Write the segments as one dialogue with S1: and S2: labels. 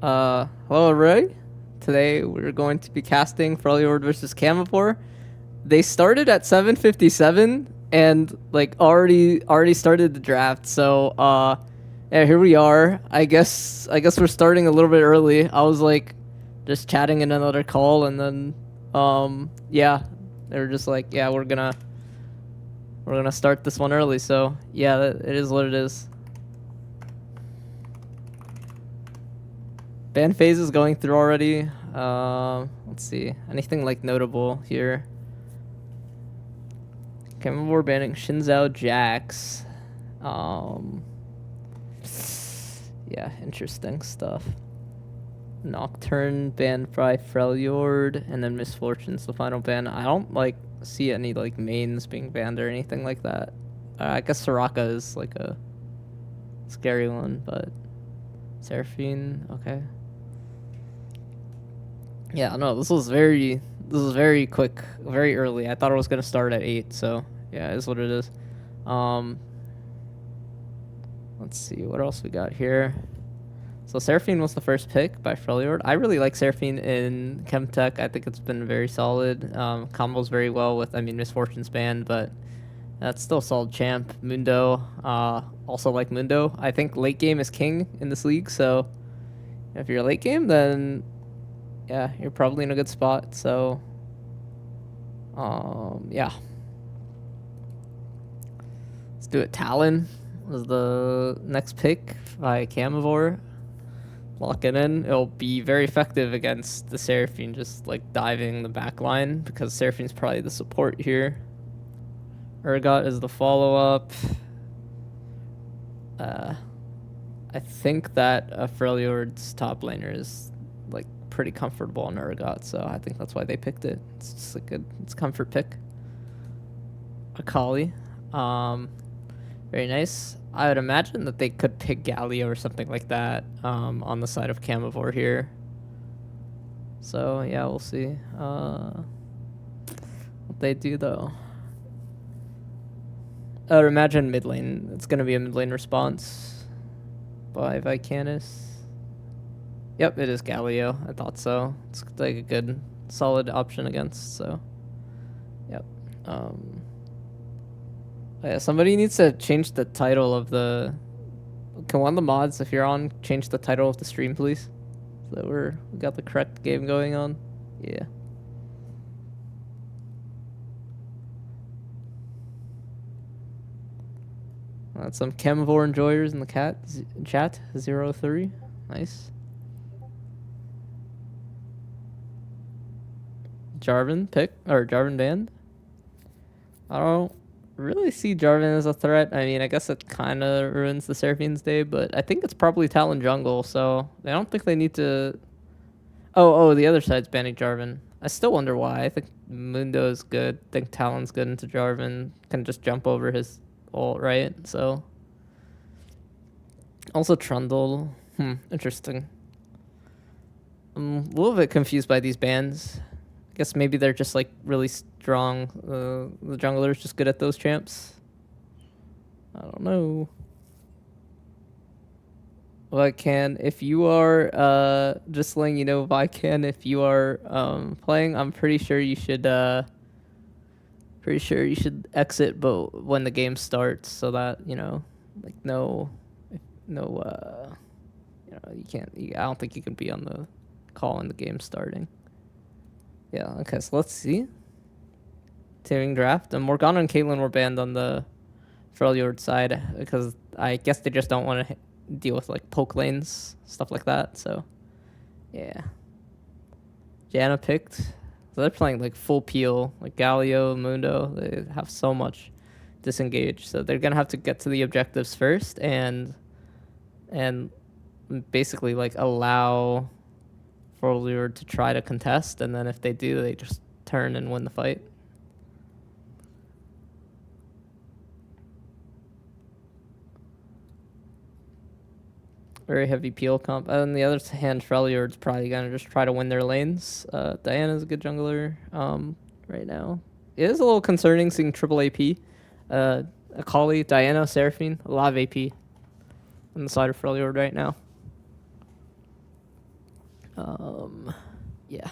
S1: Hello, Ray. Today we're going to be casting Freljord versus Camavor. They started at 7:57 and like already started the draft. So yeah, here we are. I guess we're starting a little bit early. I was like just chatting in another call, and then yeah, they were just like, yeah, we're gonna start this one early. So yeah, it is what it is. Ban phase is going through already. Let's see. Anything like notable here? Camavor banning Shinzao Jax. Yeah, interesting stuff. Nocturne banned by Freljord, and then Misfortune's the final ban. I don't like see any like mains being banned or anything like that. I guess Soraka is like a scary one, but Seraphine, okay. Yeah, no, this was very quick, very early. I thought it was gonna start at 8, so yeah, it is what it is. Let's see what else we got here. So Seraphine was the first pick by Freljord. I really like Seraphine in Chemtech. I think it's been very solid. Combos very well with, I mean, Misfortune's band, but that's still a solid champ. Mundo, also like Mundo. I think late game is king in this league, so if you're late game, then yeah, you're probably in a good spot. So, yeah. Let's do it. Talon was the next pick by Camavor. Lock it in. It'll be very effective against the Seraphine, just like diving the back line, because Seraphine's probably the support here. Urgot is the follow-up. I think that Freljord's top laner is like pretty comfortable on Urgot, so I think that's why they picked it. It's just it's a comfort pick. Akali, very nice. I would imagine that they could pick Galio or something like that on the side of Camavor here. So yeah, we'll see what they do though. I would imagine mid lane. It's gonna be a mid lane response by Vicanis. Yep, it is Galio. I thought so. It's like a good, solid option against. So, yep. Yeah, somebody needs to change the title of the. Can one of the mods, if you're on, change the title of the stream, please? So that we got the correct game going on. Yeah. That's some Camavor enjoyers in the chat. 03. Nice. Jarvan pick or Jarvan banned. I don't really see Jarvan as a threat. I mean, I guess it kind of ruins the Seraphine's day, but I think it's probably Talon jungle, so I don't think they need to. Oh, the other side's banning Jarvan. I still wonder why. I think Mundo is good. I think Talon's good into Jarvan. Can just jump over his ult, right? So. Also Trundle. Interesting. I'm a little bit confused by these bans. I guess maybe they're just like really strong. The jungler's just good at those champs. I don't know. Vican, if you are just letting you know, Vican, if you are playing, I'm pretty sure you should exit, but when the game starts, so that you know, like you can't. I don't think you can be on the call when the game's starting. Yeah, okay, so let's see. Tearing draft. And Morgana and Caitlyn were banned on the Freljord side because I guess they just don't want to deal with like poke lanes, stuff like that. So, yeah. Janna picked. So they're playing like full peel, like Galio, Mundo. They have so much disengage. So they're going to have to get to the objectives first and basically like allow Freljord to try to contest, and then if they do, they just turn and win the fight. Very heavy peel comp. On the other hand, Freljord's probably gonna just try to win their lanes. Diana's a good jungler right now. It is a little concerning seeing triple AP. Akali, Diana, Seraphine, a lot of AP on the side of Freljord right now. Yeah.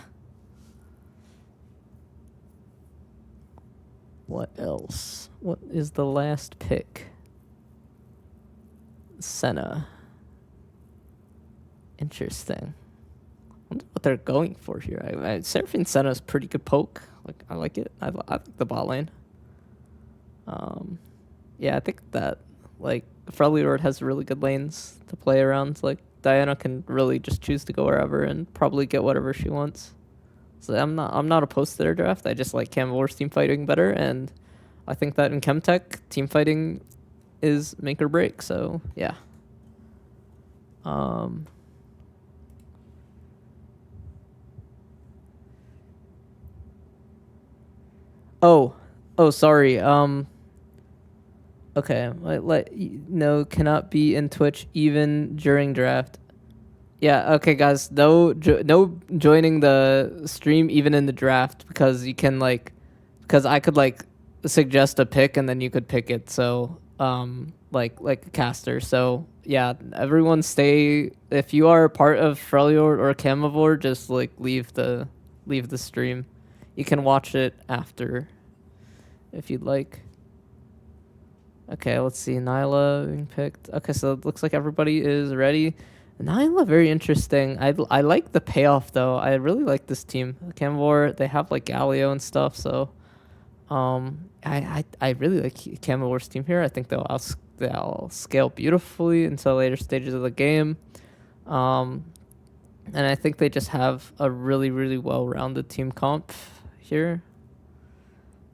S1: What else? What is the last pick? Senna. Interesting. I wonder what they're going for here. Seraphine Senna's pretty good poke. Like, I like it. I like the bot lane. Yeah, I think that, like, Freljord has really good lanes to play around. Like, Diana can really just choose to go wherever and probably get whatever she wants. So I'm not opposed to their draft. I just like Camavor's team fighting better, and I think that in Chemtech, team fighting is make or break. So yeah. Oh, sorry. Okay. No, cannot be in Twitch even during draft. Yeah. Okay, guys. No joining the stream even in the draft, because you can because I could suggest a pick and then you could pick it. So like a caster. So yeah, everyone stay. If you are part of Freljord or Camavor, just leave the stream. You can watch it after if you'd like. Okay, let's see. Nyla being picked. Okay, so it looks like everybody is ready. Nyla, very interesting. I like the payoff though. I really like this team. Camavor, they have Galio and stuff. So, I really like Camavor's team here. I think they'll scale beautifully into later stages of the game. And I think they just have a really really well rounded team comp here.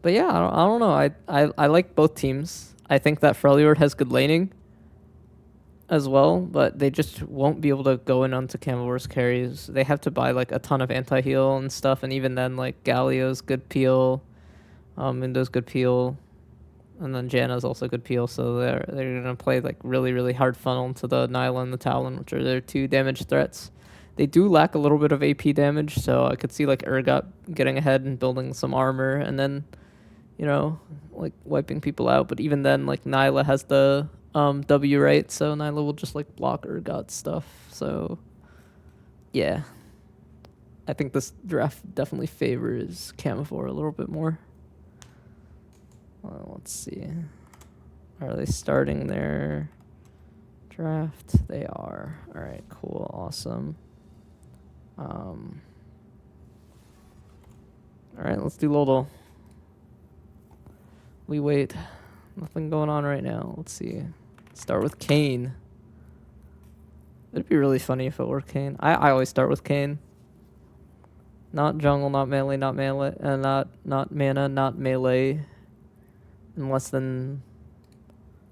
S1: But yeah, I don't know. I like both teams. I think that Freljord has good laning as well, but they just won't be able to go in onto Camavor's carries. They have to buy a ton of anti-heal and stuff, and even then Galio's good peel, Mundo's good peel, and then Janna's also good peel, so they're gonna play really really hard funnel into the Nyla and the Talon, which are their two damage threats. They do lack a little bit of AP damage, so I could see Urgot getting ahead and building some armor, and then wiping people out. But even then, Nyla has the W, right? So Nyla will just block Urgot stuff. So yeah, I think this draft definitely favors Camavor a little bit more. Let's see. Are they starting their draft? They are. All right, cool, awesome. All right, let's do Lodal. We wait. Nothing going on right now. Let's see. Start with Kayn. It'd be really funny if it were Kayn. I always start with Kayn. Not jungle, not melee, not mana, not melee. In less than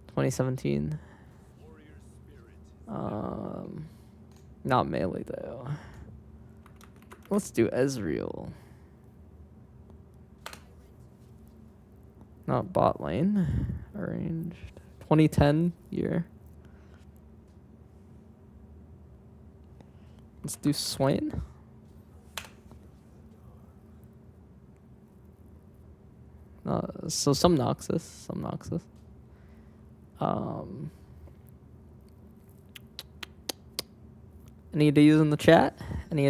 S1: 2017. Not melee though. Let's do Ezreal. Not bot lane. Arranged. 2010 year. Let's do Swain. So some Noxus. Any ideas in the chat? Any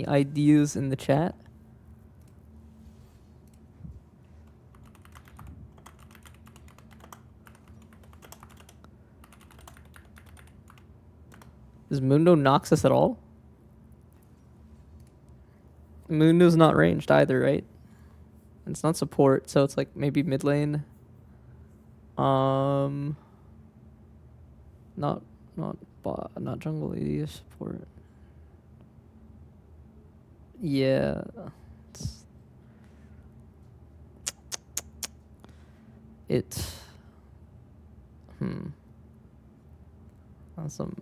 S1: ideas in the chat? Is Mundo Noxus at all? Mundo's not ranged either, right? It's not support, so it's maybe mid lane. Not jungle AD support. Yeah. Awesome.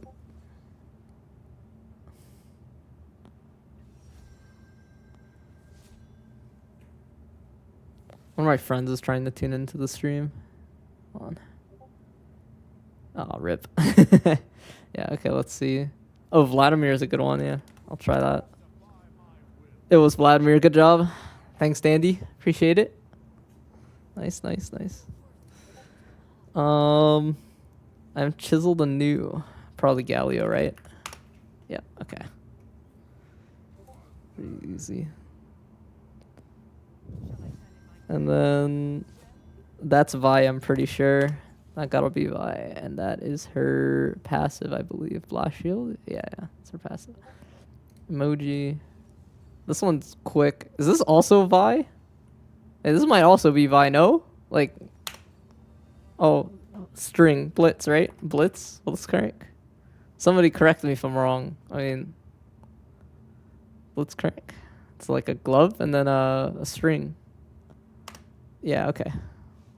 S1: One of my friends is trying to tune into the stream. Hold on. Oh, rip. Yeah, okay, let's see. Oh, Vladimir is a good one, yeah. I'll try that. It was Vladimir, good job. Thanks, Dandy. Appreciate it. Nice. I've chiseled a new. Probably Galio, right? Yeah, okay. Pretty easy. And then that's Vi, I'm pretty sure. That gotta be Vi. And that is her passive, I believe. Blast Shield? Yeah, it's her passive. Emoji. This one's quick. Is this also Vi? Hey, this might also be Vi, no? Like, oh, string. Blitz, right? Blitz? Blitzcrank? Somebody correct me if I'm wrong. I mean, Blitzcrank. It's like a glove and then a string. Yeah, okay.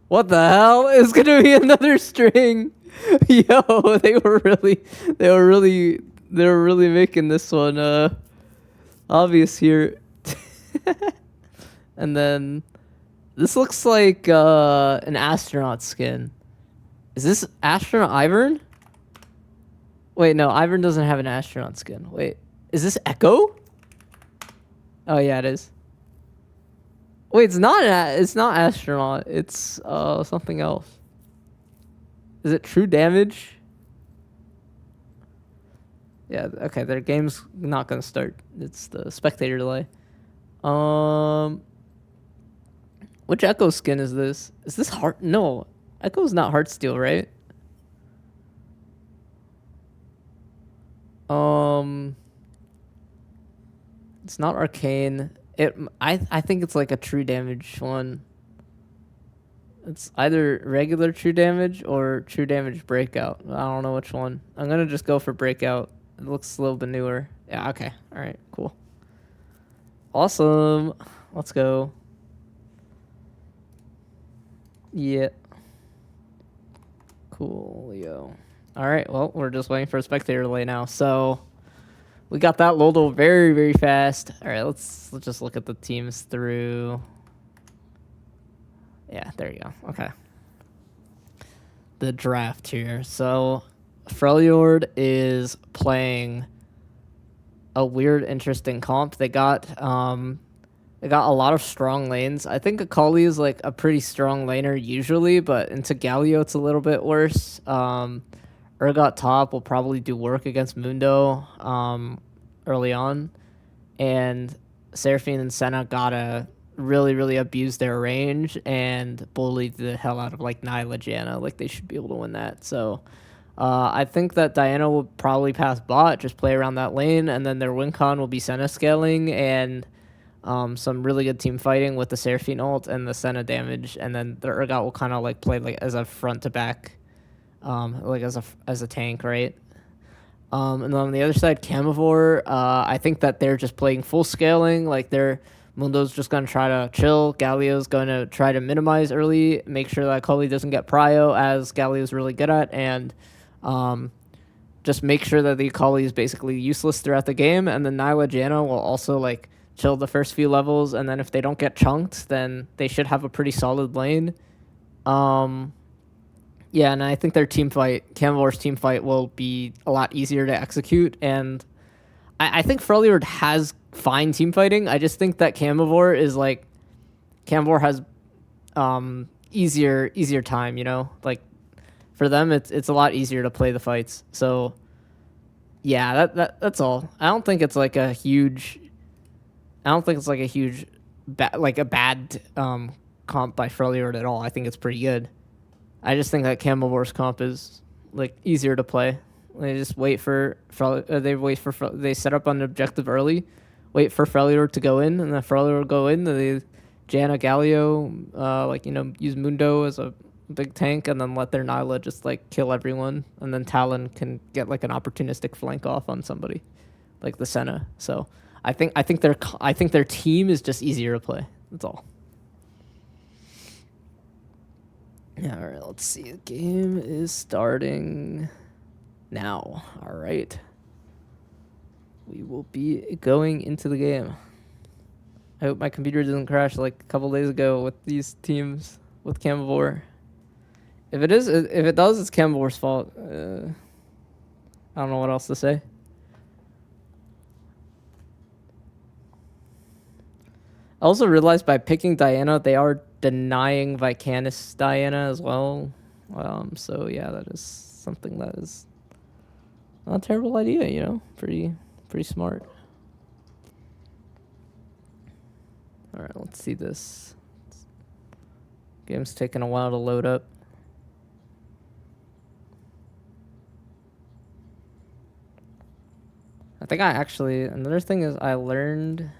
S1: What the hell? It's gonna be another string. Yo, they were really making this one obvious here. And then this looks like an astronaut skin. Is this astronaut Ivern? Wait, no, Ivern doesn't have an astronaut skin. Wait, is this Echo? Oh yeah, it is. Wait, it's not astronaut. It's something else. Is it true damage? Yeah, okay, their game's not gonna start. It's the spectator delay. Which Echo skin is this? Is this Heart? No, Echo's not Heartsteel, right? It's not Arcane. I think it's like a true damage one. It's either regular true damage or true damage breakout. I don't know which one. I'm gonna just go for breakout. It looks a little bit newer. Yeah, okay. Alright, cool. Awesome. Let's go. Yeah. Cool, yo. Alright, well, we're just waiting for a spectator delay now. So we got that loaded very, very fast. Alright, let's just look at the teams through. Yeah, there you go. Okay. The draft here. So Freljord is playing a weird, interesting comp. They got a lot of strong lanes. I think Akali is like a pretty strong laner usually, but into Galio it's a little bit worse. Urgot top will probably do work against Mundo early on. And Seraphine and Senna gotta really, really abuse their range and bully the hell out of like Nyla Janna. Like they should be able to win that. So I think that Diana will probably pass bot, just play around that lane, and then their win con will be Senna scaling and some really good team fighting with the Seraphine ult and the Senna damage, and then the Urgot will kind of like play like as a front to back, like as a tank, right? And then on the other side, Camavor, I think that they're just playing full scaling, like Mundo's just going to try to chill. Galio's going to try to minimize early, make sure that Akali doesn't get prio, as Galio's really good at, and just make sure that the Akali is basically useless throughout the game. And then Nyla Janna will also like chill the first few levels, and then if they don't get chunked, then they should have a pretty solid lane. Yeah, and I think their team fight, Camavor's team fight, will be a lot easier to execute, and I think Freljord has fine team fighting. I just think that Camavor has easier time, you know? Like for them it's a lot easier to play the fights. So yeah, that's all. I don't think it's like a huge bad comp by Freljord at all. I think it's pretty good. I just think that Camavor's comp is like easier to play. They just wait for they set up an objective early, wait for Freljord to go in, and then Freljord go in. They Janna Galio, use Mundo as a big tank, and then let their Nyla just like kill everyone, and then Talon can get like an opportunistic flank off on somebody, like the Senna. So I think their team is just easier to play. That's all. Yeah, all right, let's see. The game is starting now. All right. We will be going into the game. I hope my computer doesn't crash like a couple days ago with these teams with Camavor. If it does, it's Camavor's fault. I don't know what else to say. I also realized by picking Diana, they are denying Vicanis Diana as well. So yeah, that is something that is not a terrible idea, you know? Pretty smart. All right, let's see this. Game's taking a while to load up. I think another thing is I learned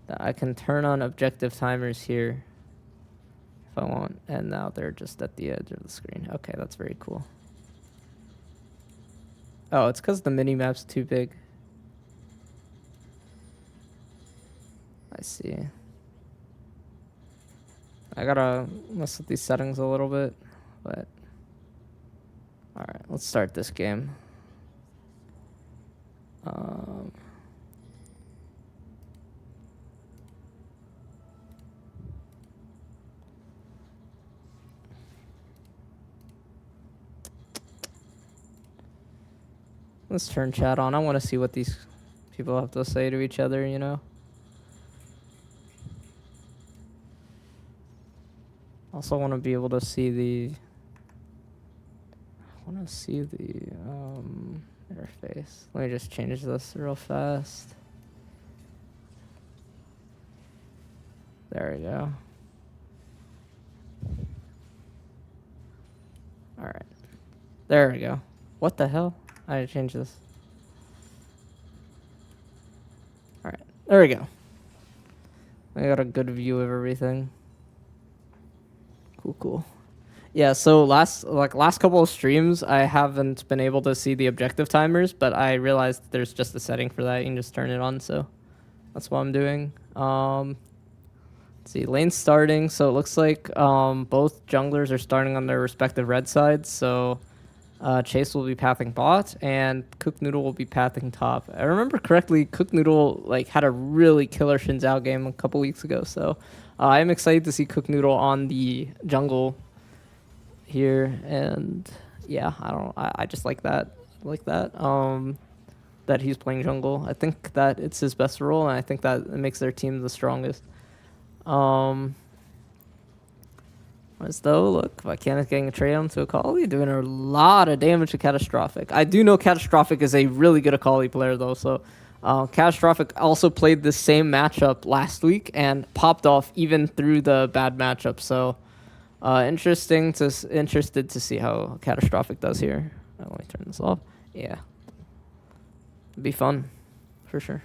S1: that I can turn on objective timers here if I want, and now they're just at the edge of the screen. Okay, that's very cool. Oh, it's because the mini-map's too big. I see. I gotta mess with these settings a little bit, but... Alright, let's start this game. Let's turn chat on. I want to see what these people have to say to each other, you know? Also want to be able to see the... I want to see the interface. Let me just change this real fast. There we go. Alright. There we go. What the hell? I need to change this. Alright. There we go. I got a good view of everything. Cool. Yeah, so last couple of streams, I haven't been able to see the objective timers, but I realized there's just a setting for that. You can just turn it on, so that's what I'm doing. Let's see, lane starting. So it looks like both junglers are starting on their respective red sides. So Chase will be pathing bot, and Cook Noodle will be pathing top. I remember correctly, Cook Noodle had a really killer Xin Zhao game a couple weeks ago. So I'm excited to see Cook Noodle on the jungle here, and yeah, I just like that. That he's playing jungle. I think that it's his best role, and I think that it makes their team the strongest. As though, look, Volcanic getting a trade onto Akali, doing a lot of damage to Catastrophic. I do know Catastrophic is a really good Akali player, though, so Catastrophic also played the same matchup last week and popped off even through the bad matchup, so interested to see how Catastrophic does here. Let me turn this off. Yeah. It'd be fun, for sure.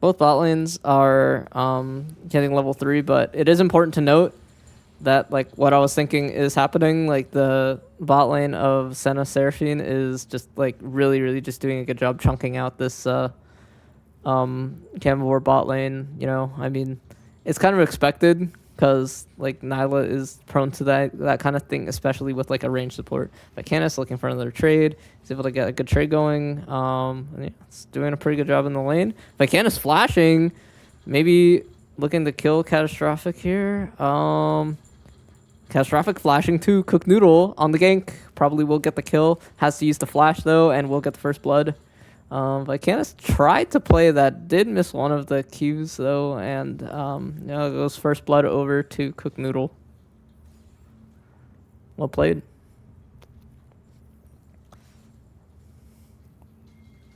S1: Both bot lanes are getting level 3, but it is important to note that what I was thinking is happening. The bot lane of Senna Seraphine is just really, really just doing a good job chunking out this Camavor bot lane. You know, I mean, it's kind of expected because Nyla is prone to that kind of thing, especially with a range support. Volcanic looking for another trade. He's able to get a good trade going. And yeah, it's doing a pretty good job in the lane. Volcanic flashing, maybe looking to kill Catastrophic here. Catastrophic flashing to Cook Noodle on the gank. Probably will get the kill. Has to use the flash though, and will get the first blood. Volcanic tried to play that, did miss one of the Qs though, and it goes first blood over to Cook Noodle. Well played.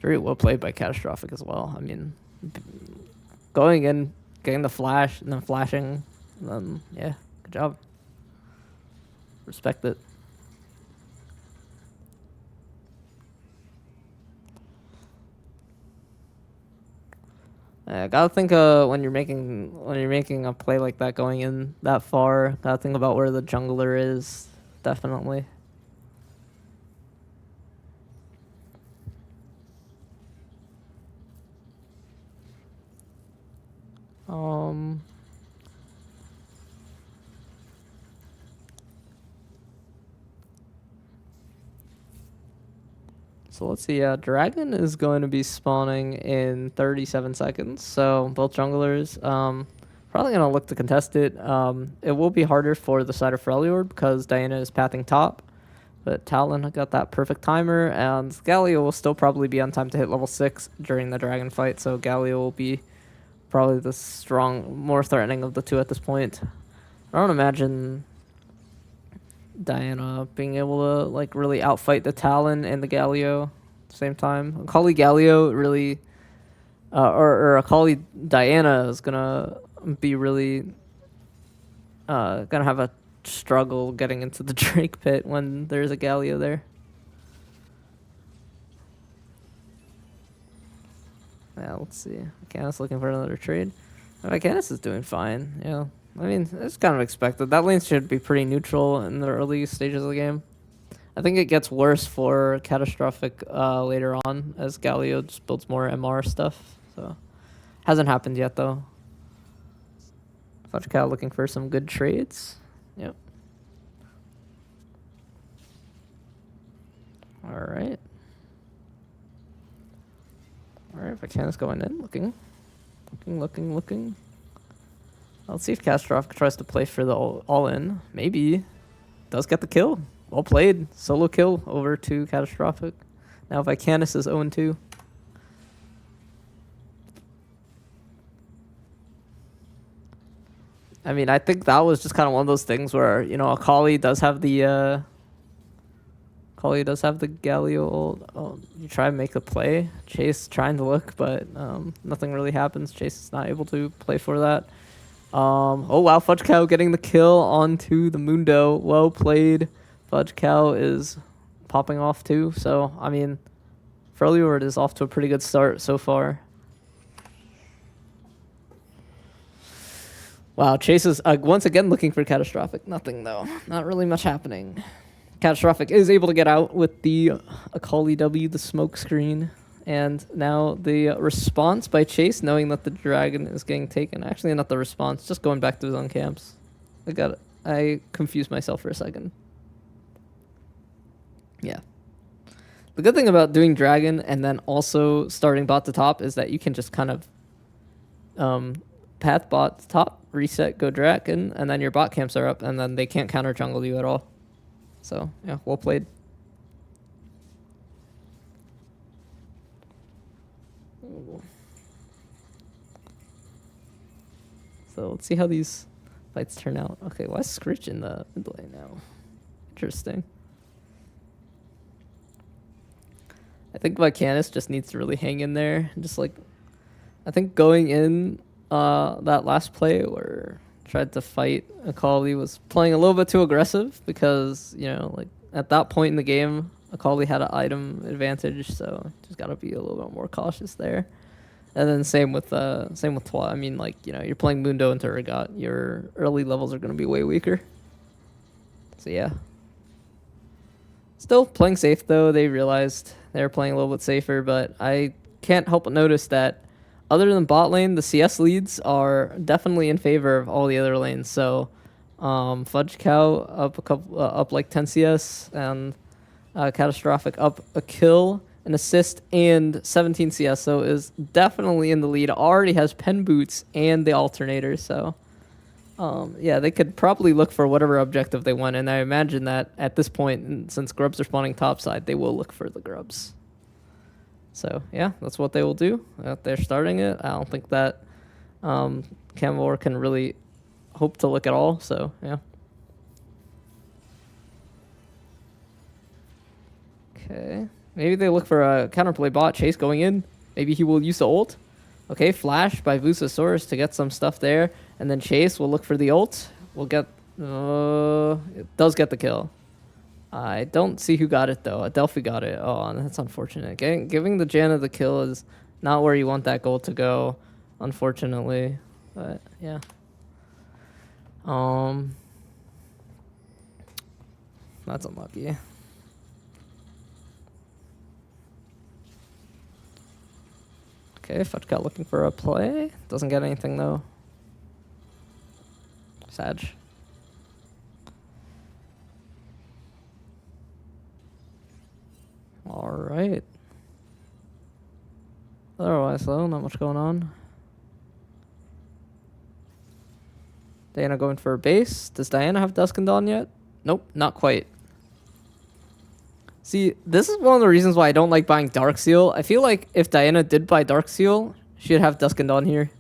S1: Very well played by Catastrophic as well. I mean, going in, getting the flash, and then flashing, and then, yeah, good job. Respect it. I gotta think when you're making a play like that, going in that far, gotta think about where the jungler is, definitely. So let's see, Dragon is going to be spawning in 37 seconds, so both junglers probably going to look to contest it. It will be harder for the side of Freljord because Diana is pathing top, but Talon got that perfect timer, and Galio will still probably be on time to hit level 6 during the Dragon fight, so Galio will be probably the more threatening of the two at this point. I don't imagine Diana being able to really outfight the Talon and the Galio. same time. Akali Galio really, or Akali Diana is gonna be really gonna have a struggle getting into the Drake pit when there's a Galio there. Yeah, let's see. Canis looking for another trade. Canis is doing fine. Yeah, I mean it's kind of expected. That lane should be pretty neutral in the early stages of the game. I think it gets worse for Catastrophic later on as Galio just builds more MR stuff. So hasn't happened yet though. Fudge Cow looking for some good trades. Yep. All right. All right, Vacanus going in, looking. Let's see if Catastrophic tries to play for the all-in. Maybe. Does get the kill. Well played. Solo kill over to Catastrophic. Now Vicanus is 0-2. I mean, I think that was just kind of one of those things where, you know, Akali does have the Galio ult. Oh, you try and make a play. Chase trying to look, but nothing really happens. Chase is not able to play for that. Oh wow, Fudge Cow getting the kill onto the Mundo. Well played. Fudge Cow is popping off too. So, I mean, Freljord is off to a pretty good start so far. Wow, Chase is once again looking for Catastrophic. Nothing though. Not really much happening. Catastrophic is able to get out with the Akali W, the smoke screen. And now the response by Chase, knowing that the dragon is getting taken. Actually, not the response, just going back to his own camps. I confused myself for a second. Yeah. The good thing about doing dragon and then also starting bot to top is that you can just kind of path bot to top, reset, go dragon, and then your bot camps are up, and then they can't counter jungle you at all. So, yeah, well played. Ooh. So let's see how these fights turn out. Okay, why is Scritch in the mid lane now? Interesting. I think Vicanus just needs to really hang in there. Just like, I think going in that last play where tried to fight Akali was playing a little bit too aggressive because, you know, like at that point in the game, Akali had an item advantage, so just gotta be a little bit more cautious there. And then same with Twa. I mean, like, you know, you're playing Mundo into Urgot, your early levels are gonna be way weaker. So yeah. Still playing safe though. They realized they were playing a little bit safer, but I can't help but notice that other than bot lane, the CS leads are definitely in favor of all the other lanes. So, Fudge Cow up like 10 CS, and Catastrophic up a kill, an assist, and 17 CS. So is definitely in the lead. Already has pen boots and the alternator. So, yeah, they could probably look for whatever objective they want. And I imagine that at this point, since grubs are spawning topside, they will look for the grubs. So, yeah, that's what they will do. They're starting it. I don't think that Camavor can really hope to look at all. So, yeah. Okay. Maybe they look for a counterplay bot. Chase going in. Maybe he will use the ult. Okay, flash by Vusasaurus to get some stuff there. And then Chase will look for the ult. We'll get... it does get the kill. I don't see who got it, though. Adelphi got it. Oh, that's unfortunate. Giving the Janna the kill is not where you want that goal to go, unfortunately. But, yeah. That's unlucky. Okay, Fudgecat looking for a play. Doesn't get anything, though. Sag. Alright. Otherwise, though, not much going on. Diana going for a base. Does Diana have Dusk and Dawn yet? Nope, not quite. See, this is one of the reasons why I don't like buying Dark Seal. I feel like if Diana did buy Dark Seal, she'd have Dusk and Dawn here.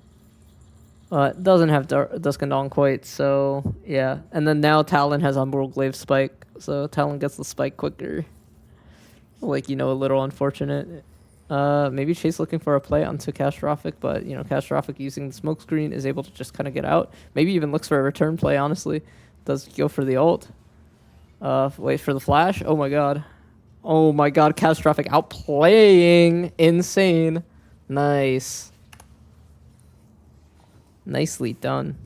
S1: Doesn't have Dusk and Dawn quite, so yeah. And then now Talon has Umbral Glaive Spike, so Talon gets the spike quicker. Like, you know, a little unfortunate. Maybe Chase looking for a play onto Catastrophic, but, you know, Catastrophic using the smoke screen is able to just kind of get out. Maybe even looks for a return play, honestly. Does go for the ult. Wait for the flash. Oh, my God. Oh, my God. Catastrophic outplaying. Insane. Nice. Nicely done.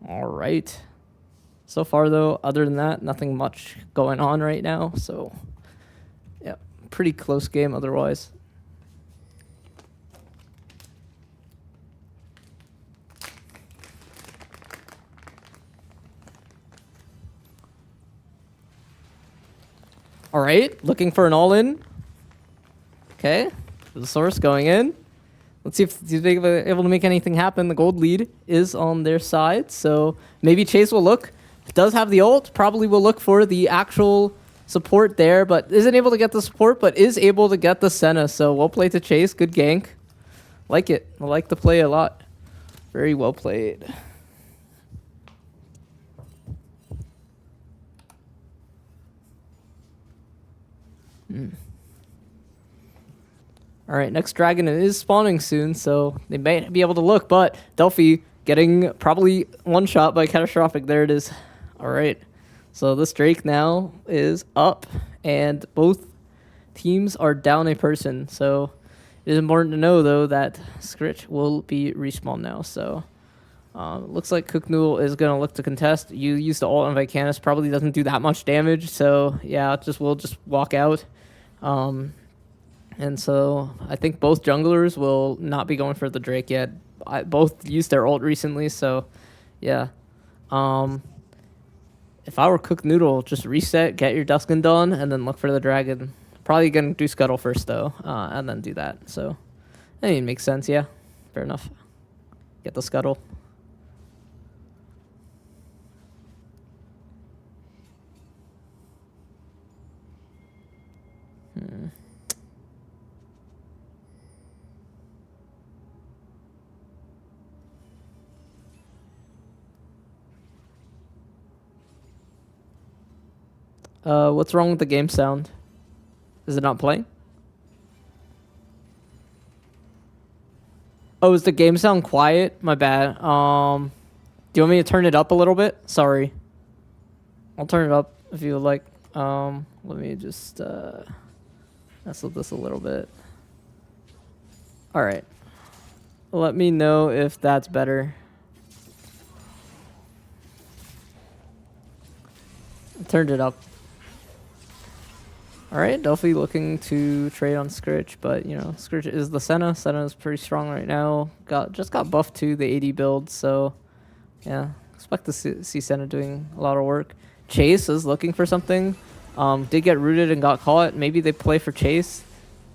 S1: All right. So far, though, other than that, nothing much going on right now. So, yeah, pretty close game otherwise. All right, looking for an all-in. Okay, the source going in. Let's see if he's able to make anything happen. The gold lead is on their side, so maybe Chase will look. Does have the ult, probably will look for the actual support there, but isn't able to get the support, but is able to get the Senna. So well played to Chase. Good gank. Like it. I like the play a lot. Very well played. All right, next dragon is spawning soon, so they may be able to look, but Delphi getting probably one shot by Catastrophic. There it is. All right, so this Drake now is up, and both teams are down a person. So it is important to know, though, that Scritch will be respawned now. So looks like Cook Noodle is going to look to contest. You use the ult on Vicanis, probably doesn't do that much damage, so yeah, we'll just walk out. And so I think both junglers will not be going for the Drake yet. Both used their ult recently, so yeah. If I were Cook Noodle, just reset, get your Duskin done, and then look for the dragon. Probably gonna do Scuttle first though, and then do that. So I mean, it makes sense, yeah. Fair enough. Get the Scuttle. What's wrong with the game sound? Is it not playing? Oh, is the game sound quiet? My bad. Do you want me to turn it up a little bit? Sorry. I'll turn it up if you would like. Let me just mess with this a little bit. All right. Let me know if that's better. I turned it up. All right, Delphi looking to trade on Scritch, but you know, Scritch is the Senna. Senna is pretty strong right now. Just got buffed to the 80 build, so yeah, expect to see Senna doing a lot of work. Chase is looking for something. Did get rooted and got caught. Maybe they play for Chase.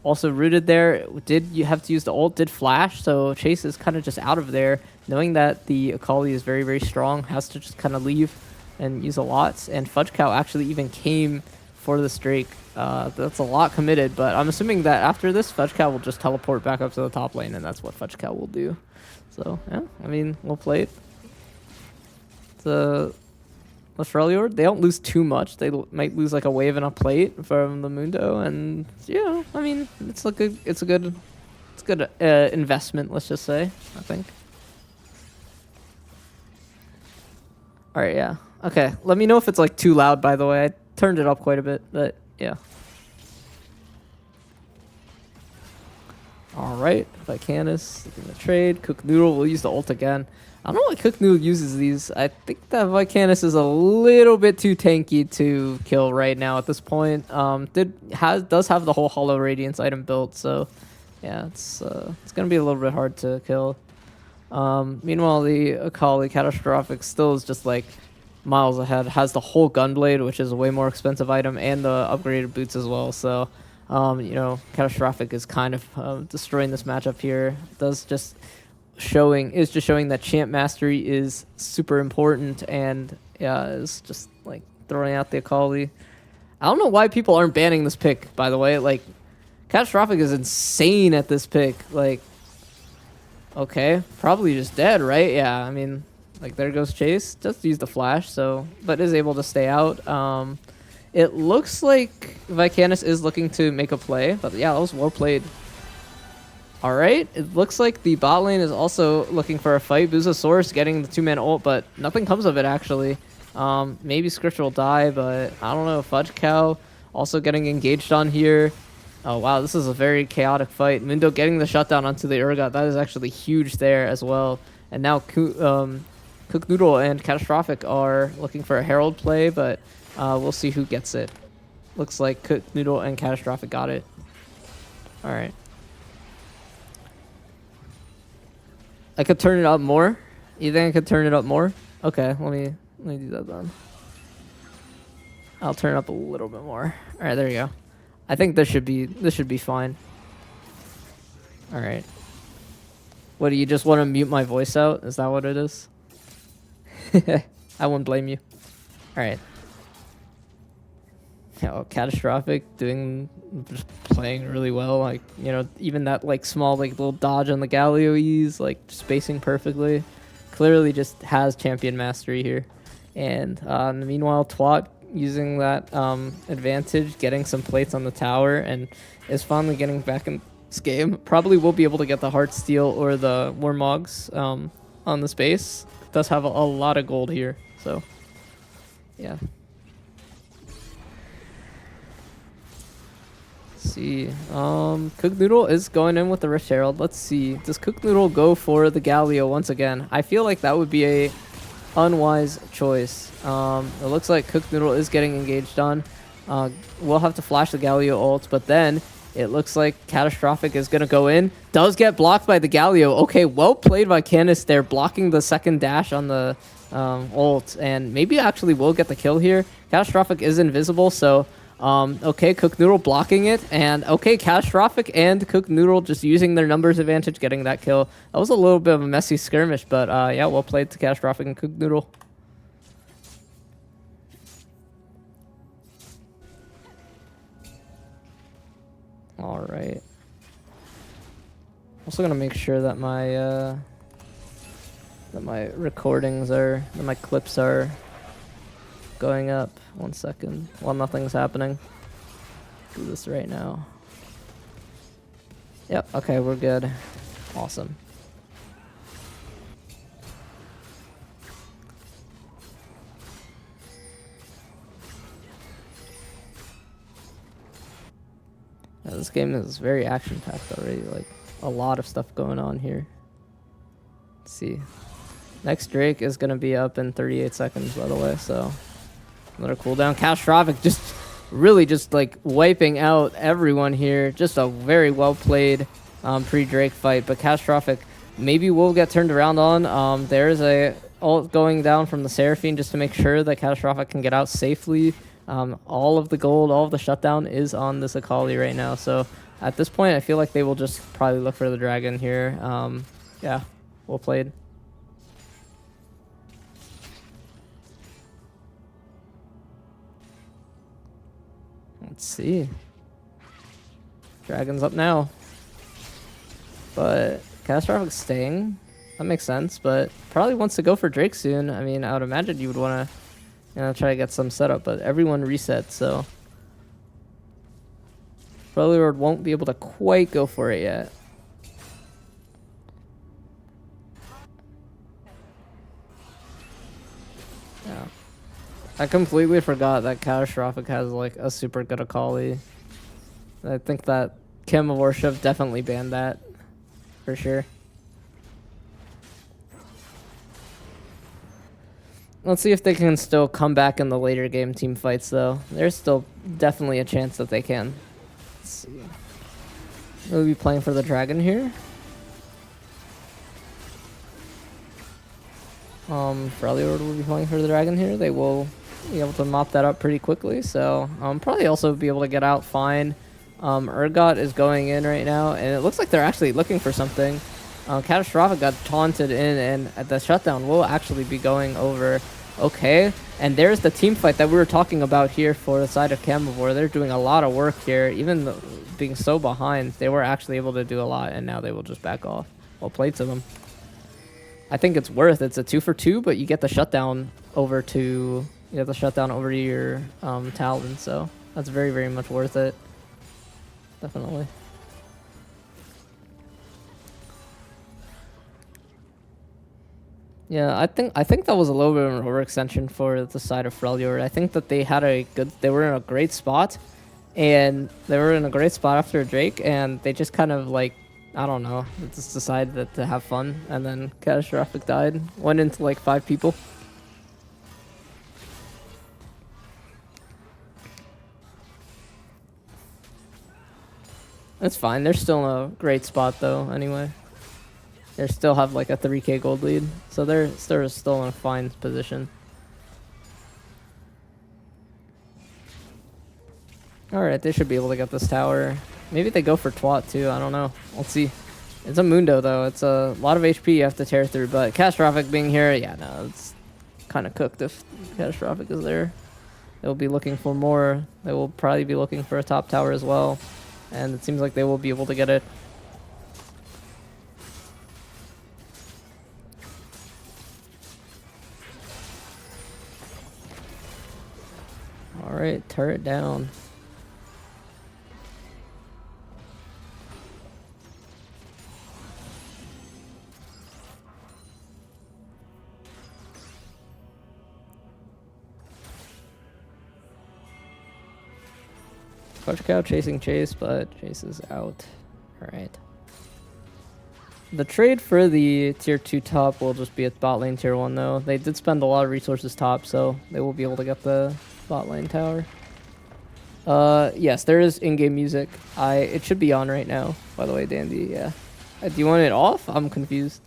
S1: Also rooted there. You have to use the ult? Did flash, so Chase is kind of just out of there, knowing that the Akali is very, very strong. Has to just kind of leave and use a lot. And Fudge Cow actually even came for this Drake. That's a lot committed, but I'm assuming that after this, Fudge Cow will just teleport back up to the top lane, and that's what Fudge Cow will do. So, yeah, I mean, we'll play it. The Freljord, they don't lose too much. They might lose like a wave and a plate from the Mundo, and yeah, I mean, it's a good investment, let's just say, I think. All right, yeah. Okay, let me know if it's like too loud, by the way. I turned it up quite a bit, but yeah. All right, Vicanis looking to trade. Cook Noodle will use the ult again. I don't know why Cook Noodle uses these. I think that Vicanis is a little bit too tanky to kill right now at this point. Does have the whole Hollow Radiance item built, so yeah, it's gonna be a little bit hard to kill. Meanwhile, the Akali Catastrophic still is just like miles ahead. Has the whole Gunblade, which is a way more expensive item, and the upgraded boots as well. So, you know, Catastrophic is kind of destroying this matchup here. Does just just showing that champ mastery is super important, and yeah, is just like throwing out the Akali. I don't know why people aren't banning this pick, by the way. Like, Catastrophic is insane at this pick. Like, okay, probably just dead, right? Yeah, I mean, like, there goes Chase. Just used the flash, so, but is able to stay out. It looks like Vicanis is looking to make a play, but yeah, that was well played. All right, it looks like the bot lane is also looking for a fight. Buzosaurus getting the 2-man ult, but nothing comes of it, actually. Maybe Scripture will die, but I don't know. Fudge Cow also getting engaged on here. Oh, wow, this is a very chaotic fight. Mundo getting the shutdown onto the Urgot. That is actually huge there as well. And now Cook Noodle and Catastrophic are looking for a Herald play, but we'll see who gets it. Looks like Cook Noodle and Catastrophic got it. All right. I could turn it up more. You think I could turn it up more? Okay, let me do that then. I'll turn it up a little bit more. All right, there you go. I think this should be fine. All right. What, do you just want to mute my voice out? Is that what it is? I won't blame you. All right. Oh, Catastrophic just playing really well. Like, you know, even that like small like little dodge on the Galio E's, like spacing perfectly. Clearly just has champion mastery here. And meanwhile, Twat using that advantage, getting some plates on the tower, and is finally getting back in this game. Probably will be able to get the Heartsteel or the Warmogs on the space. Does have a lot of gold here, so yeah. See, Cook Noodle is going in with the Rift Herald. Let's see, does Cook Noodle go for the Galio once again? I feel like that would be a unwise choice. It looks like Cook Noodle is getting engaged on. We'll have to flash the Galio ult, but then it looks like Catastrophic is gonna go in. Does get blocked by the Galio. Okay, well played by Canis there, blocking the second dash on the ult, and maybe actually will get the kill here. Catastrophic is invisible, so okay, Cook Noodle blocking it, and okay, Catastrophic and Cook Noodle just using their numbers advantage, getting that kill. That was a little bit of a messy skirmish, but yeah, well played to Catastrophic and Cook Noodle. All right. Also gonna make sure that my recordings that my clips are going up. 1 second while nothing's happening. Do this right now. Yep, okay, we're good. Awesome. Yeah, this game is very action-packed already, like a lot of stuff going on here. Let's see. Next Drake is gonna be up in 38 seconds, by the way, so another cooldown. Catastrophic just really just like wiping out everyone here. Just a very well played pre-Drake fight, but Catastrophic maybe will get turned around on. There's a ult going down from the Seraphine just to make sure that Catastrophic can get out safely. All of the gold, all of the shutdown is on this Akali right now, so at this point I feel like they will just probably look for the dragon here. Yeah, well played. Let's see. Dragon's up now. But Catastrophic's staying. That makes sense, but probably wants to go for Drake soon. I mean, I would imagine you would want to, you know, try to get some setup, but everyone resets, so Freljord won't be able to quite go for it yet. Yeah. I completely forgot that Catastrophic has like a super good Akali. I think that Camavor should have definitely banned that for sure. Let's see if they can still come back in the later game team fights, though. There's still definitely a chance that they can. Let's see. We'll be playing for the dragon here. Freljord will be playing for the dragon here. They will be able to mop that up pretty quickly, so probably also be able to get out fine. Urgot is going in right now, and it looks like they're actually looking for something. Catastrophic got taunted in, and the shutdown will actually be going over. Okay, and there's the team fight that we were talking about here for the side of Camavor. They're doing a lot of work here. Even though being so behind, they were actually able to do a lot, and now they will just back off. Well played to them. I think it's worth. It's a 2 for 2, but you get the shutdown over to your Talon, so that's very, very much worth it. Definitely. Yeah, I think that was a little bit of an overextension for the side of Freljord. I think that they were in a great spot, and they were in a great spot after Drake, and they just kind of like, I don't know, just decided to have fun, and then Catastrophic died, went into like 5 people. That's fine. They're still in a great spot though. Anyway. They still have like a 3k gold lead, so they're still in a fine position. Alright, they should be able to get this tower. Maybe they go for Twat too, I don't know. Let's see. It's a Mundo though, it's a lot of HP you have to tear through, but Catastrophic being here, yeah, no, it's kind of cooked if Catastrophic is there. They'll be looking for more. They will probably be looking for a top tower as well, and it seems like they will be able to get it. Alright, turret down. Fudge Cow chasing Chase, but Chase is out. Alright. The trade for the tier 2 top will just be at bot lane tier 1 though. They did spend a lot of resources top, so they will be able to get the bot lane tower. Yes, there is in-game music. It should be on right now, by the way, Dandy, yeah. Do you want it off? I'm confused.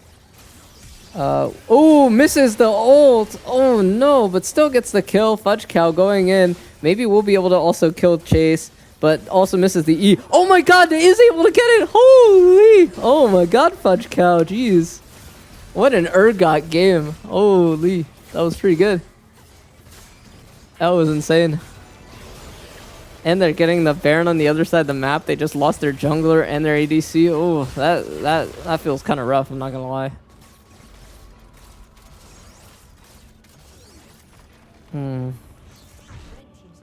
S1: Oh, misses the ult! Oh no, but still gets the kill. Fudge Cow going in. Maybe we'll be able to also kill Chase, but also misses the E. Oh my god, they is able to get it! Holy! Oh my god, Fudge Cow, jeez. What an Urgot game. Holy, that was pretty good. That was insane. And they're getting the Baron on the other side of the map. They just lost their jungler and their ADC. Oh, that feels kind of rough, I'm not gonna lie.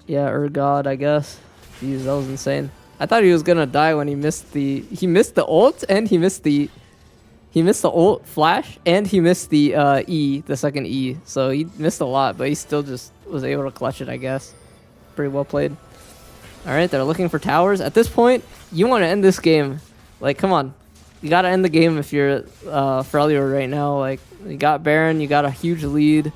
S1: Yeah, Urgot, I guess. Jeez, that was insane. I thought he was gonna die when he missed the ult, and he missed the ult flash, and he missed the E, the second E. So he missed a lot, but he still just was able to clutch it, I guess. Pretty well played. Alright, they're looking for towers. At this point, you want to end this game. Like, come on. You gotta end the game if you're Freljord right now. Like, you got Baron, you got a huge lead.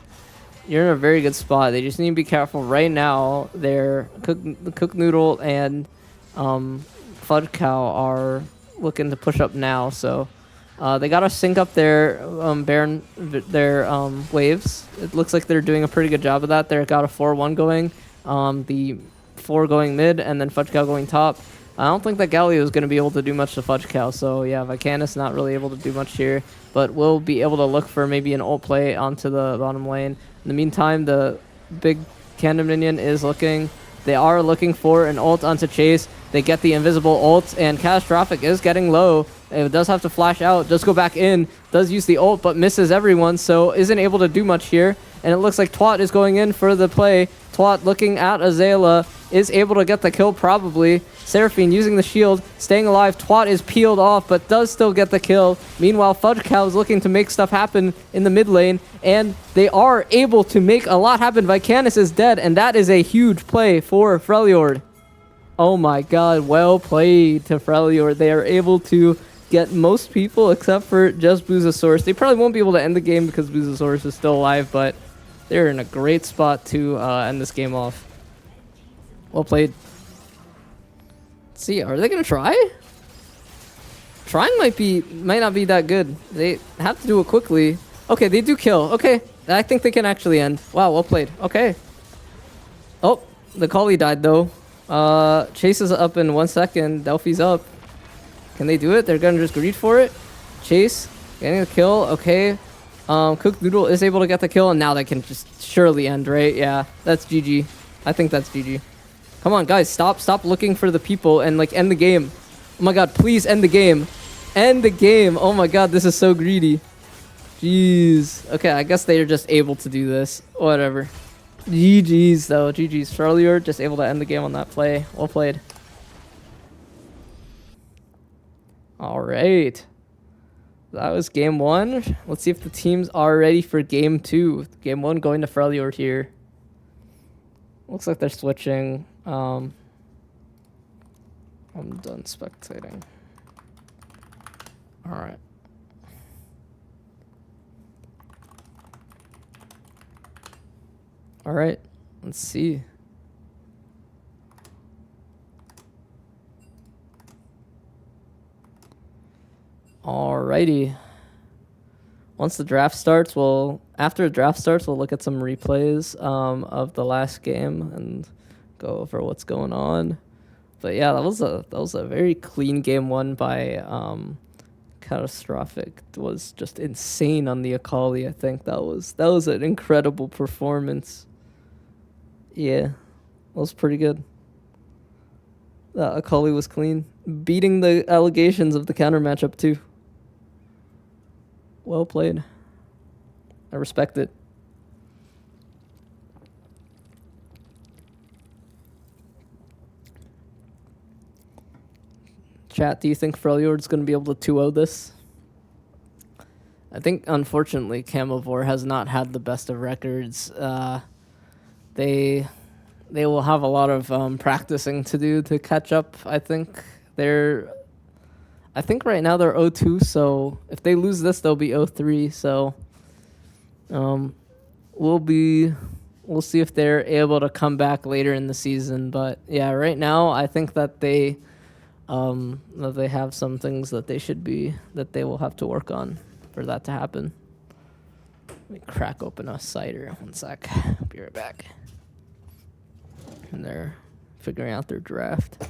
S1: You're in a very good spot. They just need to be careful right now. They're Cook Noodle and Fudge Cow are looking to push up now, so they gotta sync up their Baron, their waves. It looks like they're doing a pretty good job of that. They've got a 4-1 going, the 4 going mid, and then Fudge Cow going top. I don't think that Galio is going to be able to do much to Fudge Cow, so yeah, Vicanis not really able to do much here, but we'll be able to look for maybe an ult play onto the bottom lane. In the meantime, the big Cannon Minion is looking. They are looking for an ult onto Chase. They get the invisible ult, and Catastrophic is getting low. It does have to flash out, does go back in, does use the ult, but misses everyone, so isn't able to do much here. And it looks like Twat is going in for the play. Twat looking at Azala, is able to get the kill probably. Seraphine using the shield, staying alive. Twat is peeled off, but does still get the kill. Meanwhile, Fudge Cow is looking to make stuff happen in the mid lane, and they are able to make a lot happen. Vicanis is dead, and that is a huge play for Freljord. Oh my god, well played to Freljord. They are able to get most people except for just Boozosaurus. They probably won't be able to end the game because Boozosaurus is still alive, but they're in a great spot to end this game off. Well played. Let's see, are they gonna try? Trying might not be that good. They have to do it quickly. Okay, they do kill. Okay, I think they can actually end. Wow, well played. Okay. Oh, the Collie died though. Chase is up in 1 second. Delphi's up. Can they do it? They're gonna just greed for it. Chase getting the kill. Okay. Cook Noodle is able to get the kill, and now they can just surely end, right? Yeah, that's GG. I think that's GG. Come on, guys, stop looking for the people and like end the game. Oh my god, please end the game. End the game. Oh my god, this is so greedy. Jeez. Okay, I guess they are just able to do this. Whatever. GG's though. GG's. Freljord just able to end the game on that play. Well played. All right. That was game 1. Let's see if the teams are ready for game 2. Game 1 going to Freljord here. Looks like they're switching. I'm done spectating. All right. All right. Let's see. Alrighty. Once the draft starts, after the draft starts, we'll look at some replays of the last game and go over what's going on. But yeah, that was a very clean game won by Catastrophic. It was just insane on the Akali. I think that was an incredible performance. Yeah, that was pretty good. Akali was clean, beating the allegations of the counter matchup too. Well played. I respect it. Chat, do you think Freljord's going to be able to 2-0 this? I think, unfortunately, Camavor has not had the best of records. They will have a lot of practicing to do to catch up, I think. I think right now they're 0-2, so if they lose this, they'll be 0-3. So we'll see if they're able to come back later in the season. But yeah, right now I think that they have some things that they will have to work on for that to happen. Let me crack open a cider. 1 sec. I'll be right back. And they're figuring out their draft.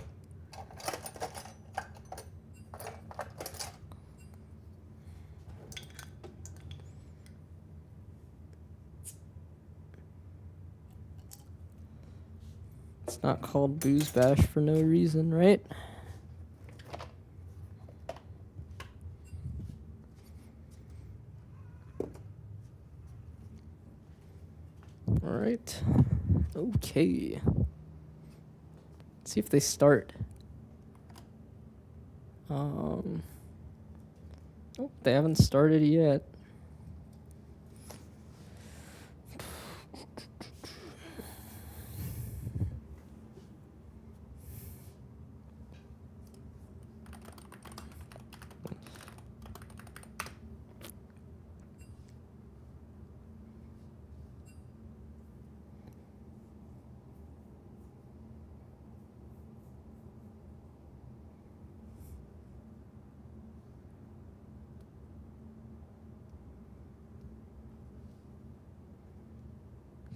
S1: It's not called Booze Bash for no reason, right? All right. Okay. Let's see if they start. Oh, they haven't started yet.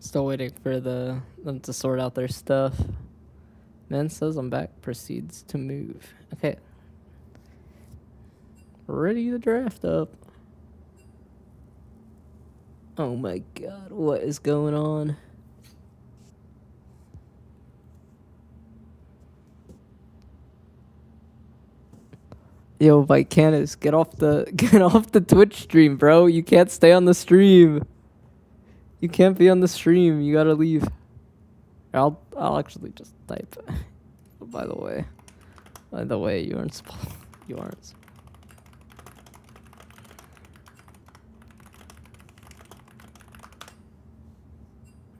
S1: Still waiting for them to sort out their stuff. Man says I'm back, proceeds to move. Okay. Ready to draft up. Oh my god, what is going on? Yo, Vikanis, get off the Twitch stream, bro. You can't stay on the stream. You can't be on the stream. You gotta leave. I'll actually just type. By the way, you aren't. You aren't.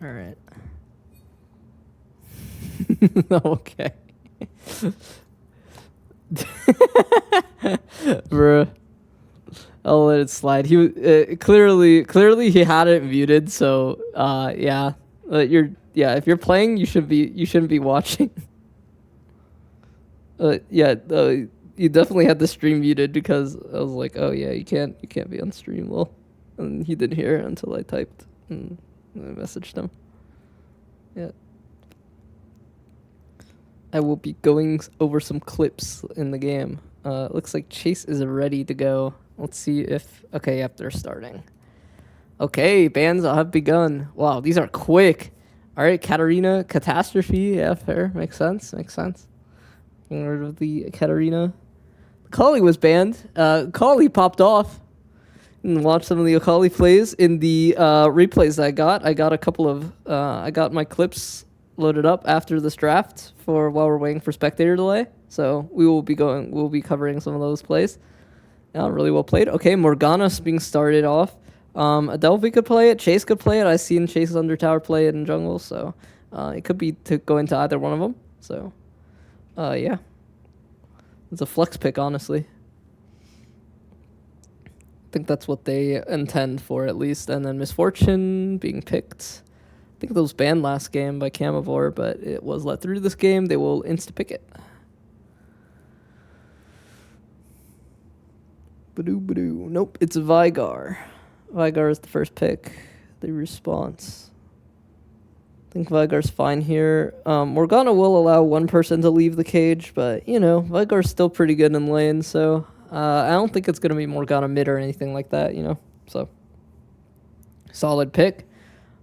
S1: All right. Okay. Bruh. I'll let it slide. He clearly he had it muted, so yeah. If you're playing, you shouldn't be watching. You definitely had the stream muted because I was like, oh yeah, you can't be on stream. Well, and he didn't hear it until I typed and I messaged him. Yeah. I will be going over some clips in the game. Looks like Chase is ready to go. Let's see if... Okay, yep, they're starting. Okay, bans have begun. Wow, these are quick. All right, Katarina, Catastrophe. Yeah, fair. Makes sense. Getting rid of the Katarina. Akali was banned. Akali popped off. And watch some of the Akali plays in the replays that I got. I got a couple of... I got my clips loaded up after this draft for while we're waiting for spectator delay. So we'll be covering some of those plays. Yeah, really well played. Okay, Morgana's being started off. Adelphi could play it. Chase could play it. I've seen Chase's Undertower play it in jungle, so it could be to go into either one of them. So, yeah. It's a flex pick, honestly. I think that's what they intend for, at least. And then Misfortune being picked. I think that was banned last game by Camavor, but it was let through this game. They will insta-pick it. Badoo. Nope, it's Vigar. Vigar is the first pick. The response. I think Vigar's fine here. Morgana will allow one person to leave the cage, but, you know, Vigar's still pretty good in lane, so I don't think it's going to be Morgana mid or anything like that, you know. So, solid pick.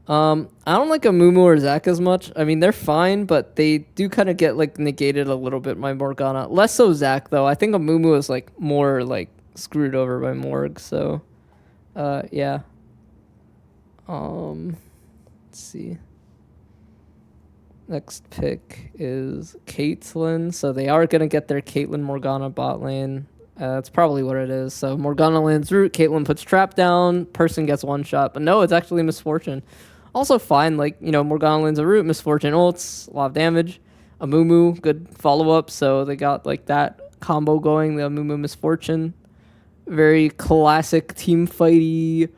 S1: I don't like Amumu or Zac as much. I mean, they're fine, but they do kind of get, like, negated a little bit by Morgana. Less so Zac, though. I think Amumu is, like, more, like, screwed over by Morg, so... yeah. Let's see. Next pick is Caitlyn. So they are going to get their Caitlyn Morgana bot lane. That's probably what it is. So Morgana lands root, Caitlyn puts trap down, person gets one shot. But no, it's actually Misfortune. Also fine, like, you know, Morgana lands a root, Misfortune ults, a lot of damage. Amumu, good follow-up. So they got, like, that combo going, the Amumu Misfortune. Very classic team fighty,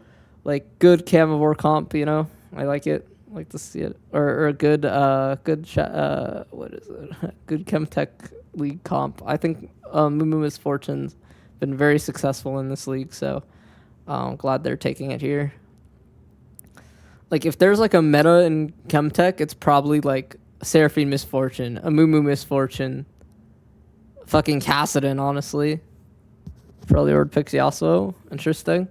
S1: like good Camavor comp, you know. I like it. I like to see it. Or a good what is it? Good Chemtech league comp. I think Mumu Misfortune's been very successful in this league, so I'm glad they're taking it here. Like if there's like a meta in Chemtech, it's probably like Seraphine Misfortune, Amumu Misfortune, fucking Kassadin, honestly. Freljord picks Yasuo. Interesting.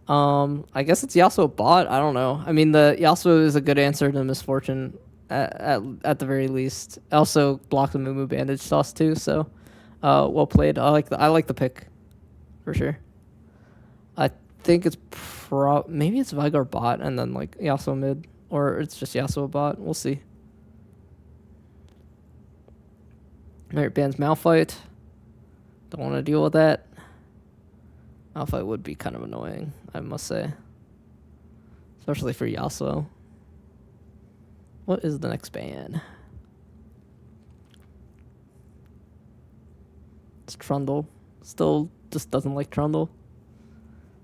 S1: I guess it's Yasuo bot. I don't know. I mean, the Yasuo is a good answer to Misfortune at the very least. Also blocked the Mumu bandage sauce too. So, well played. I like the pick, for sure. I think it's maybe it's Vigar bot and then like Yasuo mid, or it's just Yasuo bot. We'll see. Alright, bans Malphite. Don't want to deal with that. Malphite would be kind of annoying, I must say. Especially for Yasuo. What is the next ban? It's Trundle. Still just doesn't like Trundle.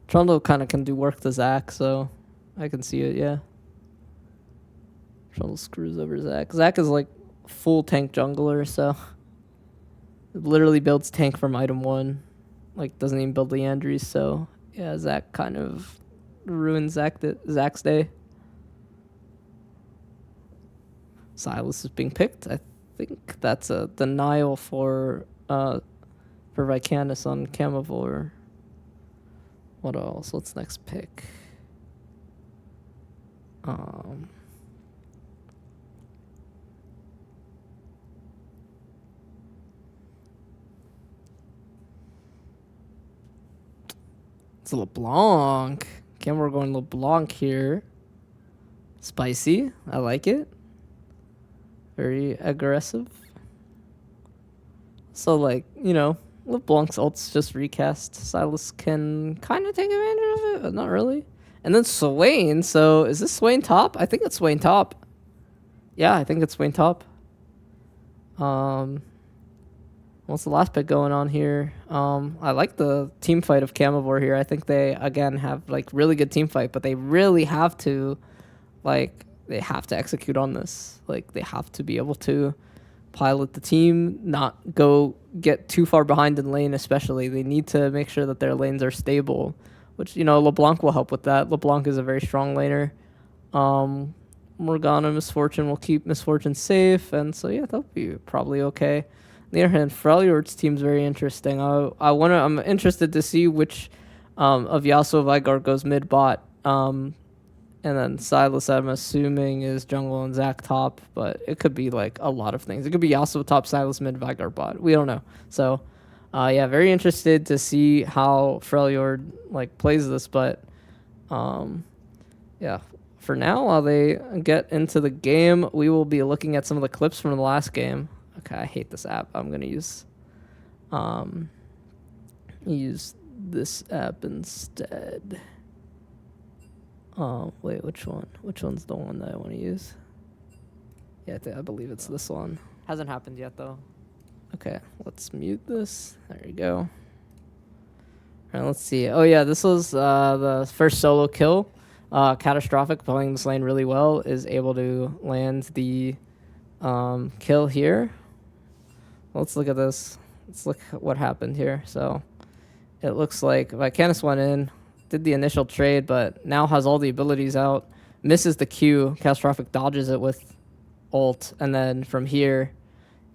S1: Trundle kind of can do work to Zac, so I can see it, yeah. Trundle screws over Zac. Zac is like full tank jungler, so it literally builds tank from item 1. Like, doesn't even build Leandries, so yeah, Zac kind of ruins Zac's day. Silas is being picked. I think that's a denial for Vicanis on Camavor. What else? What's next pick? It's LeBlanc. Okay, we're going LeBlanc here. Spicy. I like it. Very aggressive. So, like, you know, LeBlanc's ult's just recast. Silas can kind of take advantage of it, but not really. And then Swain. So, is this Swain top? I think it's Swain top. Yeah, I think it's Swain top. What's the last pick going on here? I like the team fight of Camavor here. I think they, again, have, like, really good team fight, but they really have to, like, they have to execute on this. Like, they have to be able to pilot the team, not go get too far behind in lane, especially. They need to make sure that their lanes are stable, which, you know, LeBlanc will help with that. LeBlanc is a very strong laner. Morgana Misfortune will keep Misfortune safe, and so, yeah, that'll be probably okay. On the other hand, Freljord's team's very interesting. I'm interested to see which of Yasuo Vigor goes mid bot. And then Silas, I'm assuming, is jungle and Zac top, but it could be like a lot of things. It could be Yasuo top, Silas mid, Vigor bot. We don't know. So, yeah, very interested to see how Freljord like plays this, but yeah. For now, while they get into the game, we will be looking at some of the clips from the last game. Okay, I hate this app. I'm gonna use this app instead. Oh, wait, which one? Which one's the one that I want to use? Yeah, I believe it's this one. Hasn't happened yet, though. Okay, let's mute this. There you go. All right, let's see. Oh, yeah, this was the first solo kill. Catastrophic, playing this lane really well, is able to land the kill here. Let's look at this. Let's look at what happened here. So it looks like Vicanis went in, did the initial trade, but now has all the abilities out, misses the Q, Catastrophic dodges it with ult, and then from here,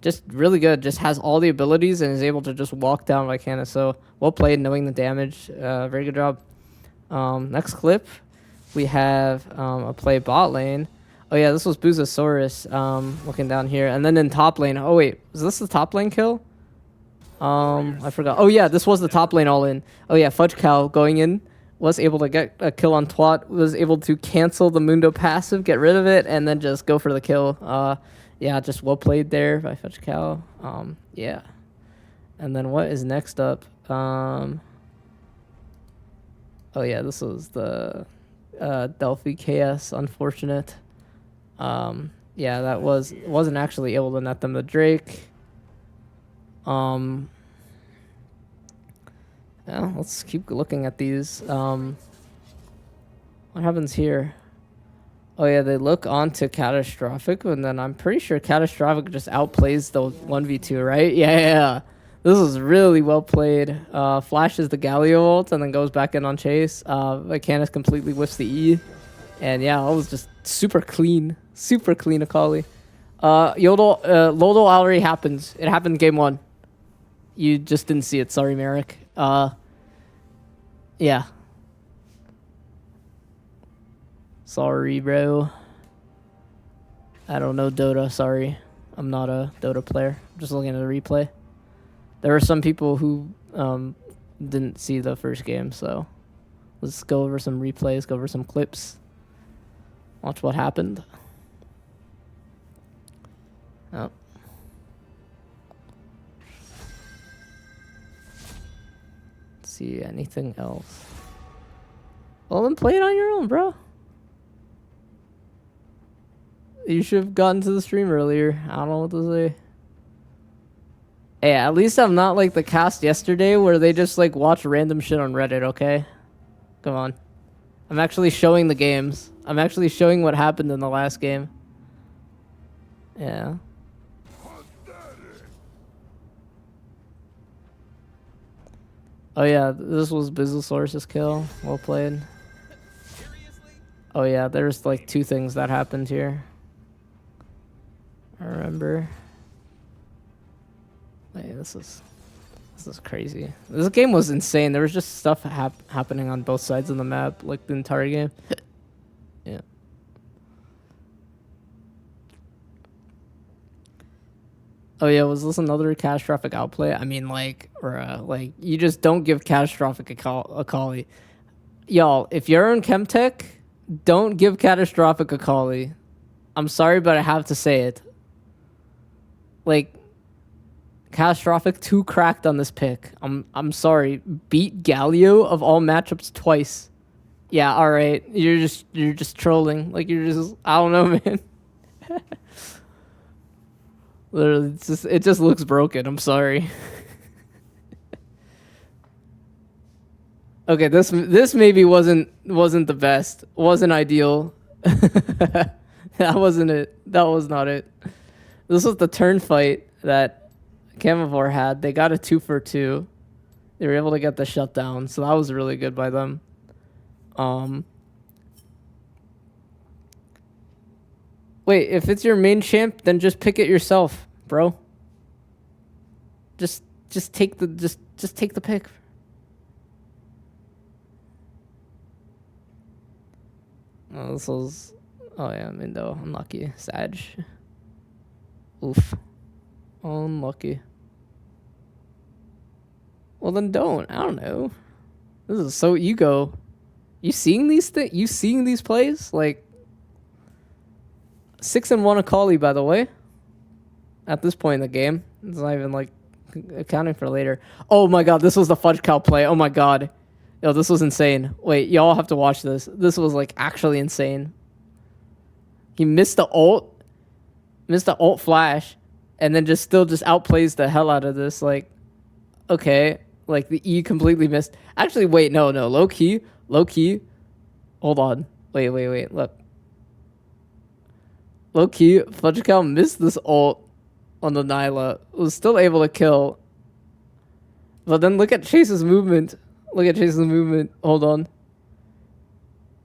S1: just really good, just has all the abilities and is able to just walk down Vicanis. So well played, knowing the damage. Very good job. Next clip, we have a play bot lane. Oh yeah, this was Buzosaurus looking down here. And then in top lane, oh wait, was this the top lane kill? I forgot. Oh yeah, this was the top lane all in. Oh yeah, Fudge Cow going in, was able to get a kill on Twat, was able to cancel the Mundo passive, get rid of it, and then just go for the kill. Yeah, just well played there by Fudge Cow. Yeah. And then what is next up? Oh yeah, this was the Delphi KS, unfortunate. Yeah, that wasn't actually able to net them the Drake. Yeah, let's keep looking at these. What happens here? Oh yeah, they look onto Catastrophic, and then I'm pretty sure Catastrophic just outplays the 1v2, right? Yeah. This was really well played. Flashes the Galio ult and then goes back in on Chase. Vicanis completely whiffs the E. And yeah, it was just super clean Akali. Lodol already happens. It happened game 1. You just didn't see it. Sorry, Merrick. Yeah. Sorry, bro. I don't know Dota. Sorry. I'm not a Dota player. I'm just looking at the replay. There were some people who didn't see the first game, so let's go over some replays, go over some clips. Watch what happened. Oh. See anything else? Well, then play it on your own, bro. You should have gotten to the stream earlier. I don't know what to say. Hey, at least I'm not like the cast yesterday where they just like watch random shit on Reddit, okay? Come on. I'm actually showing the games. I'm actually showing what happened in the last game. Yeah. Oh yeah, this was Buzosaurus' kill. Well played. Oh yeah, there's like 2 things that happened here. I remember. Hey, this is crazy. This game was insane. There was just stuff happening on both sides of the map, like the entire game. Yeah. Oh yeah, was this another Catastrophic outplay? I mean, like you just don't give Catastrophic Akali. Y'all, if you're in Chemtech, don't give Catastrophic Akali. I'm sorry, but I have to say it. Like, Catastrophic too cracked on this pick. I'm sorry. Beat Galio of all matchups twice. Yeah, all right. You're just trolling. Like, you're just, I don't know, man. Literally, it just looks broken. I'm sorry. Okay, this maybe wasn't the best. Wasn't ideal. That wasn't it. That was not it. This was the turn fight that Camavor had. They got a 2-for-2. They were able to get the shutdown, so that was really good by them. Wait, if it's your main champ, then just pick it yourself, bro. Just take the pick. Oh, this was... Oh, yeah, Mindo. Unlucky. Sag. Oof. Unlucky. Well, then don't. I don't know. This is so ego. You seeing these things? You seeing these plays? Like, 6-1 Akali, by the way. At this point in the game. It's not even, like, accounting for later. Oh, my God. This was the fudge cow play. Oh, my God. Yo, this was insane. Wait, y'all have to watch this. This was, like, actually insane. He missed the ult. Missed the ult flash. And then just outplays the hell out of this. Like, okay. Like, the E completely missed. Actually, wait, no. Low key. Hold on. Wait. Look. Low key, Fudge Cow missed this ult on the Nyla. Was still able to kill. But then look at Chase's movement. Hold on.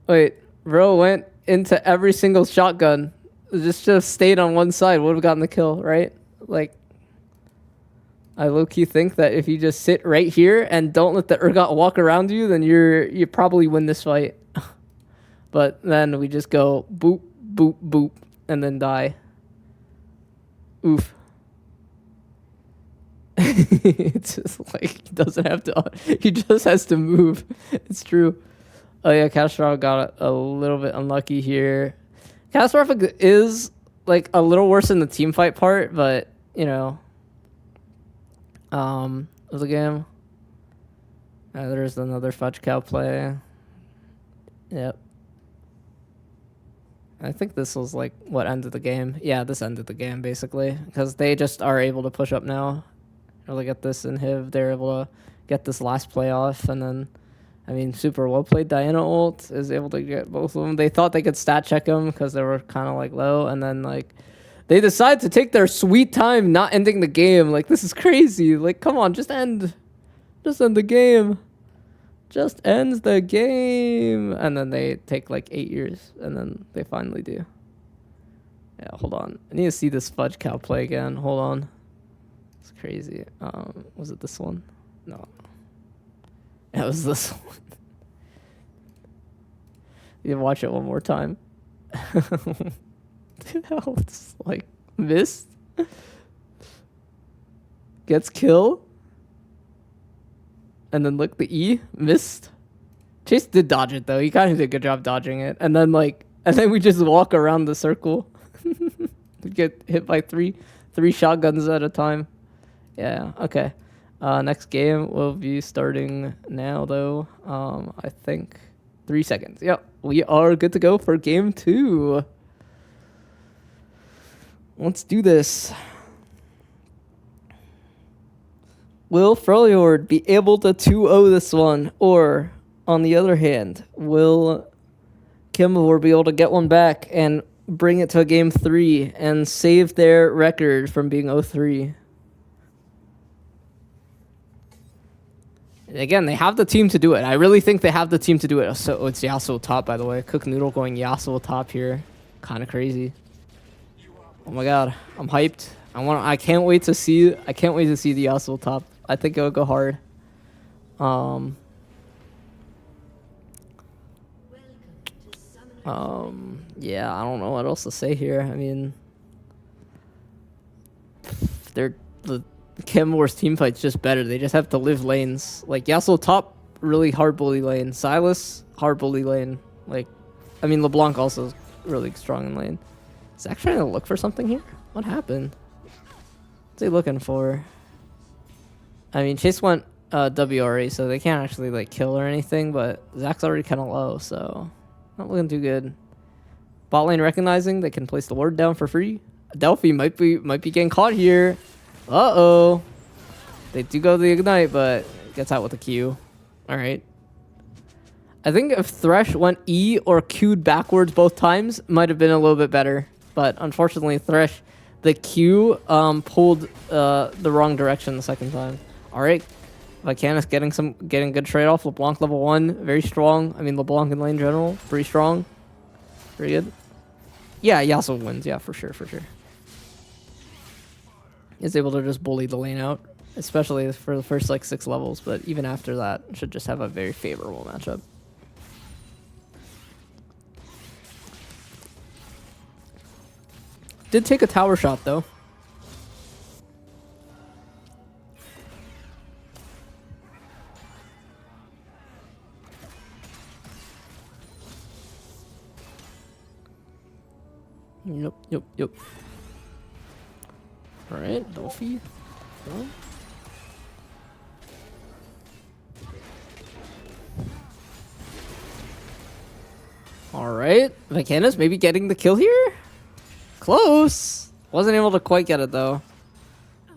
S1: Wait. Bro went into every single shotgun. Just stayed on one side. Would have gotten the kill, right? Like, I low-key think that if you just sit right here and don't let the Urgot walk around you, then you probably win this fight. But then we just go boop, boop, boop, and then die. Oof. It's just like, he doesn't have to, he just has to move. It's true. Oh yeah, Catastrophic got a little bit unlucky here. Catastrophic is like a little worse in the team fight part, but you know, of the game. There's another fudge cow play. Yep. I think this was like what ended the game. Yeah, this ended the game basically because they just are able to push up now. Really get this inhib. They're able to get this last play off, and then, I mean, super well played. Diana ult is able to get both of them. They thought they could stat check them because they were kind of like low, and then like they decide to take their sweet time not ending the game. Like, this is crazy. Like, come on, just end the game. Just ends the game. And then they take like 8 years, and then they finally do. Yeah, hold on. I need to see this fudge cow play again. Hold on. It's crazy. Was it this one? No. It was this one. You can watch it one more time. Hell, it's like missed. Gets kill. And then look, the E missed. Chase did dodge it though. He kind of did a good job dodging it. And then we just walk around the circle. We get hit by three shotguns at a time. Yeah, okay. Next game will be starting now though. I think 3 seconds. Yep, we are good to go for game 2. Let's do this. Will Freljord be able to 2-0 this one? Or, on the other hand, will Camavor be able to get one back and bring it to a game 3 and save their record from being 0-3? Again, they have the team to do it. I really think they have the team to do it. So it's Yasuo top, by the way. Cook Noodle going Yasuo top here. Kind of crazy. Oh my god, I'm hyped. I can't wait to see the Yasuo top. I think it'll go hard. Yeah, I don't know what else to say here. I mean, the Chemwor's team fight's just better. They just have to live lanes. Like, Yasuo top, really hard bully lane. Silas, hard bully lane. Like, I mean, LeBlanc also is really strong in lane. Is Zach trying to look for something here? What happened? What's he looking for? I mean, Chase went WRA, so they can't actually, like, kill or anything, but Zach's already kind of low, so not looking too good. Bot lane recognizing they can place the ward down for free. Delphi might be getting caught here. Uh-oh. They do go to the ignite, but gets out with a Q. Alright. I think if Thresh went E or Q'd backwards both times, might have been a little bit better. But unfortunately, Thresh, the Q pulled the wrong direction the second time. Alright. Vicanis getting good trade-off. LeBlanc level 1, very strong. I mean, LeBlanc in lane general, pretty strong. Pretty good. Yeah, Yasuo wins. Yeah, for sure. Is able to just bully the lane out, especially for the first like 6 levels, but even after that should just have a very favorable matchup. did take a tower shot though. Yep. Alright, Dolphy. Oh. Alright, Vacanus maybe getting the kill here? Close! Wasn't able to quite get it though.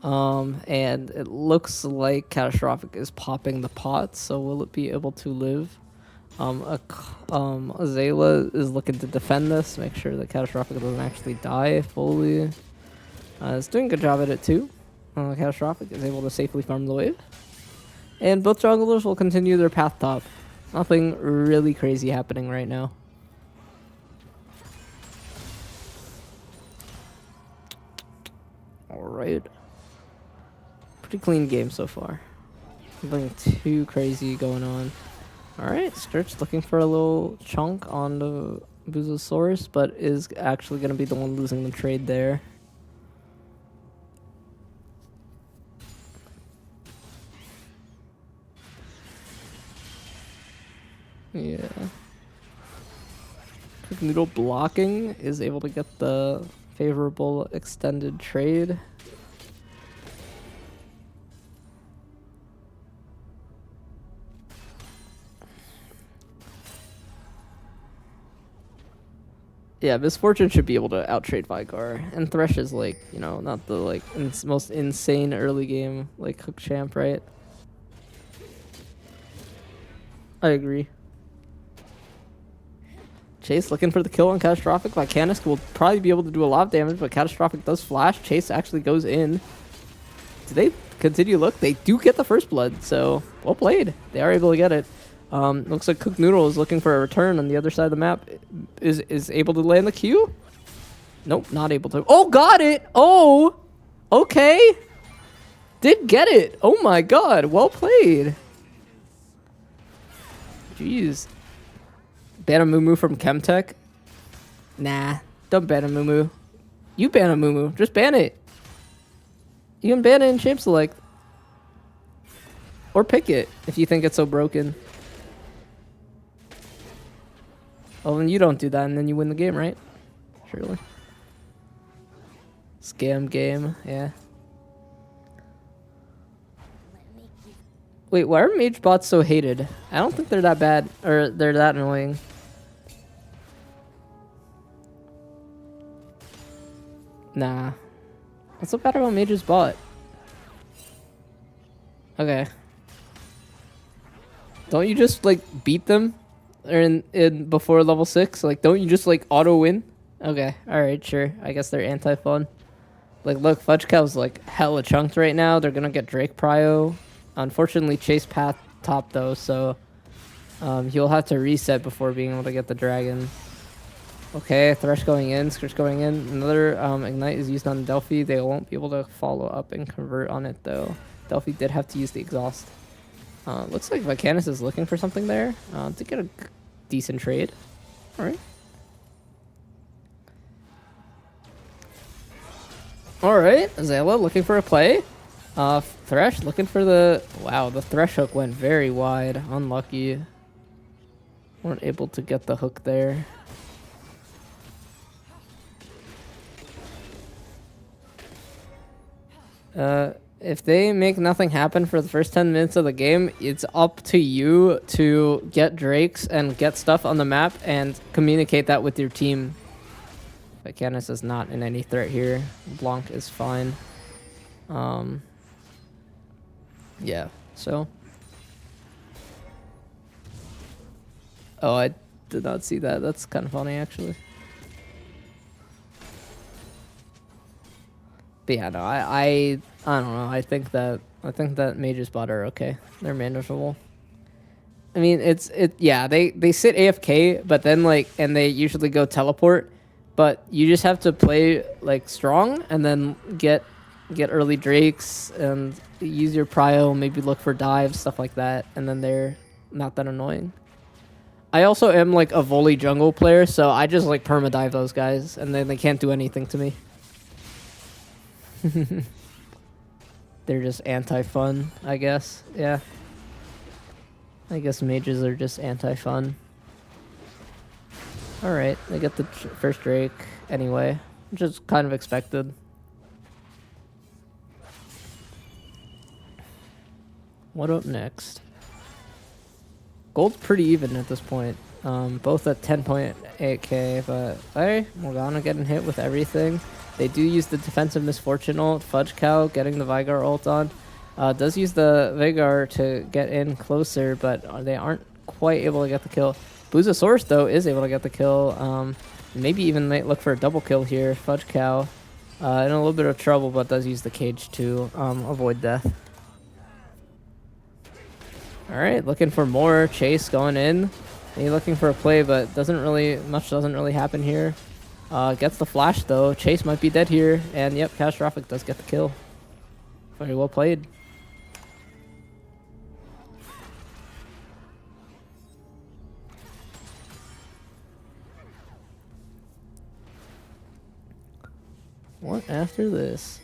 S1: And it looks like Catastrophic is popping the pot, so will it be able to live? Azala is looking to defend this, make sure that Catastrophic doesn't actually die fully. It's doing a good job at it too. Catastrophic is able to safely farm the wave. And both jugglers will continue their path top. Nothing really crazy happening right now. Alright. Pretty clean game so far. Nothing too crazy going on. Alright, Sturge looking for a little chunk on the Buzosaurus, but is actually going to be the one losing the trade there. Yeah. Quick Noodle blocking is able to get the favorable extended trade. Yeah, Misfortune should be able to outtrade Vigar, and Thresh is like, you know, not the like most insane early game like Hook Champ, right? I agree. Chase looking for the kill on Catastrophic. Vacanus will probably be able to do a lot of damage, but Catastrophic does flash. Chase actually goes in. Do they continue? Look, they do get the first blood, so well played. They are able to get it. Looks like Cook Noodle is looking for a return on the other side of the map. Is able to land the Q? Nope, not able to. Oh, got it! Oh! Okay! Did get it! Oh my god, well played. Jeez. Ban a Moo from Chemtech? Nah, don't ban a Moo. You ban a Moo. Just ban it. You can ban it in Shape Select. Or pick it if you think it's so broken. Well, then you don't do that, and then you win the game, right? Surely. Scam game, yeah. Wait, why are mage bots so hated? I don't think they're that bad, or they're that annoying. Nah. What's so bad about mage's bot? Okay. Don't you just, like, beat them? Or in before level 6? Like, don't you just, like, auto-win? Okay, alright, sure. I guess they're anti-fun. Like, look, Fudge Cow's, like, hella chunked right now. They're gonna get Drake Prio. Unfortunately, Chase path top, though, so... he'll have to reset before being able to get the dragon. Okay, Thresh going in, Scourge going in. Another Ignite is used on Delphi. They won't be able to follow up and convert on it, though. Delphi did have to use the Exhaust. Looks like Vacanus is looking for something there to get a decent trade. Alright. Alright, Azala looking for a play. Thresh looking for the... Wow, the Thresh hook went very wide. Unlucky. Weren't able to get the hook there. If they make nothing happen for the first 10 minutes of the game, it's up to you to get Drakes and get stuff on the map and communicate that with your team. Vacanus is not in any threat here. Blanc is fine. Yeah, so. Oh, I did not see that. That's kind of funny, actually. But yeah, no, I don't know. I think that mages bot are okay. They're manageable. I mean, yeah, they sit AFK, but then like, and they usually go teleport, but you just have to play like strong and then get early Drakes and use your prio, maybe look for dives, stuff like that, and then they're not that annoying. I also am like a volley jungle player, so I just like perma dive those guys, and then they can't do anything to me. They're just anti-fun, I guess. Yeah. I guess mages are just anti-fun. Alright, they get the first Drake anyway, which is kind of expected. What up next? Gold's pretty even at this point. Both at 10.8k, but hey, Morgana getting hit with everything. They do use the defensive misfortune ult. Fudge Cow getting the Vigar ult on. Does use the Vigar to get in closer, but they aren't quite able to get the kill. Boozosaurus, though, is able to get the kill. Maybe even might look for a double kill here. Fudge Cow in a little bit of trouble, but does use the cage to avoid death. Alright, looking for more. Chase going in. He's looking for a play, but doesn't really happen here. Gets the flash, though. Chase might be dead here. And, yep, Catastrophic does get the kill. Very well played. What after this?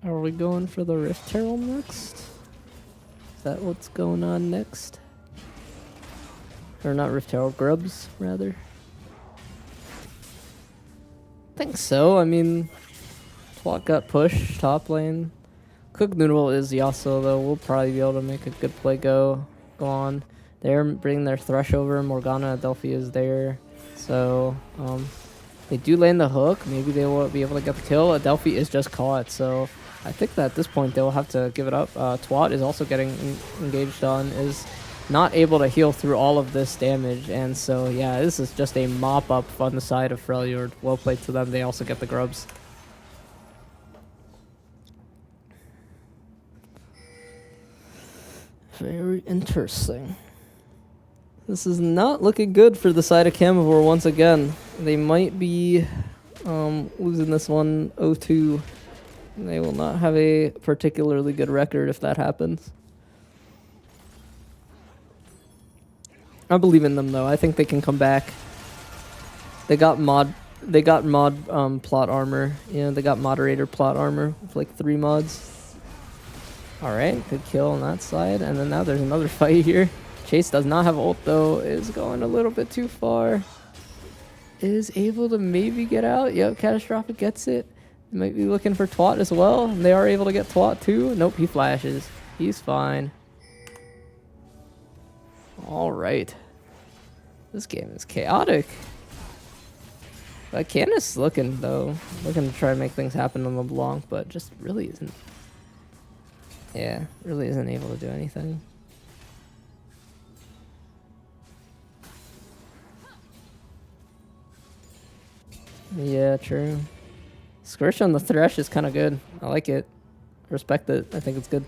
S1: Are we going for the Rift Herald next? Is that what's going on next? Or not Rift Herald, Grubs, rather. I think so. I mean, Twat got pushed, top lane. Cook Noodle is Yasuo, though. We'll probably be able to make a good play go on. They're bringing their Thresh over. Morgana Adelphi is there. So, they do land the hook. Maybe they will be able to get the kill. Adelphi is just caught, so I think that at this point they will have to give it up. Twat is also getting engaged on, is not able to heal through all of this damage, and so yeah, this is just a mop up on the side of Freljord. Well played to them. They also get the grubs. Very interesting. This is not looking good for the side of Camavor once again. They might be losing this one 0-2. They will not have a particularly good record if that happens. I believe in them though. I think they can come back. They got mod plot armor. You know, they got moderator plot armor with like 3 mods. Alright, good kill on that side. And then now there's another fight here. Chase does not have ult though, is going a little bit too far. Is able to maybe get out. Yep, Catastrophic gets it. Might be looking for Twat as well. They are able to get Twat too. Nope, he flashes. He's fine. Alright. This game is chaotic. Candace looking though. Looking to try to make things happen on LeBlanc, but just really isn't. Yeah, really isn't able to do anything. Yeah, true. Squish on the Thresh is kind of good. I like it. Respect it. I think it's good.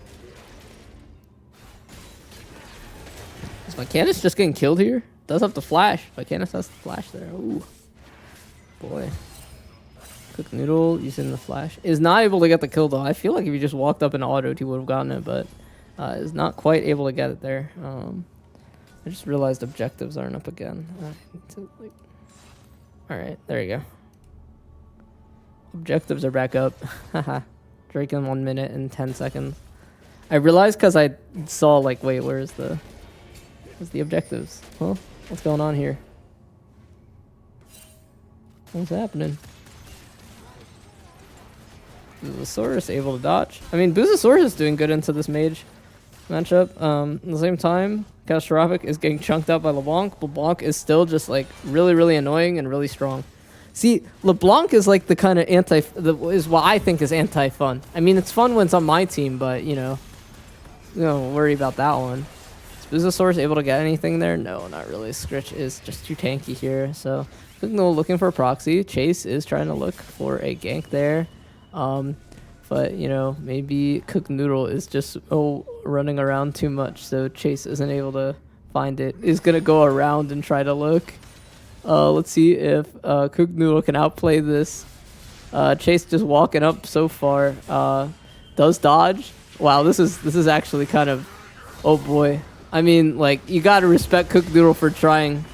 S1: Is my Candace just getting killed here? Does have the flash. My Candace has the flash there. Ooh. Boy. Cook Noodle using the flash. Is not able to get the kill though. I feel like if he just walked up and autoed, he would have gotten it, but is not quite able to get it there. I just realized objectives aren't up again. Alright, there you go. Objectives are back up. Haha. Drake in 1 minute and 10 seconds. I realized because I saw like, wait, where's the objectives? Well, what's going on here? What's happening? Boozosaurus able to dodge. I mean, Boozosaurus is doing good into this mage matchup. At the same time, Catastrophic is getting chunked out by LeBlanc. LeBlanc is still just like really, really annoying and really strong. See, LeBlanc is like the kind of is what I think is anti-fun. I mean, it's fun when it's on my team, but you know, don't worry about that one. Is Boozosaurus able to get anything there? No, not really. Scritch is just too tanky here. So, looking for a proxy. Chase is trying to look for a gank there. But, you know, maybe Cook Noodle is just running around too much, so Chase isn't able to find it. Is going to go around and try to look. Let's see if Cook Noodle can outplay this. Chase just walking up so far. Does dodge. Wow, this is actually kind of, oh boy. I mean, like, you gotta respect Cook Noodle for trying.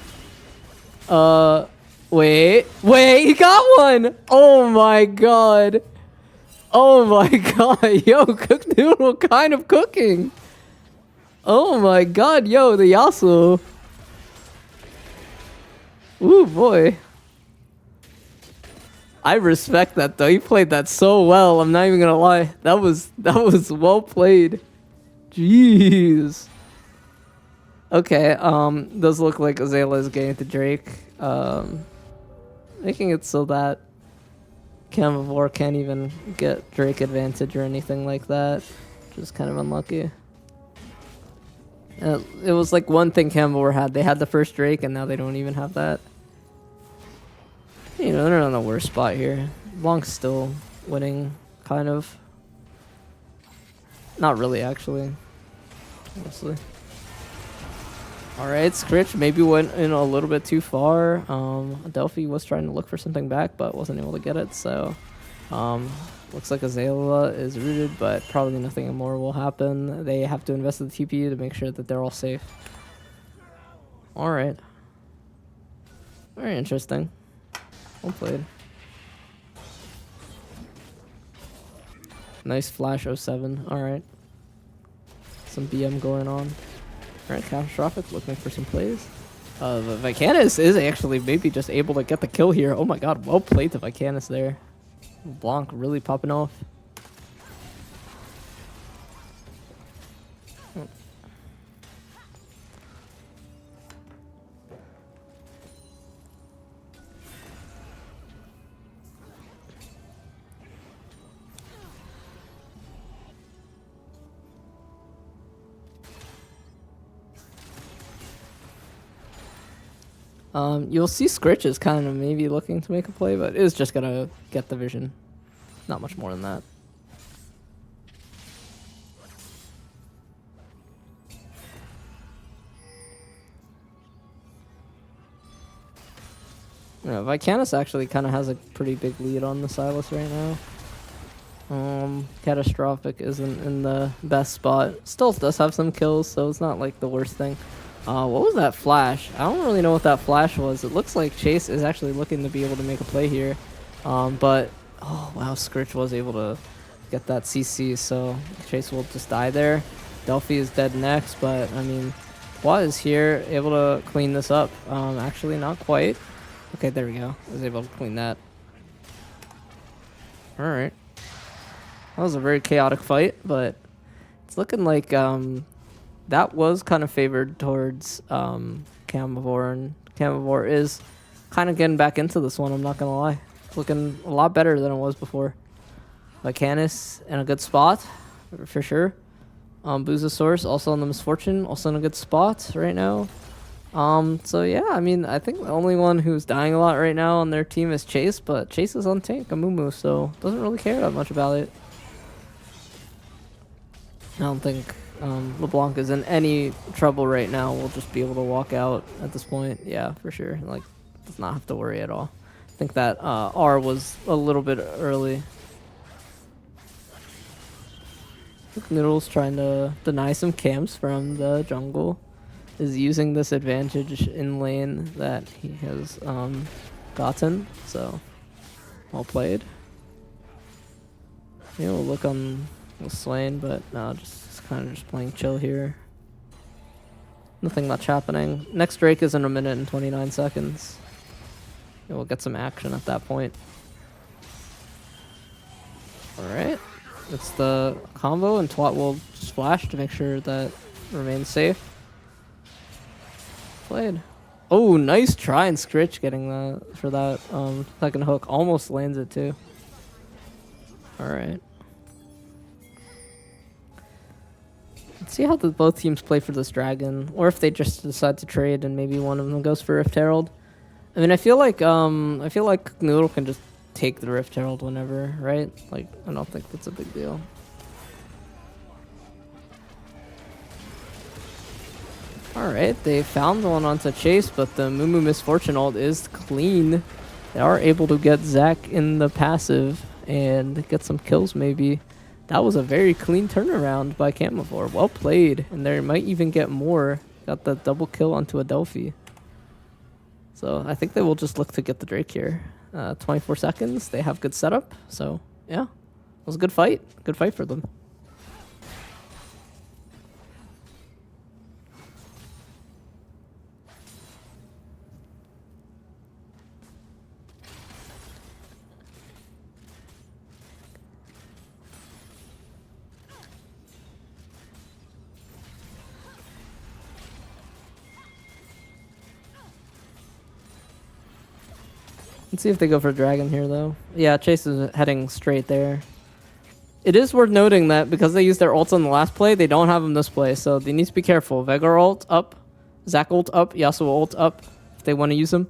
S1: Wait, he got one! Oh my god. Oh my god, yo, Cook Noodle kind of cooking. Oh my god, yo, the Yasuo. Ooh, boy. I respect that though. He played that so well. I'm not even gonna lie. That was well played. Jeez. Okay. Does look like Azalea is getting to Drake. Making it so that Camavor can't even get Drake advantage or anything like that. Which is kind of unlucky. It was like one thing Camavor had. They had the first Drake and now they don't even have that. You know, they're in the worst spot here. Blanc's still winning, kind of. Not really, actually. Honestly. Alright, Scritch maybe went in a little bit too far. Delphi was trying to look for something back, but wasn't able to get it, so... looks like Azalea is rooted, but probably nothing more will happen. They have to invest in the TP to make sure that they're all safe. Alright. Very interesting. Well played. Nice flash 07. Alright. Some BM going on. Alright, Catastrophic looking for some plays. Vicanis is actually maybe just able to get the kill here. Oh my god, well played to Vicanis there. Blanc really popping off. You'll see Scritch is kind of maybe looking to make a play, but is just gonna get the vision. Not much more than that. Yeah, Vicanis actually kind of has a pretty big lead on the Silas right now. Catastrophic isn't in the best spot. Still does have some kills, so it's not like the worst thing. What was that flash? I don't really know what that flash was. It looks like Chase is actually looking to be able to make a play here. But, oh wow, Scritch was able to get that CC, so Chase will just die there. Delphi is dead next, but, I mean, Hua is here, able to clean this up. Actually, not quite. Okay, there we go. I was able to clean that. Alright. That was a very chaotic fight, but it's looking like, that was kind of favored towards Camavor, and Camavor is kind of getting back into this one, I'm not going to lie. It's looking a lot better than it was before. Vicanis in a good spot, for sure. Boozosaurus also on the Misfortune, also in a good spot right now. So yeah, I mean, I think the only one who's dying a lot right now on their team is Chase, but Chase is on tank, Amumu, so doesn't really care that much about it. I don't think... LeBlanc is in any trouble right now. We'll just be able to walk out at this point. Yeah, for sure. Like, does not have to worry at all. I think that R was a little bit early. Noodle's trying to deny some camps from the jungle. Is using this advantage in lane that he has gotten. So, well played. Yeah, we'll look on the Swain, but no, just kind of just playing chill here. Nothing much happening. Next Drake is in 1 minute and 29 seconds. Yeah, we'll get some action at that point. Alright. It's the combo, and Twat will splash to make sure that remains safe. Played. Oh, nice try, and Scritch getting that for that second hook. Almost lands it too. Alright. Let's see how both teams play for this dragon, or if they just decide to trade and maybe one of them goes for Rift Herald. I mean, I feel like Noodle can just take the Rift Herald whenever, right? Like, I don't think that's a big deal. Alright, they found one onto Chase, but the Mumu Misfortune ult is clean. They are able to get Zac in the passive and get some kills maybe. That was a very clean turnaround by Camavor. Well played. And there might even get more. Got the double kill onto Adelphi. So I think they will just look to get the Drake here. 24 seconds. They have good setup. So yeah, it was a good fight. Good fight for them. Let's see if they go for Dragon here, though. Yeah, Chase is heading straight there. It is worth noting that because they used their ults on the last play, they don't have them this play, so they need to be careful. Veigar ult up, Zac ult up, Yasuo ult up if they want to use them.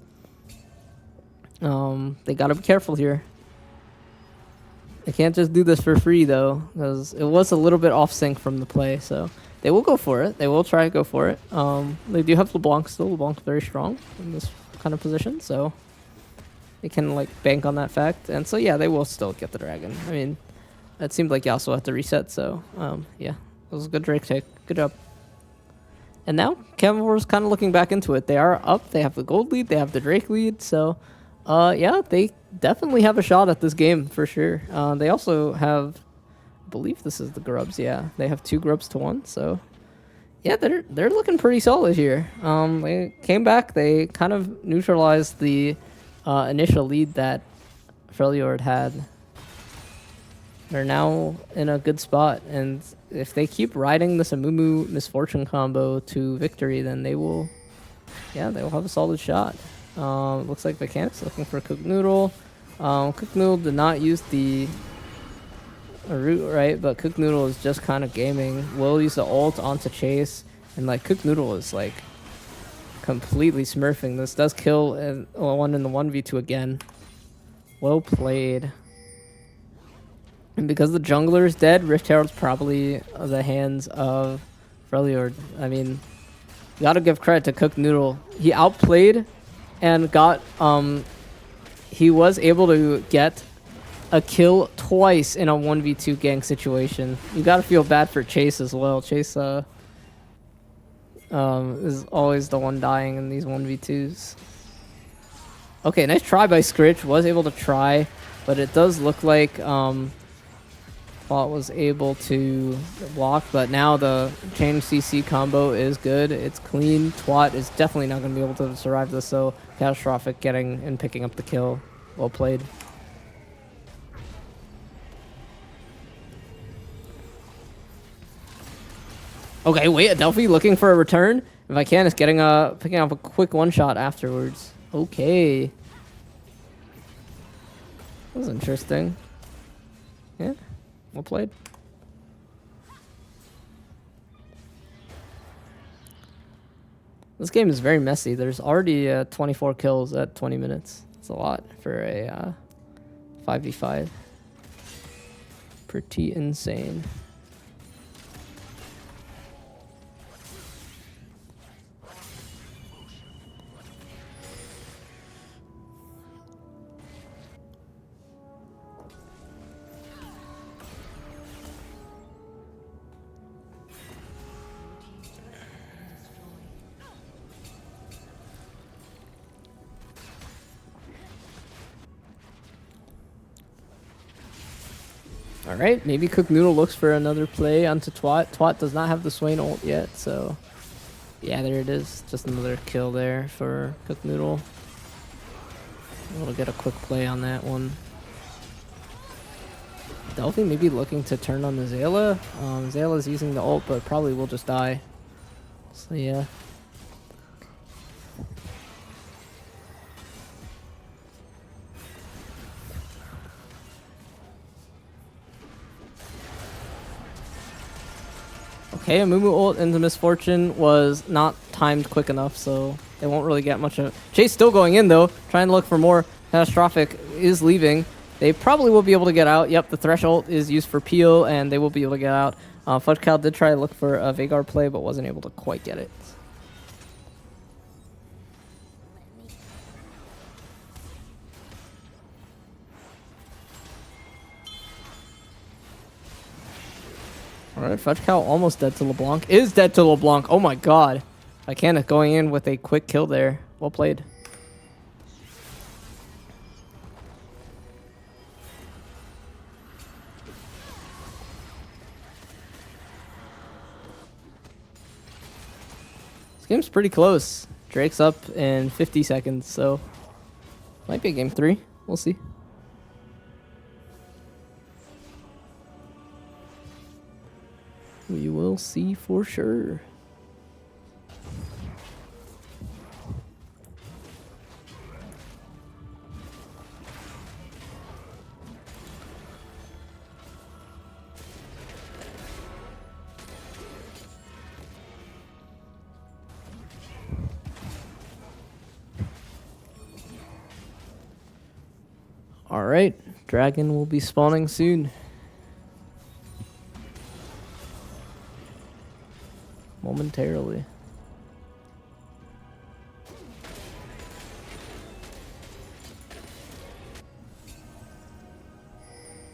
S1: They gotta be careful here. They can't just do this for free, though, because it was a little bit off sync from the play, so they will go for it. They will try to go for it. They do have LeBlanc still. LeBlanc's very strong in this kind of position, so they can like bank on that fact. And so yeah, they will still get the Dragon. I mean, it seemed like Yasuo had to reset, so yeah, it was a good Drake take. Good job. And now Camavor is kind of looking back into it. They are up. They have the gold lead. They have the Drake lead. So yeah, they definitely have a shot at this game for sure. They also have, I believe this is the Grubs. Yeah, they have 2 Grubs to 1. So yeah, they're looking pretty solid here. They came back. They kind of neutralized the initial lead that Freljord had. They're now in a good spot, and if they keep riding this Amumu Misfortune combo to victory, then they will, yeah, they will have a solid shot. Looks like Mechanic's looking for Cook Noodle. Cook Noodle did not use the root, right? But Cook Noodle is just kind of gaming. Will use the ult onto Chase, and like Cook Noodle is like completely smurfing. This does kill one in the 1v2 again. Well played. And because the jungler is dead, Rift Herald's probably the hands of Freljord. I mean, you gotta give credit to Cook Noodle. He outplayed and got he was able to get a kill twice in a 1v2 gank situation. You gotta feel bad for Chase as well. Chase is always the one dying in these 1v2s. Okay, nice try by Scritch. Was able to try, but it does look like Plot was able to block, but now the chain CC combo is good. It's clean. Twat is definitely not going to be able to survive this, so Catastrophic getting and picking up the kill. Well played. Okay, wait, Adelphi looking for a return. If I can, it's picking up a quick one-shot afterwards. Okay. That was interesting. Yeah, well played. This game is very messy. There's already 24 kills at 20 minutes. It's a lot for a 5v5. Pretty insane. Alright, maybe Cook Noodle looks for another play onto Twat. Twat does not have the Swain ult yet, so yeah, there it is. Just another kill there for Cook Noodle. We'll get a quick play on that one. Delphi maybe looking to turn on the Zayla. Zayla's using the ult, but probably will just die. So yeah. Okay, Amumu ult into Misfortune was not timed quick enough, so they won't really get much of it. Chase still going in, though, trying to look for more. Catastrophic is leaving. They probably will be able to get out. Yep, the Thresh ult is used for peel, and they will be able to get out. Fudge Cow did try to look for a Veigar play, but wasn't able to quite get it. Alright, Fudge Cow almost dead to LeBlanc. Is dead to LeBlanc. Oh my god. Icanic going in with a quick kill there. Well played. This game's pretty close. Drake's up in 50 seconds, so might be a game 3. We'll see. We will see for sure. All right, dragon will be spawning soon. Momentarily.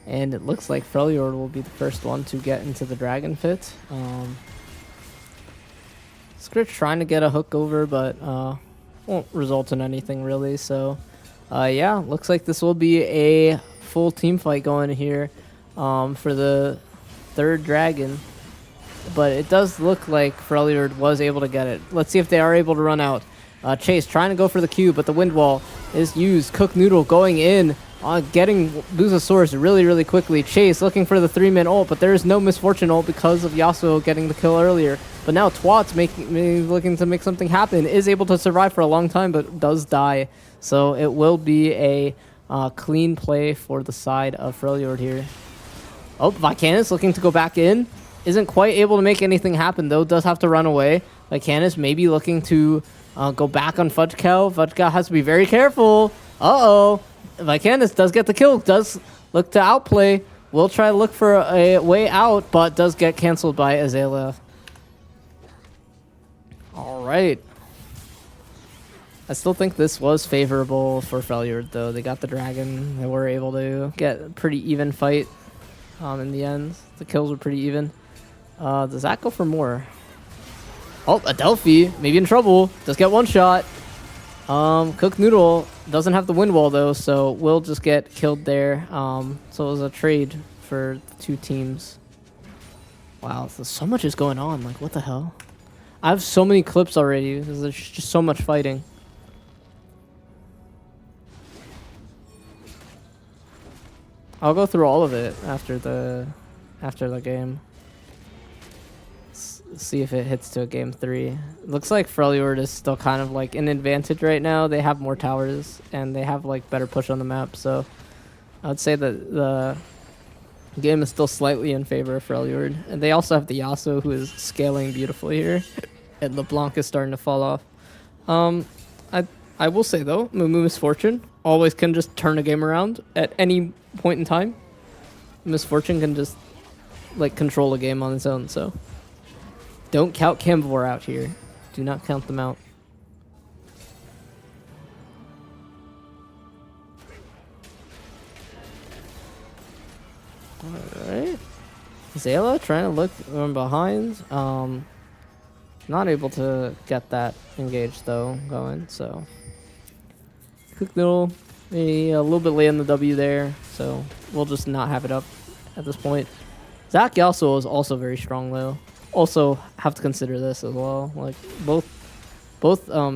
S1: And it looks like Freljord will be the first one to get into the dragon pit. Script's trying to get a hook over, but won't result in anything really. So yeah, looks like this will be a full team fight going here for the third dragon. But it does look like Freljord was able to get it. Let's see if they are able to run out. Chase trying to go for the Q, but the wind wall is used. Cook Noodle going in, getting Busasaurus really, really quickly. Chase looking for the 3-man ult, but there is no misfortune ult because of Yasuo getting the kill earlier. But now Twat's looking to make something happen. Is able to survive for a long time, but does die. So it will be a clean play for the side of Freljord here. Oh, Vicanis looking to go back in. Isn't quite able to make anything happen, though. Does have to run away. Vicanis maybe looking to go back on Fudge Cow. Fudge Cow has to be very careful. Uh-oh. Vicanis does get the kill. Does look to outplay. Will try to look for a way out, but does get canceled by Azalea. All right. I still think this was favorable for Freljord, though. They got the dragon. They were able to get a pretty even fight in the end. The kills were pretty even. Does that go for more? Oh, Adelphi, maybe in trouble. Does get one shot. Cook Noodle doesn't have the wind wall, though, so will just get killed there. So it was a trade for the two teams. Wow, so much is going on. Like, what the hell? I have so many clips already. There's just so much fighting. I'll go through all of it after the game. See if it hits to a game 3. It looks like Freljord is still kind of like an advantage right now. They have more towers and they have like better push on the map. So I would say that the game is still slightly in favor of Freljord. And they also have the Yasuo, who is scaling beautifully here. And LeBlanc is starting to fall off. I will say though, Mumu Misfortune always can just turn a game around at any point in time. Misfortune can just like control a game on its own, so don't count Camavor out here. Do not count them out. Alright. Zayla trying to look from behind. Not able to get that engaged though going, so Cook Noodle maybe a little bit late on the W there, so we'll just not have it up at this point. Zach Yasuo is also very strong though. Also have to consider this as well. Like both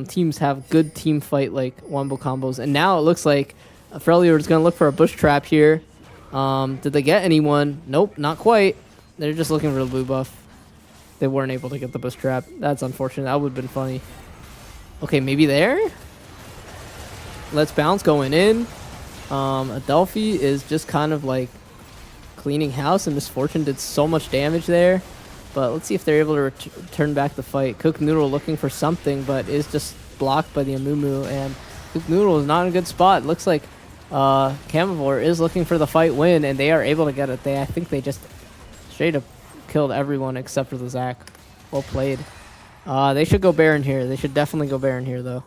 S1: teams have good team fight like wombo combos, and now it looks like Freljord is gonna look for a bush trap here. Did they get anyone? Nope, not quite. They're just looking for the blue buff. They weren't able to get the bush trap. That's unfortunate. That would have been funny. Okay, maybe there? Let's bounce going in. Adelphi is just kind of like cleaning house, and Misfortune did so much damage there. But let's see if they're able to turn back the fight. Cook Noodle looking for something, but is just blocked by the Amumu. And Cook Noodle is not in a good spot. Looks like Camavor is looking for the fight win, and they are able to get it. I think they just straight up killed everyone except for the Zac. Well played. They should go Baron here. They should definitely go Baron here, though.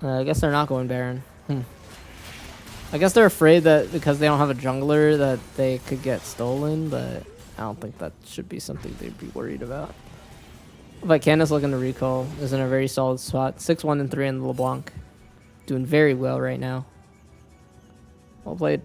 S1: I guess they're not going Baron. I guess they're afraid that because they don't have a jungler that they could get stolen, but I don't think that should be something they'd be worried about. Vicana's looking to recall. Is in a very solid spot. 6-1 and 3 in the LeBlanc. Doing very well right now. Well played.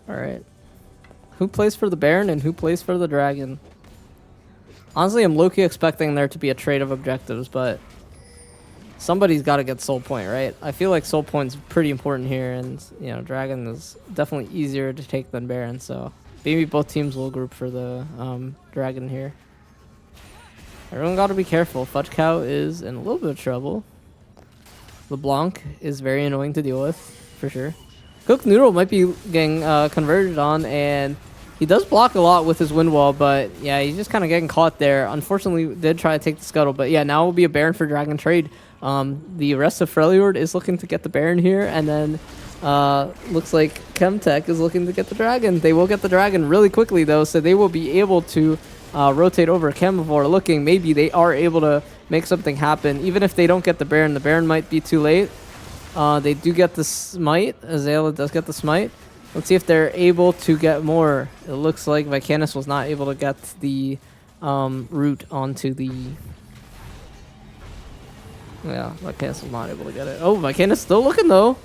S1: Alright. Who plays for the Baron and who plays for the Dragon? Honestly, I'm low-key expecting there to be a trade of objectives, but somebody's got to get Soul Point, right? I feel like Soul Point's pretty important here, and, you know, Dragon is definitely easier to take than Baron, so maybe both teams will group for the Dragon here. Everyone got to be careful. Fudge Cow is in a little bit of trouble. LeBlanc is very annoying to deal with, for sure. Cook Noodle might be getting converted on, and he does block a lot with his wind wall, but yeah, he's just kind of getting caught there. Unfortunately, did try to take the scuttle, but yeah, now will be a Baron for Dragon trade. The rest of Freljord is looking to get the Baron here, and then looks like Chemtech is looking to get the Dragon. They will get the Dragon really quickly, though, so they will be able to rotate over. Camavor looking, maybe they are able to make something happen. Even if they don't get the Baron might be too late. They do get the smite. Azalea does get the smite. Let's see if they're able to get more. It looks like Vicanis was not able to get the root onto the... Yeah, Vicanis was not able to get it. Oh, Vicanis still looking, though.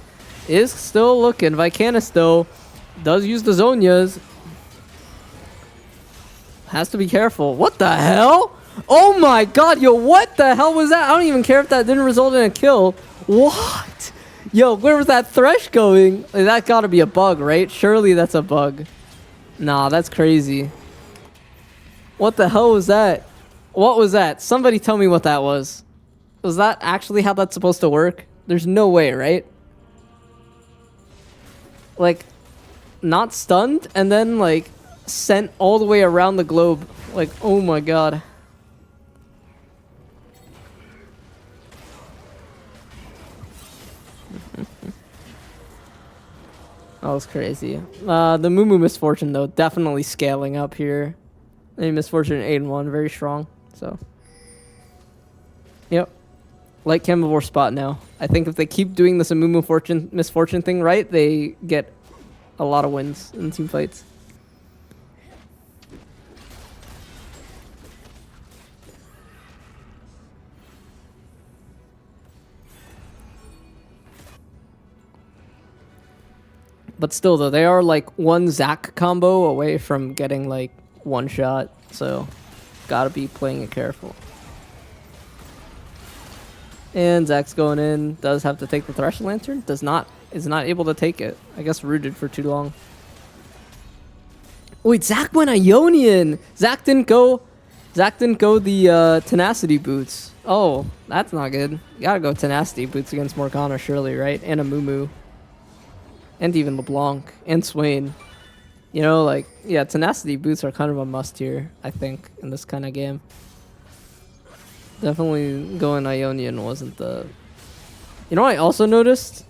S1: Is still looking. Vicanis, though, does use the Zonias. Has to be careful. What the hell? Oh my god, yo, what the hell was that? I don't even care if that didn't result in a kill. What? Yo, where was that Thresh going? Like, that gotta be a bug, right? Surely that's a bug. Nah, that's crazy. What the hell was that? What was that? Somebody tell me what that was. Was that actually how that's supposed to work? There's no way, right? Like, not stunned and then, like, sent all the way around the globe. Like, oh my god. That was crazy. The Mumu Misfortune, though, definitely scaling up here. The Misfortune 8-1, very strong. So, yep. Like Camavor spot now. I think if they keep doing this Mumu Misfortune thing right, they get a lot of wins in team fights. But still, though, they are like one Zac combo away from getting like one shot. So, gotta be playing it careful. And Zac's going in. Does have to take the Thresh Lantern. Is not able to take it. I guess rooted for too long. Wait, Zac went Ionian. Zac didn't go the Tenacity boots. Oh, that's not good. You gotta go Tenacity boots against Morgana, surely, right? And a Mumu. And even LeBlanc and Swain. You know, like, yeah, Tenacity boots are kind of a must here, I think, in this kind of game. Definitely going Ionian wasn't the... You know what I also noticed?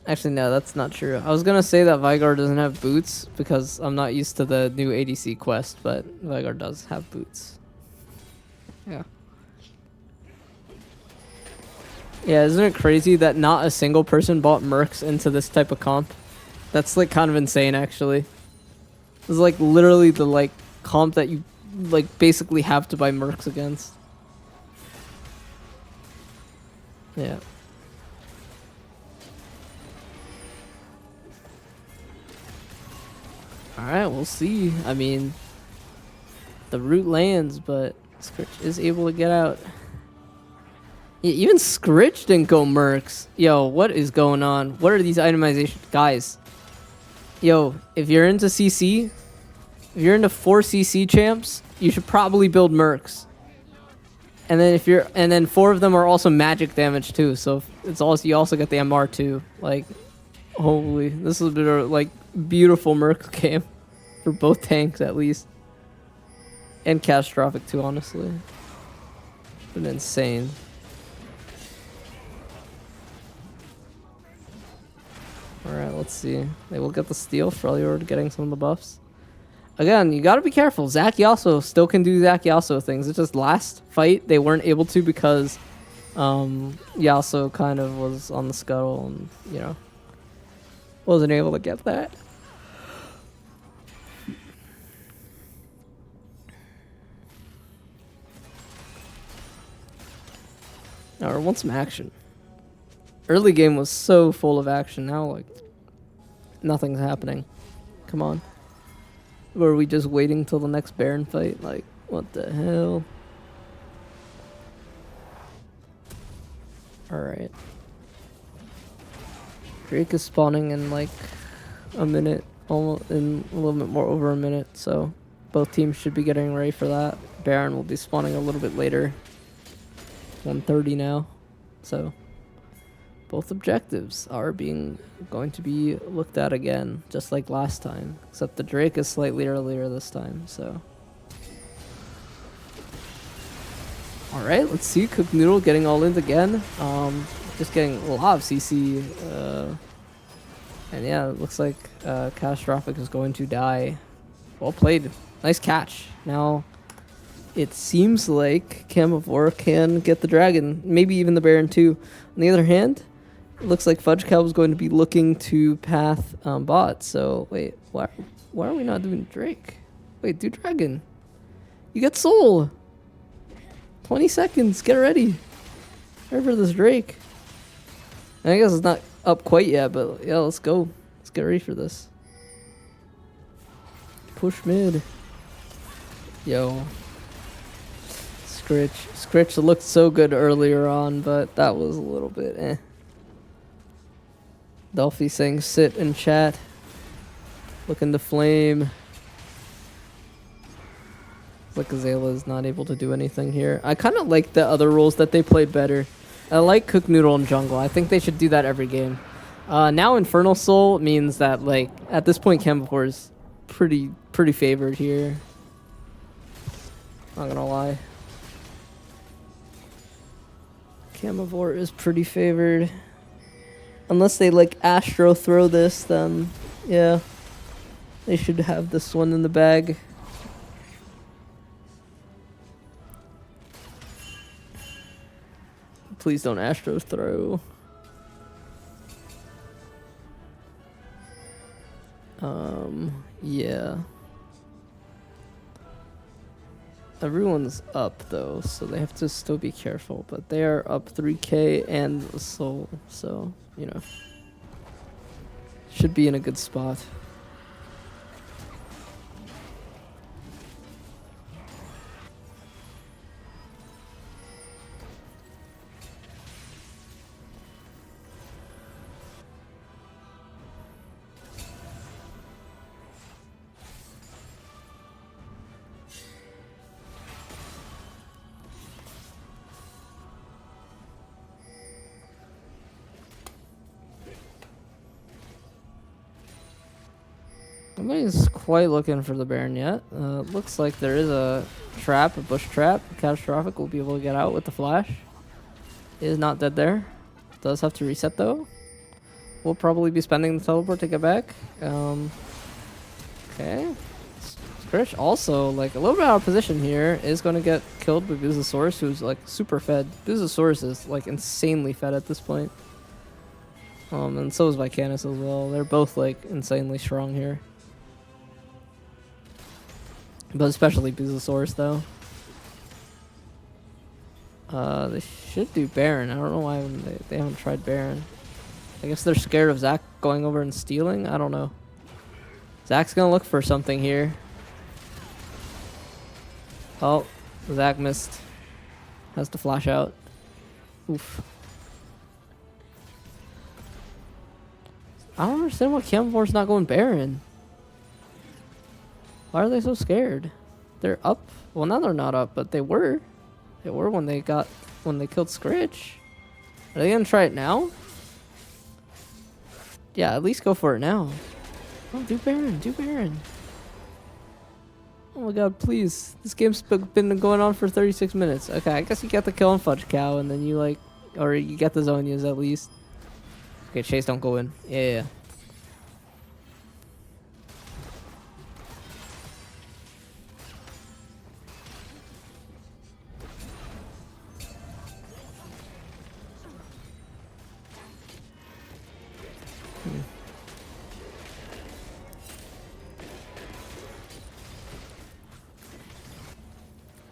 S1: Actually, no, that's not true. I was going to say that Vigor doesn't have boots because I'm not used to the new ADC quest, but Vigor does have boots. Yeah. Yeah, isn't it crazy that not a single person bought Mercs into this type of comp? That's like kind of insane, actually. This is like literally the like comp that you like basically have to buy Mercs against. Yeah. Alright, we'll see. I mean, the root lands, but Scritch is able to get out. Yeah, even Scritch didn't go Mercs. Yo, what is going on? What are these itemizations? Guys, yo, if you're into CC, if you're into 4 CC champs, you should probably build Mercs. And then 4 of them are also magic damage too, so it's also, you also get the MR too. Like, holy, this is a bit of like beautiful Merc game for both tanks at least. And catastrophic too, honestly. Been insane. Alright, let's see. They will get the steal. Freljord getting some of the buffs. Again, you gotta be careful. Zach Yasuo still can do Zach Yasuo things. It's just last fight they weren't able to because Yasuo kind of was on the scuttle and, you know, wasn't able to get that. Now, I want some action. Early game was so full of action. Now, like, nothing's happening. Come on. Or are we just waiting till the next Baron fight? Like, what the hell? Alright. Drake is spawning in like a minute, almost in a little bit more over a minute, so both teams should be getting ready for that. Baron will be spawning a little bit later. 1:30 now, so both objectives are going to be looked at again, just like last time, except the Drake is slightly earlier this time, so. Alright, let's see, Cook Noodle getting all in again. Just getting a lot of CC, and yeah, it looks like Catastrophic is going to die. Well played. Nice catch. Now, it seems like Camavor can get the dragon, maybe even the Baron too. On the other hand, it looks like Fudge Cow is going to be looking to path bot. So wait, why are we not doing Drake? Wait, do dragon. You get soul. 20 seconds. Get ready. Ready for this Drake. And I guess it's not up quite yet, but yeah, let's go. Let's get ready for this. Push mid. Yo. Scritch looked so good earlier on, but that was a little bit eh. Delphi saying sit and chat. Looking to flame. Like Azala is not able to do anything here. I kind of like the other roles that they played better. I like Cook Noodle and Jungle. I think they should do that every game. Now Infernal Soul means that, like, at this point Camavor is pretty favored here. Not gonna lie. Camavor is pretty favored. Unless they, like, Astro throw this, then, yeah. They should have this one in the bag. Please don't Astro throw. Yeah. Everyone's up though, so they have to still be careful, but they are up 3k and soul, so, you know. Should be in a good spot. Nobody's quite looking for the Baron yet. Looks like there is a trap, a bush trap. Catastrophic will be able to get out with the flash. He is not dead there. Does have to reset though. We'll probably be spending the teleport to get back. Okay. Scritch also, like, a little bit out of position here, is going to get killed by Buzosaurus, who's, like, super fed. Buzosaurus is, like, insanely fed at this point. And so is Vicanus as well. They're both, like, insanely strong here. But especially Buzosaurus, though. They should do Baron. I don't know why they haven't tried Baron. I guess they're scared of Zach going over and stealing? I don't know. Zach's gonna look for something here. Oh, Zach missed. Has to flash out. Oof. I don't understand why Camavor's not going Baron. Why are they so scared? They're up. Well, now they're not up, but they were. They were when they killed Scritch. Are they gonna try it now? Yeah, at least go for it now. Oh, do Baron, do Baron. Oh my god, please. This game's been going on for 36 minutes. Okay, I guess you get the kill on Fudge Cow, and then you like... Or you get the Zonias at least. Okay, Chase, don't go in. Yeah.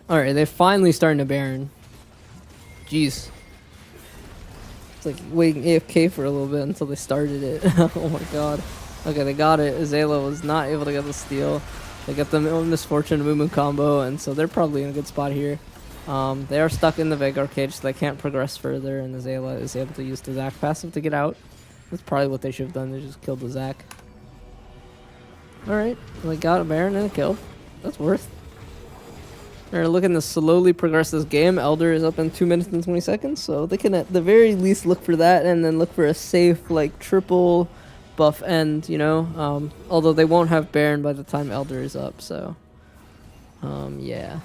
S1: Alright, they're finally starting to Baron. Jeez. It's like waiting AFK for a little bit until they started it. Oh my god. Okay, they got it. Azala was not able to get the steal. They get the Misfortune movement combo, and so they're probably in a good spot here. They are stuck in the Veigar cage, so they can't progress further, and Azala is able to use the Zac passive to get out. That's probably what they should have done. They just killed the Zac. Alright, they got a Baron and a kill. That's worth. They're looking to slowly progress this game. Elder is up in 2 minutes and 20 seconds, so they can at the very least look for that and then look for a safe, like, triple buff end, you know? Although they won't have Baron by the time Elder is up, so... yeah.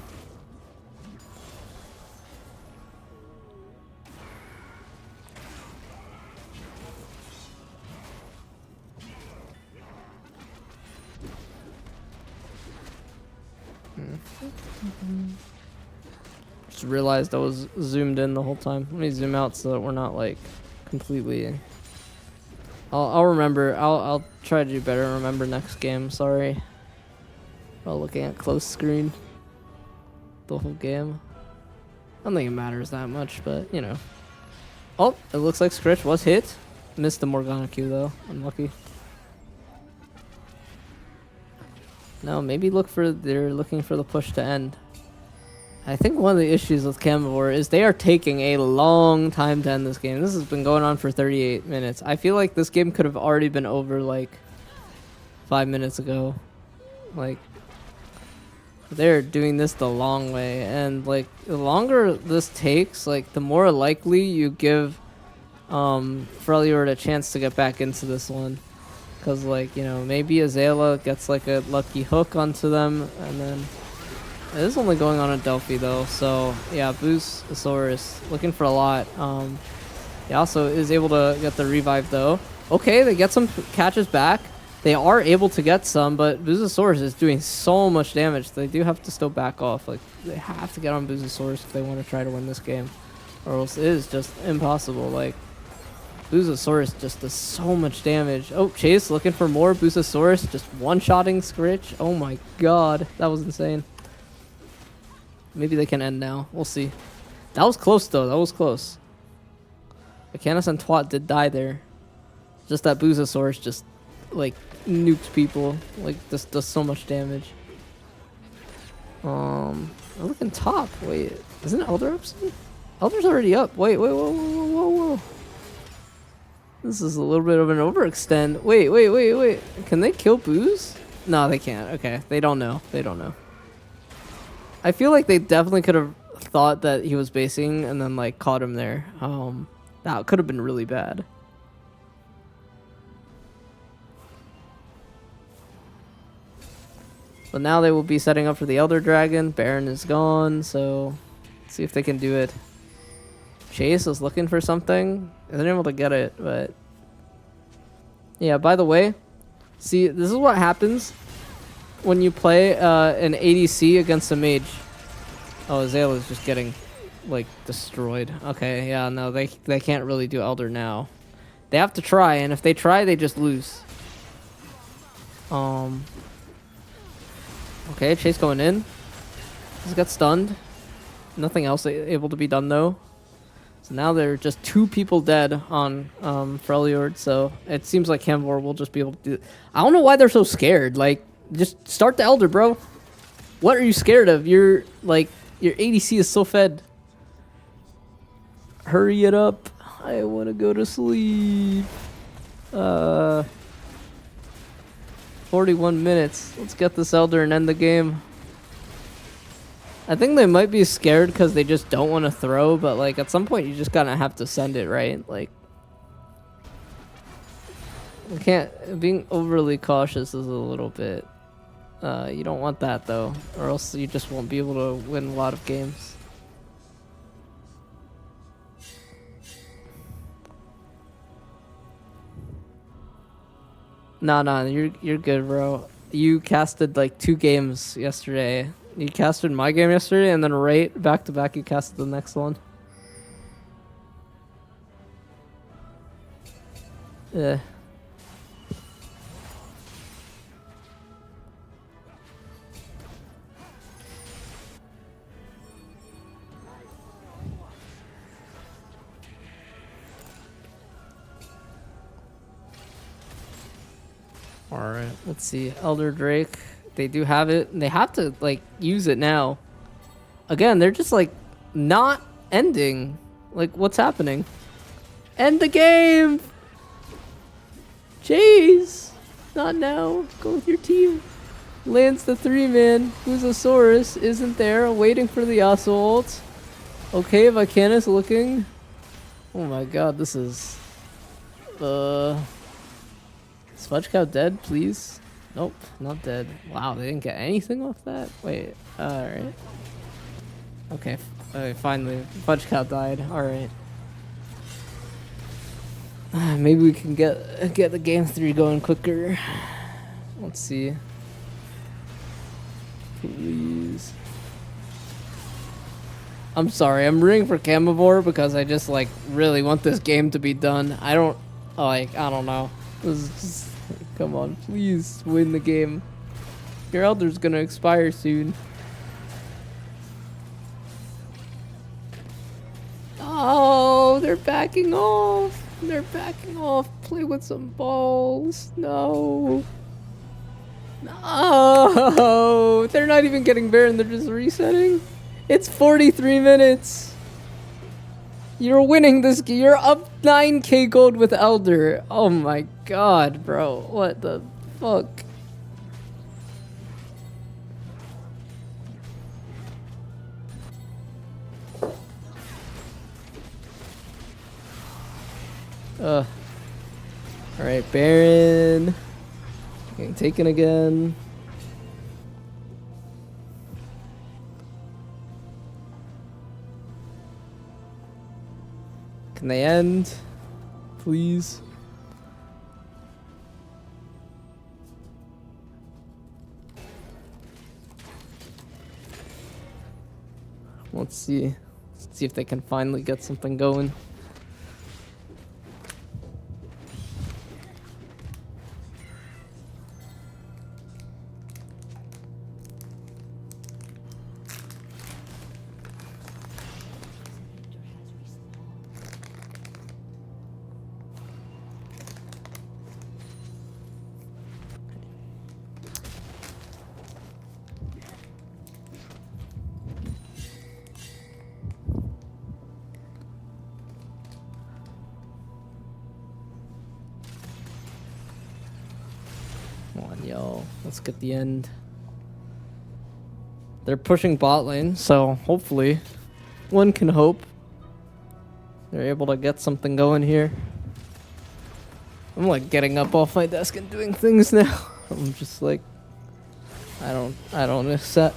S1: Just realized I was zoomed in the whole time. Let me zoom out so that we're not like completely. I'll remember. I'll try to do better and remember next game. Sorry. While looking at close screen the whole game. I don't think it matters that much, but you know. Oh, it looks like Scritch was hit. Missed the Morgana Q though. Unlucky. No, maybe they're looking for the push to end. I think one of the issues with Camavor is they are taking a long time to end this game. This has been going on for 38 minutes. I feel like this game could have already been over like 5 minutes ago. Like, they're doing this the long way, and like the longer this takes, like the more likely you give Freljord a chance to get back into this one. Because, like, you know, maybe Azala gets, like, a lucky hook onto them, and then... It is only going on at Delphi, though, so, yeah, Boostosaurus looking for a lot. He also is able to get the revive, though. Okay, they get some catches back. They are able to get some, but Boostosaurus is doing so much damage. They do have to still back off. Like, they have to get on Boostosaurus if they want to try to win this game. Or else it is just impossible, like... Boostosaurus just does so much damage. Oh, Chase looking for more. Boostosaurus just one-shotting Scritch. Oh my god. That was insane. Maybe they can end now. We'll see. That was close, though. That was close. Mechanus and Twat did die there. Just that Boostosaurus just, like, nuked people. Like, this does so much damage. I'm looking top. Wait, isn't Elder up soon? Elder's already up. Wait, whoa. This is a little bit of an overextend. Wait. Can they kill Booze? No, they can't. Okay, they don't know. I feel like they definitely could have thought that he was basing and then like caught him there. That could have been really bad. But now they will be setting up for the Elder Dragon. Baron is gone, so let's see if they can do it. Chase is looking for something. Isn't able to get it, but... Yeah, by the way, see, this is what happens when you play an ADC against a mage. Oh, Azala is just getting, like, destroyed. Okay, yeah, no, they can't really do Elder now. They have to try, and if they try, they just lose. Okay, Chase going in. He's got stunned. Nothing else able to be done, though. So now there are just 2 people dead on Freljord, so it seems like Camavor will just be able to do it. I don't know why they're so scared. Like, just start the Elder, bro. What are you scared of? You're, like, your ADC is so fed. Hurry it up. I want to go to sleep. 41 minutes. Let's get this Elder and end the game. I think they might be scared because they just don't want to throw, but like at some point you just gotta have to send it, right? Like, you can't, being overly cautious is a little bit You don't want that though, or else you just won't be able to win a lot of games. Nah, you're good, bro. You casted like 2 games yesterday. You casted my game yesterday, and then right back to back, you casted the next one. Yeah. Alright, let's see. Elder Drake. They do have it. And they have to, like, use it now. Again, they're just, like, not ending. Like, what's happening? End the game! Jeez! Not now. Go with your team. Lands the 3-man. Buzosaurus isn't there. Waiting for the assault. Okay, Vicanus looking. Oh my god, this is... Is Fudge Cow dead, please? Nope, not dead. Wow, they didn't get anything off that? Wait, alright. Okay, finally, Fudge Cow died. Alright. Maybe we can get the game 3 going quicker. Let's see. Please. I'm sorry, I'm rooting for Camavor because I just, like, really want this game to be done. I don't know. This is just, come on, please win the game. Your Elder's gonna expire soon. Oh, they're backing off. They're backing off. Play with some balls. No. No. They're not even getting Baron. They're just resetting. It's 43 minutes. You're winning this game. You're up 9k gold with Elder. Oh my god, bro. What the fuck? Alright, Baron. Getting taken again. Can they end? Please. Let's see. Let's see if they can finally get something going. Come on, yo. Let's get the end. They're pushing bot lane, so hopefully one can hope they're able to get something going here. I'm like getting up off my desk and doing things now. I'm just like, I don't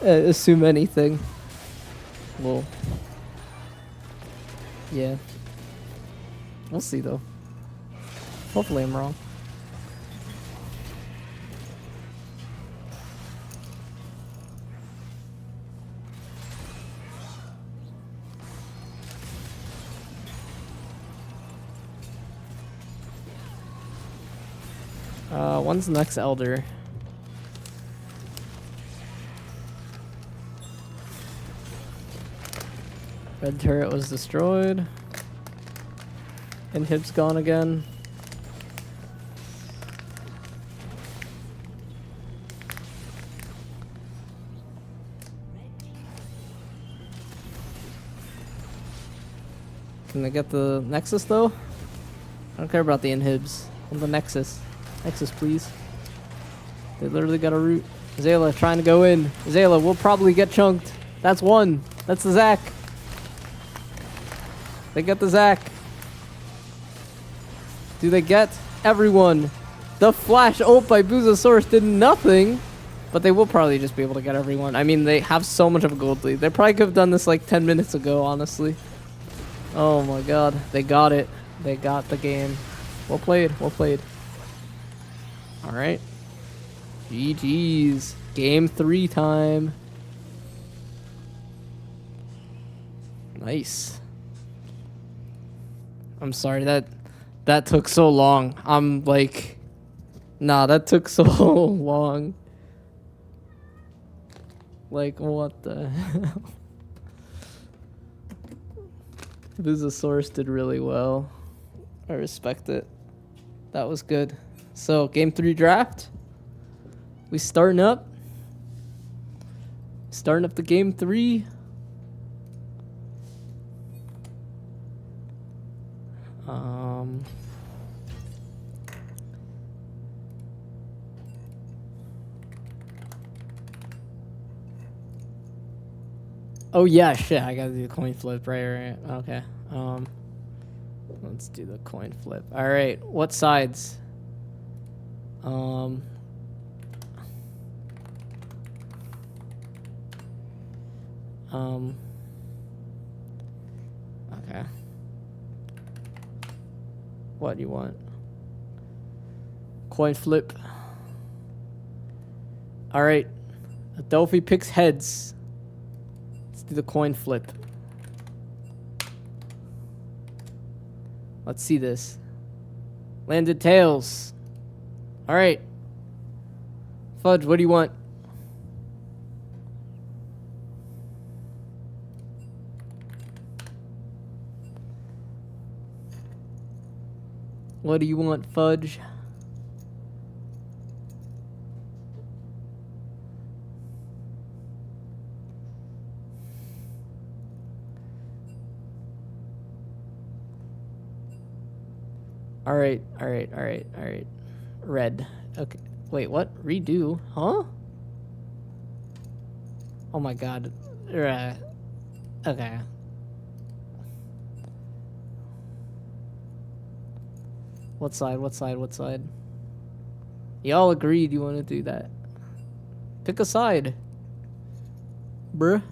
S1: assume anything. Well, yeah. We'll see though. Hopefully I'm wrong. When's the next Elder? Red turret was destroyed. Inhib's gone again. Can they get the Nexus though? I don't care about the inhibs. I want the Nexus. Nexus, please. They literally got a root. Zayla trying to go in. Zayla will probably get chunked. That's one. That's the Zac. They get the Zac. Do they get everyone? The flash ult by Buzosaurus did nothing. But they will probably just be able to get everyone. I mean, they have so much of a gold lead. They probably could have done this like 10 minutes ago, honestly. Oh my god. They got it. They got the game. Well played. Well played. Alright. GG's. Game 3 time. Nice. I'm sorry that took so long. I'm like, nah, that took so long. Like, what the hell? Visasaurus did really well. I respect it. That was good. So, game 3 draft. We starting up. Starting up the game 3. Oh yeah, shit, I gotta do the coin flip, right. Okay. Let's do the coin flip. Alright, what sides? Okay. What do you want? Coin flip. Alright. Adelphi picks heads. Let's do the coin flip. Let's see this. Landed tails. Alright. Fudge, what do you want? What do you want, Fudge? Alright. Red. Okay. Wait, what? Redo? Huh? Oh my god. Okay. What side? Y'all agreed you want to do that. Pick a side. Bruh.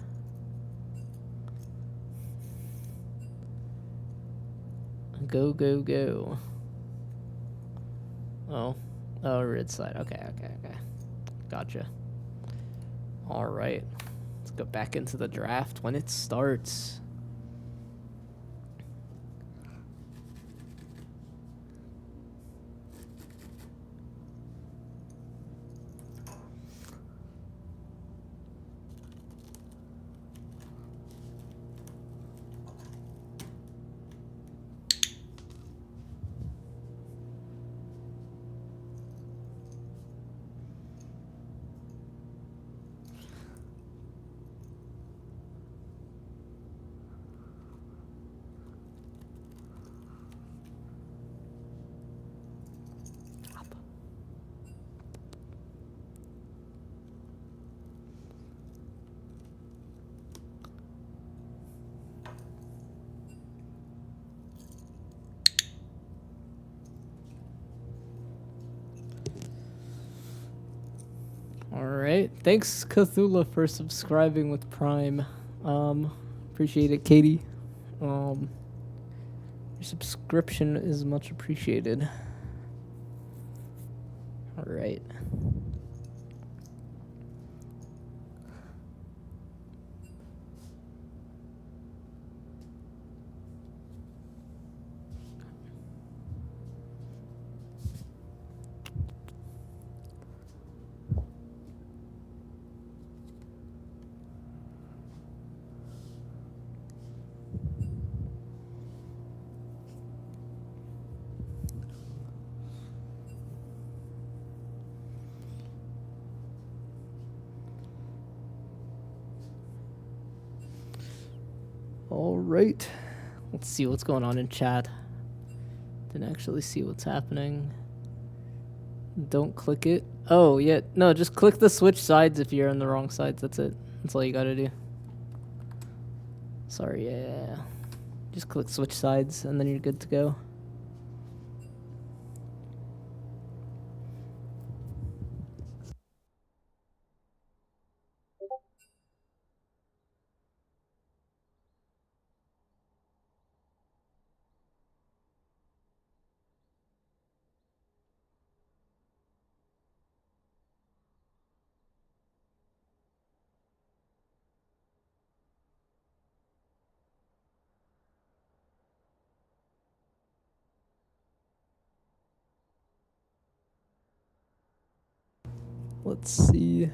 S1: Go. Oh, red side. Okay. Gotcha. All right. Let's go back into the draft when it starts. Alright. Thanks, Cthulhu, for subscribing with Prime. Appreciate it, Katie. Your subscription is much appreciated. Alright. Alright. Let's see what's going on in chat. Didn't actually see what's happening. Don't click it. Oh, yeah. No, just click the switch sides if you're on the wrong sides. That's it. That's all you gotta do. Sorry, yeah. Just click switch sides and then you're good to go. Let's see.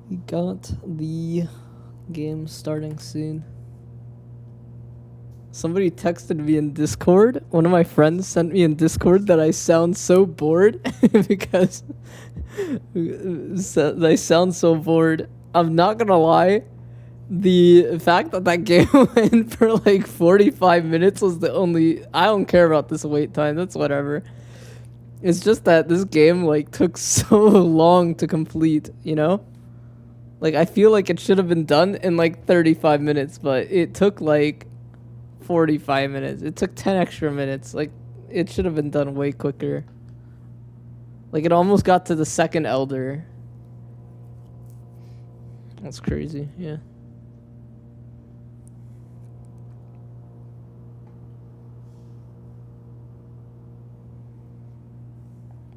S1: We got the game starting soon. Somebody texted me in Discord. One of my friends sent me in Discord that I sound so bored because I sound so bored. I'm not gonna lie. The fact that that game went for like 45 minutes was the only... I don't care about this wait time. That's whatever. It's just that this game like took so long to complete, you know? Like, I feel like it should have been done in like 35 minutes, but it took like 45 minutes. It took 10 extra minutes. Like, it should have been done way quicker. Like, it almost got to the second Elder. That's crazy, yeah.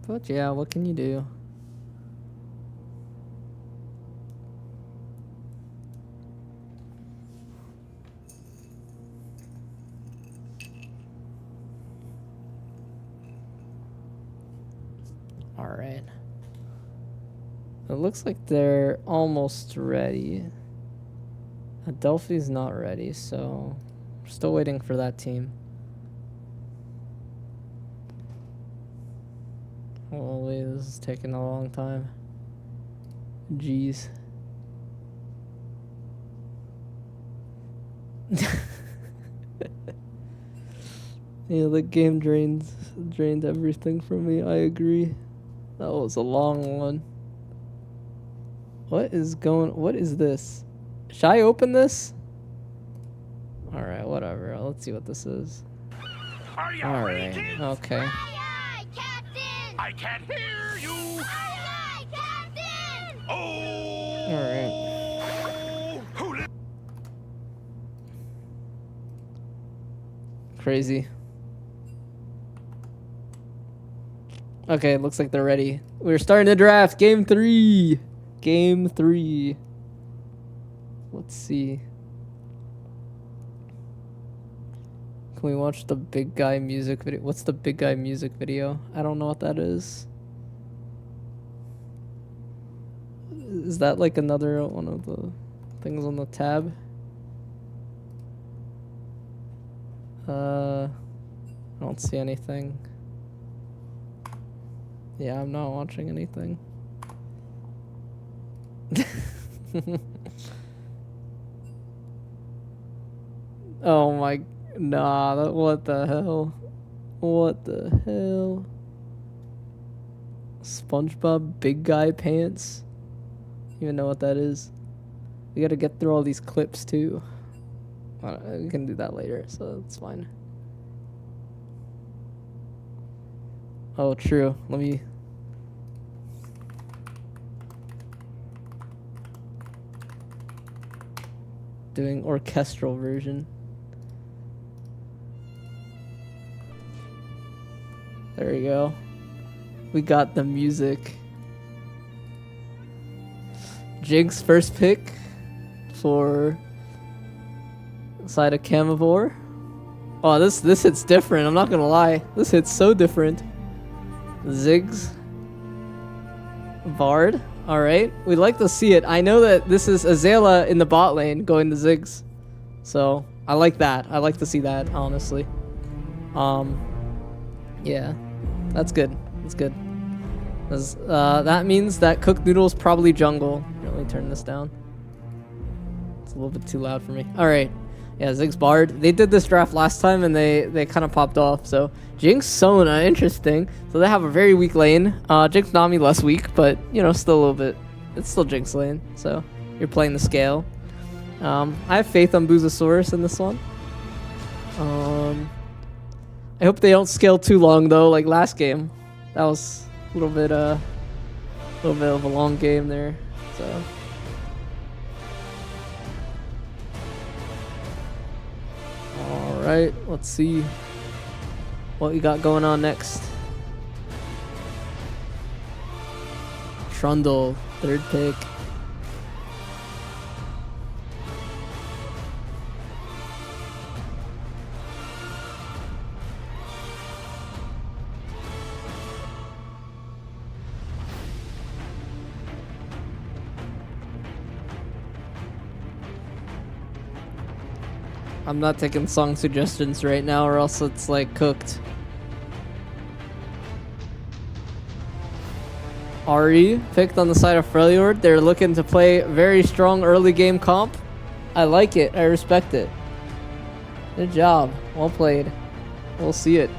S1: But yeah, what can you do? Alright. It looks like they're almost ready. Adelphi's not ready, so we're still waiting for that team. Holy, this is taking a long time. Jeez. Yeah, the game drained everything from me. I agree. That was a long one. What is this? Should I open this? Alright, whatever. Let's see what this is. Alright, okay.
S2: Aye, aye, Captain!
S3: I can't hear you!
S2: Aye, aye, Captain!
S3: Oh!
S1: Alright. Crazy. Okay, looks like they're ready. We're starting the draft. Game 3. Game 3. Let's see. Can we watch the Big Guy music video? What's the Big Guy music video? I don't know what that is. Is that like another one of the things on the tab? I don't see anything. Yeah, I'm not watching anything. Oh my... Nah, what the hell? What the hell? SpongeBob Big Guy Pants? You even know what that is? We gotta get through all these clips too. We can do that later, so it's fine. Oh, true. Let me... Doing orchestral version. There we go. We got the music. Jinx first pick for side of Camavor. Oh, this hits different. I'm not gonna lie. This hits so different. Ziggs. Bard. Alright. We'd like to see it. I know that this is Azala in the bot lane going to Ziggs. So, I like that. I like to see that, honestly. Yeah. That's good. That's good. That means that Cooked Noodle's probably jungle. Let me turn this down. It's a little bit too loud for me. Alright. Yeah, Ziggs Bard. They did this draft last time and they kind of popped off. So, Jinx Sona, interesting. So they have a very weak lane. Jinx Nami less weak, but, you know, still a little bit. It's still Jinx lane. So, you're playing the scale. I have faith on Boozosaurus in this one. I hope they don't scale too long, though, like last game. That was a little bit of a long game there. So... Alright, let's see what we got going on next. Trundle, third pick. I'm not taking song suggestions right now, or else it's like cooked. Ari picked on the side of Freljord. They're looking to play very strong early game comp. I like it. I respect it. Good job. Well played. We'll see it.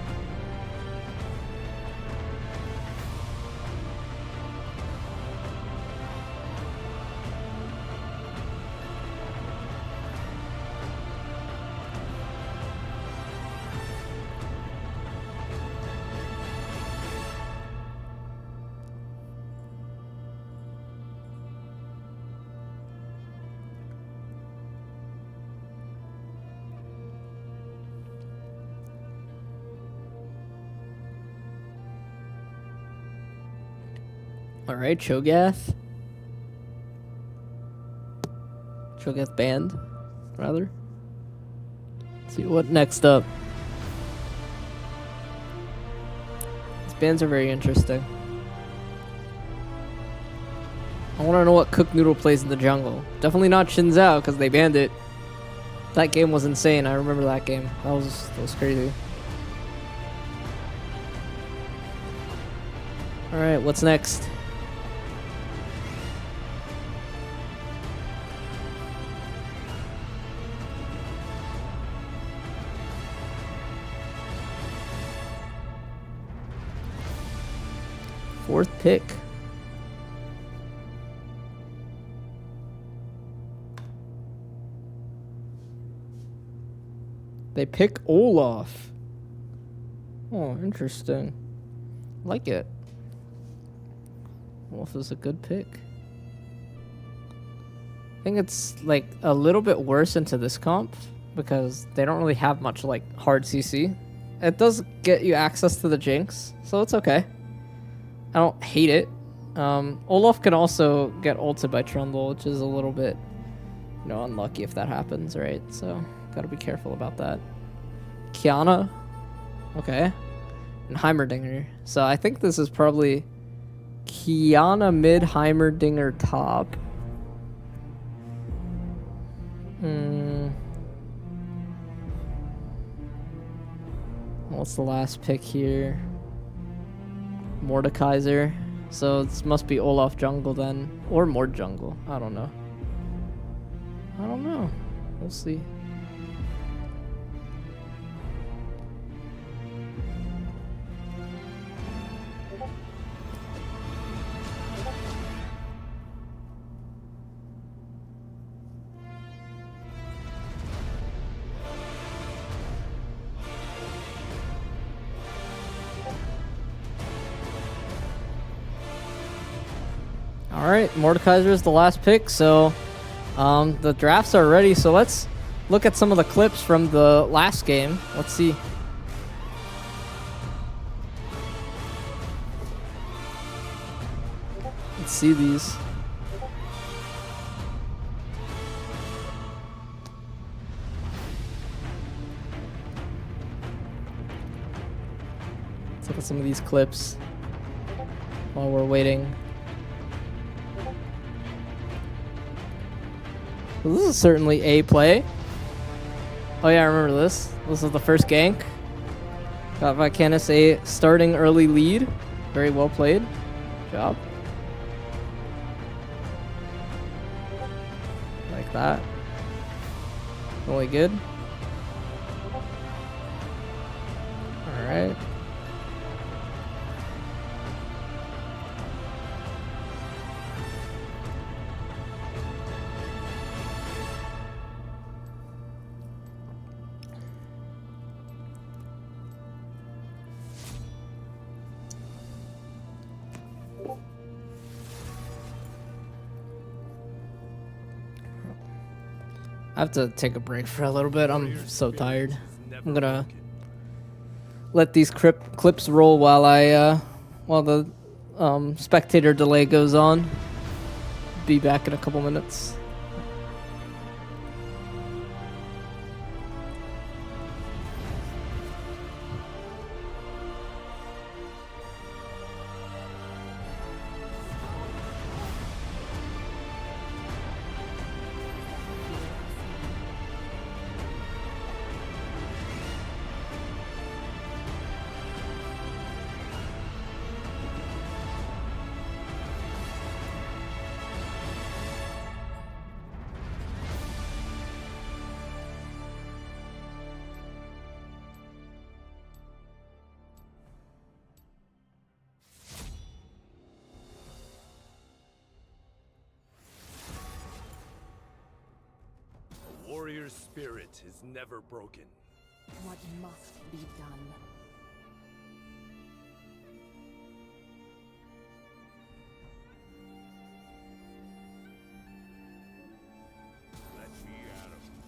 S1: Alright, Cho'Gath. Cho'Gath band, rather. Let's see what next up. These bands are very interesting. I want to know what Cook Noodle plays in the jungle. Definitely not Shin Zhao, because they banned it. That game was insane. I remember that game. That was crazy. Alright, what's next? Fourth pick. They pick Olaf. Oh, interesting. Like it. Olaf is a good pick. I think it's like a little bit worse into this comp because they don't really have much like hard CC. It does get you access to the Jinx, so it's okay. I don't hate it. Olaf can also get ulted by Trundle, which is a little bit, you know, unlucky if that happens, right? So, gotta be careful about that. Kiana. Okay. And Heimerdinger. So, I think this is probably Kiana mid, Heimerdinger top. What's the last pick here? Mordekaiser. So this must be Olaf jungle then. Or Mord jungle. I don't know. We'll see. Alright, Mordekaiser is the last pick, so the drafts are ready, so let's look at some of the clips from the last game. Let's see. Let's see these. Let's look at some of these clips while we're waiting. Well, this is certainly a play. Oh yeah, I remember this. This is the first gank. Got Vicanis a starting early lead. Very well played. Good job. Like that. Really good. Alright. I have to take a break for a little bit. I'm so tired. I'm gonna let these clips roll while while the spectator delay goes on. Be back in a couple minutes.
S4: is never broken.
S5: What must be done?
S3: Let me at him.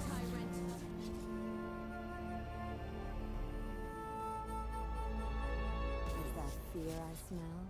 S5: Tyrant. Is that fear I smell?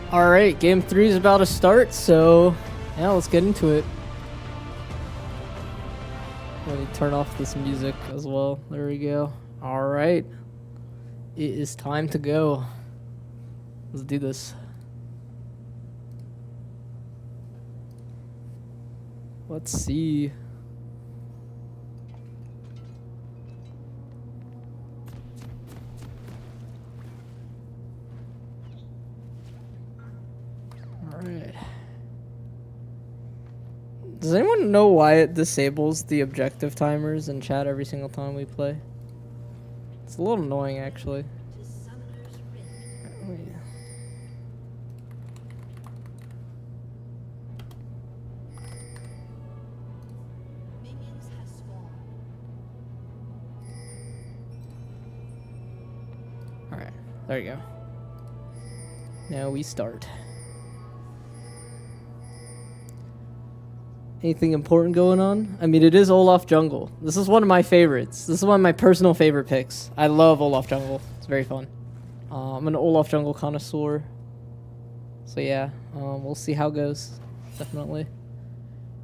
S1: All right, game 3 is about to start, so yeah, let's get into it. Let me turn off this music as well. There we go. All right, it is time to go. Let's do this. Let's see. Alright. Does anyone know why it disables the objective timers in chat every single time we play? It's a little annoying, actually. Wait. Alright, there you go. Now we start. Anything important going on? I mean, it is Olaf Jungle. This is one of my favorites. This is one of my personal favorite picks. I love Olaf Jungle. It's very fun. I'm an Olaf Jungle connoisseur. So yeah, we'll see how it goes. Definitely.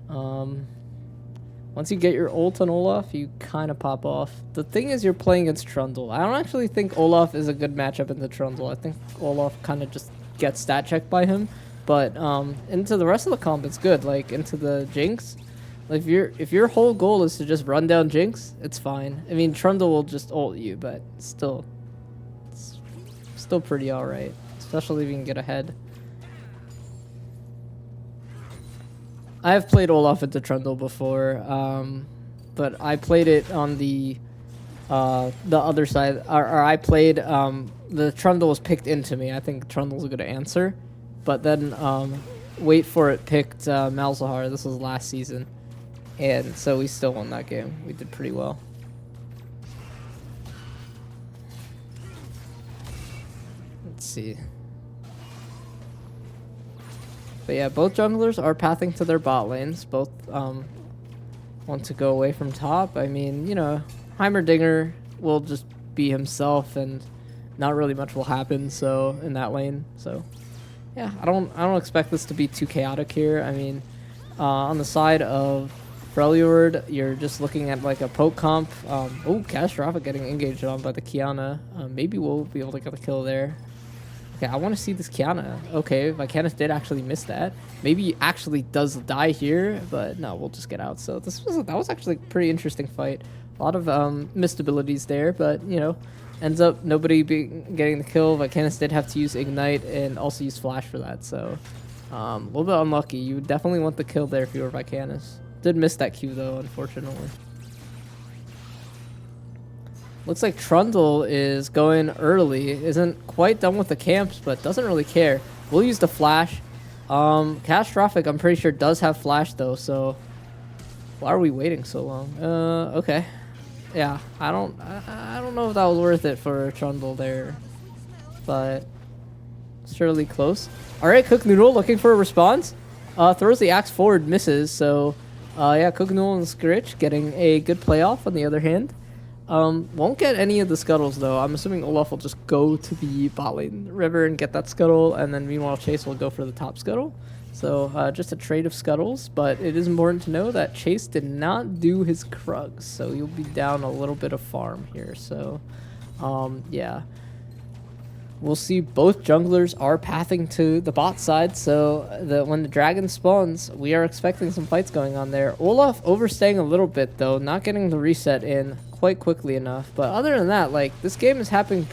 S1: Once you get your ult on Olaf, you kind of pop off. The thing is, you're playing against Trundle. I don't actually think Olaf is a good matchup into Trundle. I think Olaf kind of just gets stat checked by him. But into the rest of the comp, it's good. Like into the Jinx, like if your whole goal is to just run down Jinx, it's fine. I mean, Trundle will just ult you, but still, it's still pretty alright. Especially if you can get ahead. I have played Olaf into Trundle before, but I played it on the other side, or I played the Trundle was picked into me. I think Trundle's a good answer. But then, wait for it picked Malzahar. This was last season. And so we still won that game. We did pretty well. Let's see. But yeah, both junglers are pathing to their bot lanes. Both want to go away from top. I mean, you know, Heimerdinger will just be himself and not really much will happen so in that lane. So yeah, I don't expect this to be too chaotic here. I mean, on the side of Freljord, you're just looking at like a poke comp. Oh, Catastrophic getting engaged on by the Kiana. Maybe we'll be able to get a kill there. Okay, I want to see this Kiana. Okay, Vicanis did actually miss that. Maybe he actually does die here, but no, we'll just get out. So that was actually a pretty interesting fight. A lot of missed abilities there, but you know. Ends up nobody getting the kill. Vicanis did have to use Ignite and also use Flash for that, so a little bit unlucky. You would definitely want the kill there if you were Vicanis. Did miss that Q though, unfortunately. Looks like Trundle is going early. Isn't quite done with the camps, but doesn't really care. We'll use the Flash. Catastrophic, I'm pretty sure, does have Flash though, so why are we waiting so long? Okay. Yeah, I don't know if that was worth it for Trundle there, but surely close. All right, Cook Noodle looking for a response. Throws the axe forward, misses. So, yeah, Cook Noodle and Scritch getting a good playoff. On the other hand, won't get any of the scuttles though. I'm assuming Olaf will just go to the bot lane river and get that scuttle, and then meanwhile Chase will go for the top scuttle. So just a trade of scuttles, but it is important to know that Chase did not do his Krugs, so you'll be down a little bit of farm here. So yeah, we'll see both junglers are pathing to the bot side, so when the dragon spawns, we are expecting some fights going on there. Olaf overstaying a little bit though, not getting the reset in quite quickly enough, but other than that, like, this game is happening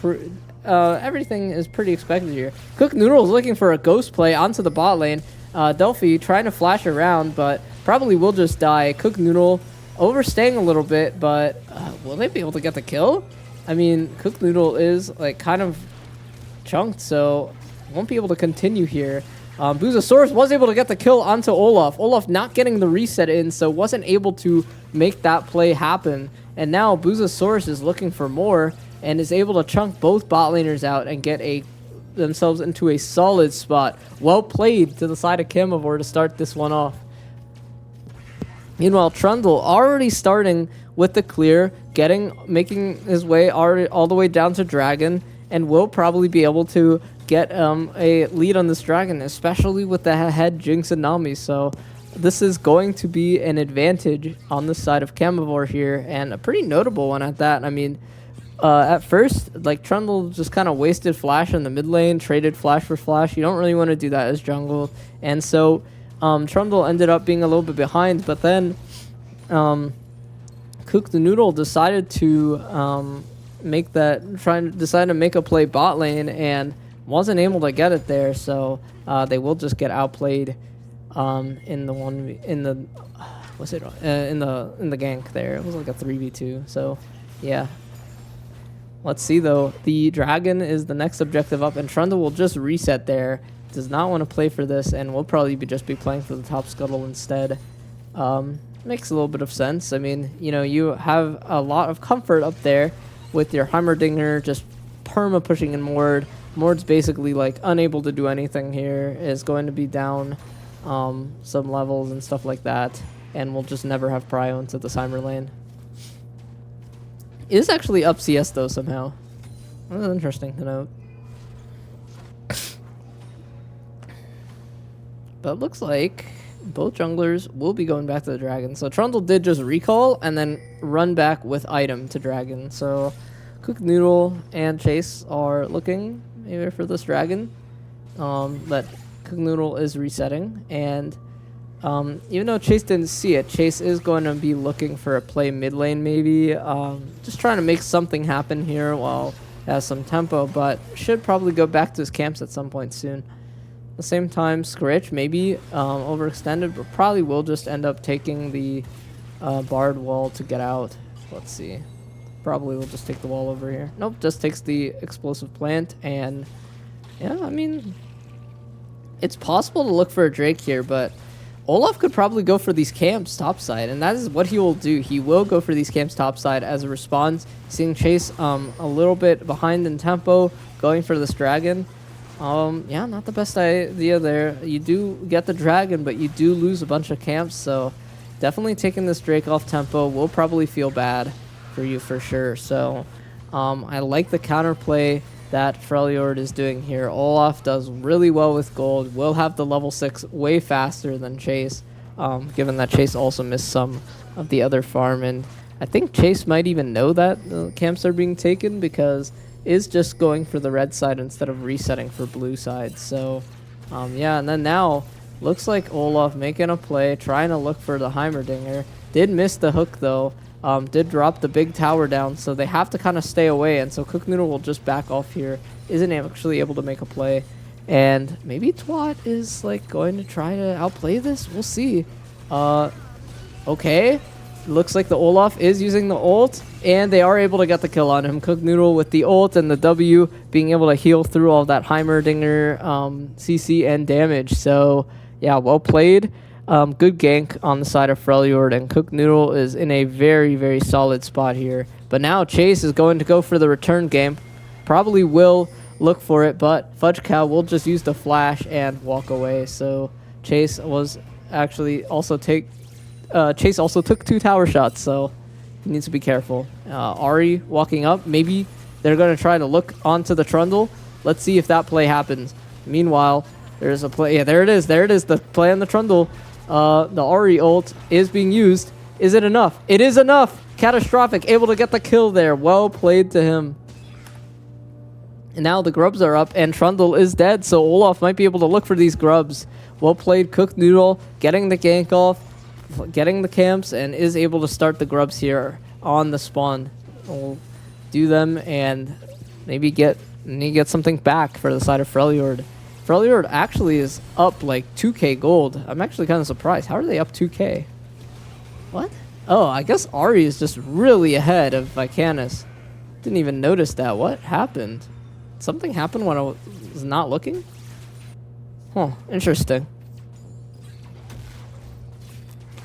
S1: everything is pretty expected here. Cook Noodle is looking for a ghost play onto the bot lane. Delphi trying to flash around, but probably will just die. Cook Noodle overstaying a little bit, but will they be able to get the kill? I mean, Cook Noodle is like kind of chunked, so won't be able to continue here. Boozosaurus was able to get the kill onto Olaf. Olaf not getting the reset in, so wasn't able to make that play happen. And now Boozosaurus is looking for more and is able to chunk both bot laners out and get themselves into a solid spot. Well played to the side of Camavor to start this one off. Meanwhile, Trundle already starting with the clear, making his way all the way down to Dragon, and will probably be able to get a lead on this dragon, especially with the head Jinx and Nami. So this is going to be an advantage on the side of Camavor here, and a pretty notable one at that. I mean, at first, like, Trundle just kind of wasted flash in the mid lane, traded flash for flash. You don't really want to do that as jungle. And so Trundle ended up being a little bit behind, but then Cook the Noodle decided to decide to make a play bot lane and wasn't able to get it there. So they will just get outplayed in the gank there. It was like a 3v2. So yeah. Let's see, though. The dragon is the next objective up, and Trundle will just reset there. Does not want to play for this, and will probably just be playing for the top scuttle instead. Makes a little bit of sense. I mean, you know, you have a lot of comfort up there with your Heimerdinger just perma pushing in Mord. Mord's basically, like, unable to do anything here. Is going to be down some levels and stuff like that, and will just never have prio into the Heimer lane. It is actually up CS, though, somehow. That's interesting to note. But it looks like both junglers will be going back to the dragon. So Trundle did just recall and then run back with item to dragon. So Cook Noodle and Chase are looking maybe for this dragon. But Cook Noodle is resetting, and even though Chase didn't see it, Chase is going to be looking for a play mid lane maybe. Just trying to make something happen here while it has some tempo, but should probably go back to his camps at some point soon. At the same time, Scritch maybe overextended, but probably will just end up taking the Bard wall to get out. Let's see. Probably will just take the wall over here. Nope, just takes the explosive plant, and yeah, I mean, it's possible to look for a Drake here, but Olaf could probably go for these camps topside, and that is what he will do. He will go for these camps topside as a response. Seeing Chase a little bit behind in tempo, going for this dragon. Yeah, not the best idea there. You do get the dragon, but you do lose a bunch of camps, so definitely taking this Drake off tempo will probably feel bad for you for sure. So I like the counterplay that Freljord is doing here. Olaf does really well with gold, will have the level 6 way faster than Chase, given that Chase also missed some of the other farm, and I think Chase might even know that the camps are being taken because is just going for the red side instead of resetting for blue side. So yeah, and then now looks like Olaf making a play, trying to look for the Heimerdinger. Did miss the hook though. Did drop the big tower down, so they have to kind of stay away, and so Cook Noodle will just back off here. Isn't actually able to make a play, and maybe Twat is like going to try to outplay this. We'll see. Okay, looks like the Olaf is using the ult, and they are able to get the kill on him. Cook Noodle with the ult and the W being able to heal through all that Heimerdinger CC and damage. So yeah, well played. Good gank on the side of Freljord, and Cook Noodle is in a very, very solid spot here. But now Chase is going to go for the return game. Probably will look for it, but Fudge Cow will just use the flash and walk away. So Chase was actually also Chase also took 2 tower shots, so he needs to be careful. Ahri walking up. Maybe they're going to try to look onto the Trundle. Let's see if that play happens. Meanwhile, there's a play. Yeah, there it is. There it is. The play on the Trundle. The Ahri ult is being used. Is it enough? It is enough. Catastrophic. Able to get the kill there. Well played to him. And now the grubs are up, and Trundle is dead, so Olaf might be able to look for these grubs. Well played, Cook Noodle, getting the gank off, getting the camps, and is able to start the grubs here on the spawn. We'll do them and maybe get something back for the side of Freljord. Freljord actually is up like 2k gold. I'm actually kind of surprised. How are they up 2k? What? Oh, I guess Ahri is just really ahead of Vicanis. Didn't even notice that. What happened? Something happened when I was not looking? Huh, interesting.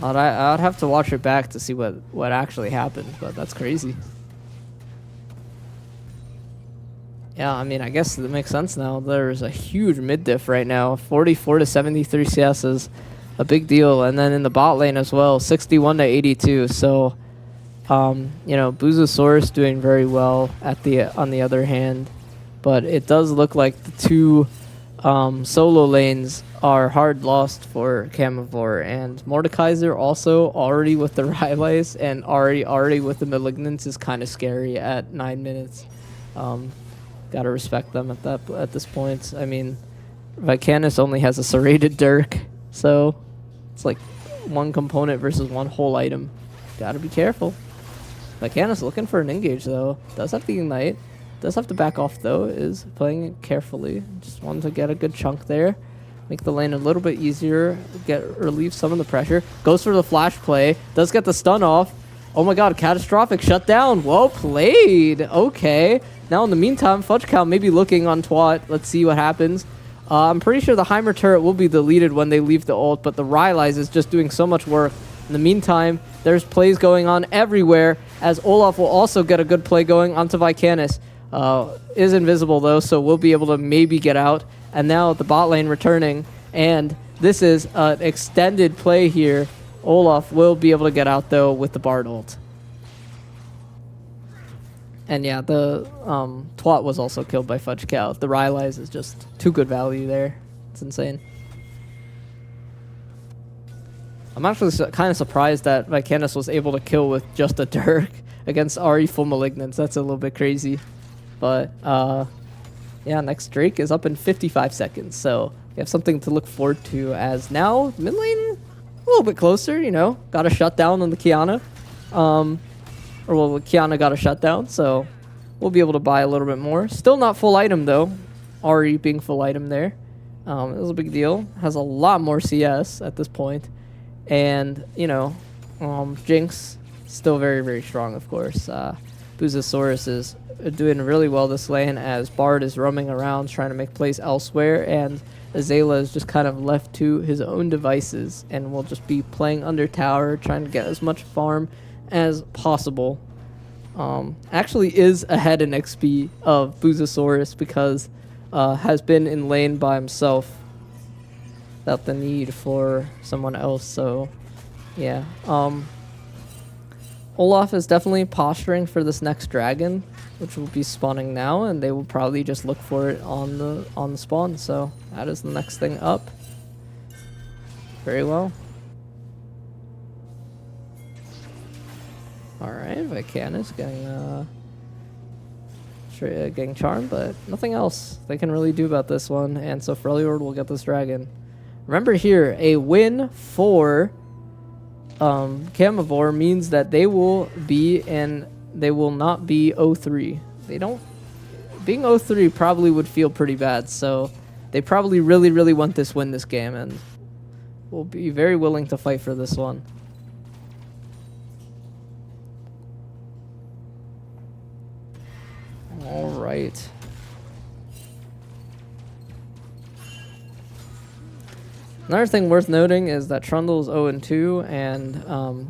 S1: I'd have to watch it back to see what actually happened, but that's crazy. Yeah, I mean, I guess it makes sense now. There's a huge mid diff right now. 44 to 73 CS is a big deal. And then in the bot lane as well, 61 to 82. So, you know, Buzosaurus doing very well on the other hand. but it does look like the two solo lanes are hard lost for Camavor, and Mordekaiser also already with the Rylais and already with the Malignants is kind of scary at 9 minutes. Gotta respect them at this point. I mean, Vicanis only has a serrated Dirk, so it's like one component versus one whole item. Gotta be careful. Vicanis looking for an engage though. Does have the ignite. Does have to back off though. Is playing it carefully. Just wanted to get a good chunk there. Make the lane a little bit easier. Relieve some of the pressure. Goes for the flash play. Does get the stun off. Oh my god, catastrophic shutdown. Well played. Okay. Now in the meantime, Fudge Cow may be looking on Twat. Let's see what happens. I'm pretty sure the Heimer turret will be deleted when they leave the ult, but the Rylais is just doing so much work. In the meantime, there's plays going on everywhere, as Olaf will also get a good play going onto Vicanis. Is invisible though, so we'll be able to maybe get out. And now the bot lane returning, and this is an extended play here. Olaf will be able to get out though with the Bard ult. And yeah, the Twat was also killed by Fudge Cow. The Rylais is just too good value there. It's insane. I'm actually kind of surprised that Vicanis was able to kill with just a Dirk against Ahri full Malignants. That's a little bit crazy. But yeah, next Drake is up in 55 seconds. So we have something to look forward to, as now mid lane a little bit closer, you know. Got a shutdown on the Kiana. Kiana got a shutdown, so we'll be able to buy a little bit more. Still not full item though. Ahri being full item there. It was a big deal. Has a lot more CS at this point. And, you know, Jinx, still very, very strong, of course. Buzosaurus is doing really well this lane, as Bard is roaming around trying to make plays elsewhere, and Azala is just kind of left to his own devices and will just be playing under tower, trying to get as much farm as possible. Actually is ahead in XP of Buzosaurus, because has been in lane by himself without the need for someone else. So yeah, Olaf is definitely posturing for this next dragon, which will be spawning now, and they will probably just look for it on the spawn. So that is the next thing up. Very well. Alright, Vicanis getting charmed, but nothing else they can really do about this one, and so Freljord will get this dragon. Remember here, a win for Camavor means that they will not be 0-3. Being 0-3 probably would feel pretty bad, so they probably really, really want this win this game, and will be very willing to fight for this one. All right. Another thing worth noting is that Trundle is 0-2, and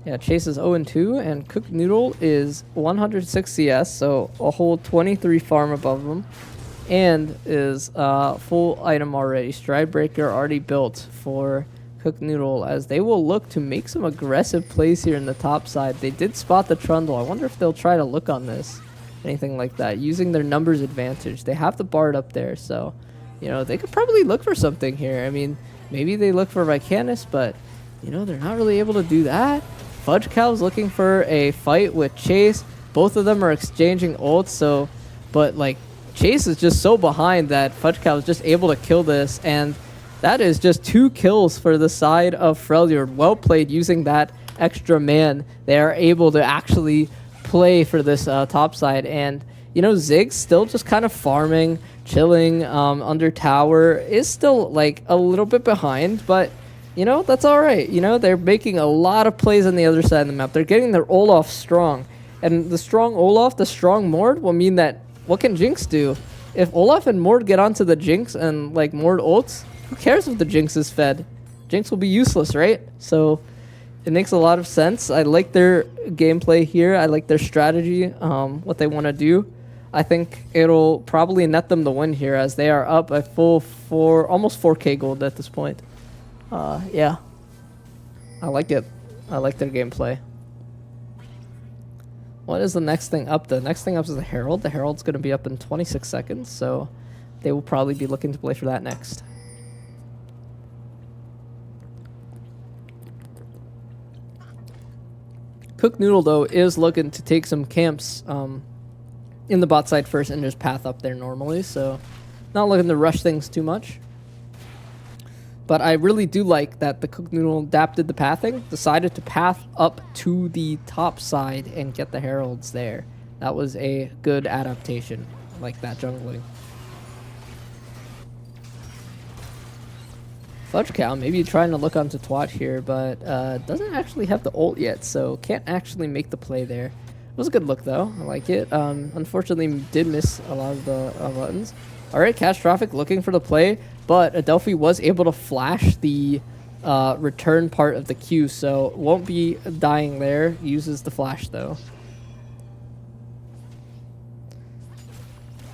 S1: yeah, Chase is 0-2, and Cooked Noodle is 106 CS, so a whole 23 farm above them, and is full item already. Stride Breaker already built for Cooked Noodle, as they will look to make some aggressive plays here in the top side. They did spot the Trundle. I wonder if they'll try to look on this, anything like that, using their numbers advantage. They have the Bard up there, so you know, they could probably look for something here. I mean, maybe they look for Vicanis, but, you know, they're not really able to do that. Fudge Cow's looking for a fight with Chase. Both of them are exchanging ults, so, but, like, Chase is just so behind that Fudge Cow is just able to kill this, and that is just 2 kills for the side of Freljord. Well played using that extra man. They are able to actually play for this top side, and, you know, Zig's still just kind of farming, chilling under tower, is still like a little bit behind, but you know, that's all right. You know, they're making a lot of plays on the other side of the map. They're getting their Olaf strong, and the strong Olaf, the strong Mord will mean that what can Jinx do? If Olaf and Mord get onto the Jinx and like Mord ults, who cares if the Jinx is fed? Jinx will be useless, right? So it makes a lot of sense. I like their gameplay here. I like their strategy, what they want to do. I think it'll probably net them the win here, as they are up a full almost 4k gold at this point. Yeah, I like it. I like their gameplay. What is the next thing up? The next thing up is the Herald. The Herald's going to be up in 26 seconds, so they will probably be looking to play for that next. Cook Noodle, though, is looking to take some camps in the bot side first and just path up there normally, so not looking to rush things too much. But I really do like that the Cook Noodle adapted the pathing, decided to path up to the top side and get the Heralds there. That was a good adaptation. I like that jungling. Fudge Cow, maybe trying to look onto Twat here, but doesn't actually have the ult yet, so can't actually make the play there. It was a good look, though. I like it. Unfortunately, did miss a lot of the buttons. All right, Catastrophic looking for the play, but Adelphi was able to flash the return part of the Q, so won't be dying there. Uses the flash, though.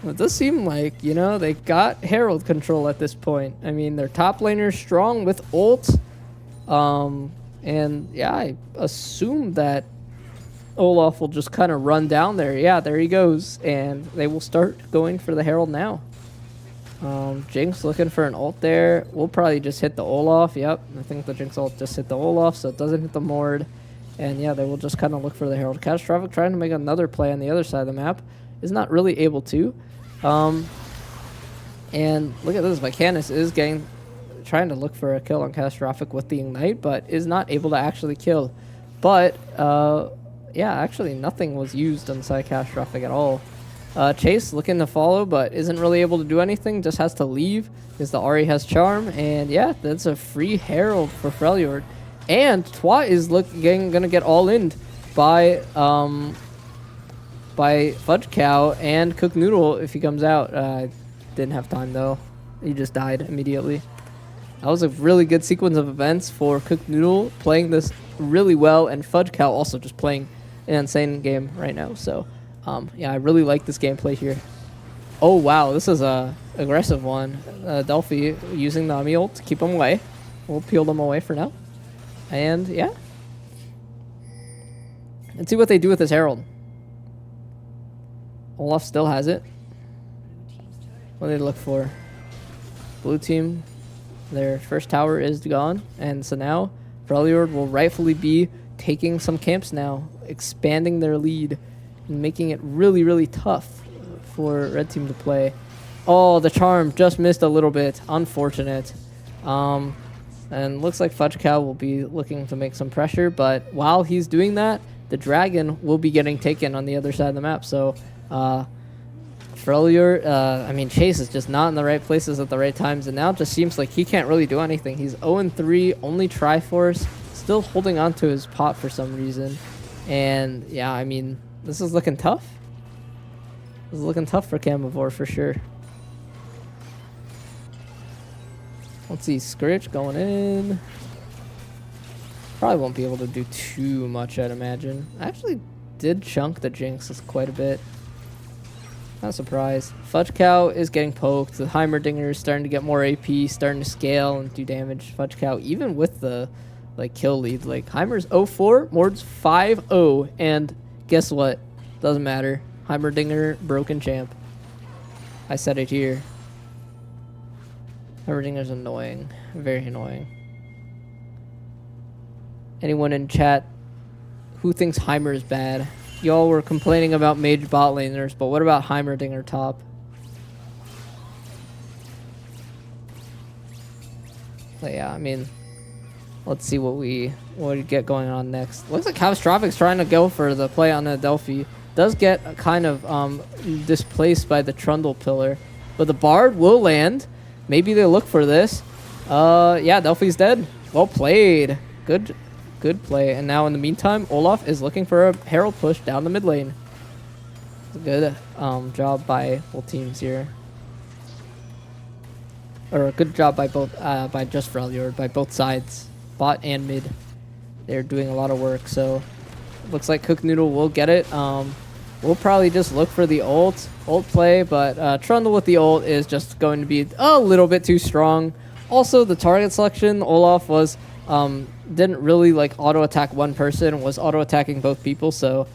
S1: It does seem like, you know, they got Herald control at this point. I mean, their top laner is strong with ult. And, yeah, I assume that Olaf will just kind of run down there. Yeah, there he goes. And they will start going for the Herald now. Jinx looking for an ult there. We'll probably just hit the Olaf. Yep, I think the Jinx ult just hit the Olaf, so it doesn't hit the Mord. And yeah, they will just kind of look for the Herald. Catastrophic trying to make another play on the other side of the map. Is not really able to. And look at this. Vicanis is trying to look for a kill on Catastrophic with the Ignite, but is not able to actually kill. But, yeah, actually nothing was used on the side of Catastrophic at all. Chase looking to follow, but isn't really able to do anything. Just has to leave because the Ahri has Charm. And yeah, that's a free Herald for Freljord. And Twat is gonna get all in by Fudge Cow and Cook Noodle if he comes out. Didn't have time though. He just died immediately. That was a really good sequence of events for Cook Noodle playing this really well, and Fudge Cow also just playing an insane game right now. So yeah, I really like this gameplay here. Oh wow, this is a aggressive one. Delphi using the Ami ult to keep him away. We'll peel them away for now. And yeah. Let's see what they do with this Herald. Olaf still has it. What do they look for? Blue team, their first tower is gone. And so now Freljord will rightfully be taking some camps now, expanding their lead, and making it really, really tough for red team to play. Oh, the charm just missed a little bit. Unfortunate. And looks like Fudge Cow will be looking to make some pressure, but while he's doing that, the dragon will be getting taken on the other side of the map. So Freljord, I mean, Chase is just not in the right places at the right times, and now it just seems like he can't really do anything. He's 0-3, only Triforce, still holding on to his pot for some reason. And yeah, I mean, this is looking tough. This is looking tough for Camavor for sure. Let's see, Scourge going in. Probably won't be able to do too much, I'd imagine. I actually did chunk the Jinx quite a bit. Not surprised. Fudge Cow is getting poked. The Heimerdinger is starting to get more AP, starting to scale and do damage. Fudge Cow, even with the kill lead, Heimer's 0-4, Mord's 5-0, and guess what? Doesn't matter. Heimerdinger, broken champ. I said it here. Heimerdinger's annoying. Very annoying. Anyone in chat who thinks Heimer is bad? Y'all were complaining about mage bot laners, but what about Heimerdinger top? But yeah, I mean, let's see what we get going on next. Looks like Catastrophic trying to go for the play on Adelphi. Does get kind of displaced by the Trundle pillar, but the Bard will land. Maybe they look for this. Yeah, Adelphi's dead. Well played. Good play. And now in the meantime, Olaf is looking for a Herald push down the mid lane. It's a good job by both teams here. Or a good job by both, by just Freljord, by both sides, bot and mid. They're doing a lot of work. So looks like Cook Noodle will get it. We'll probably just look for the ult play, but Trundle with the ult is just going to be a little bit too strong. Also, the target selection, Olaf was didn't really auto attack one person, was auto attacking both people. So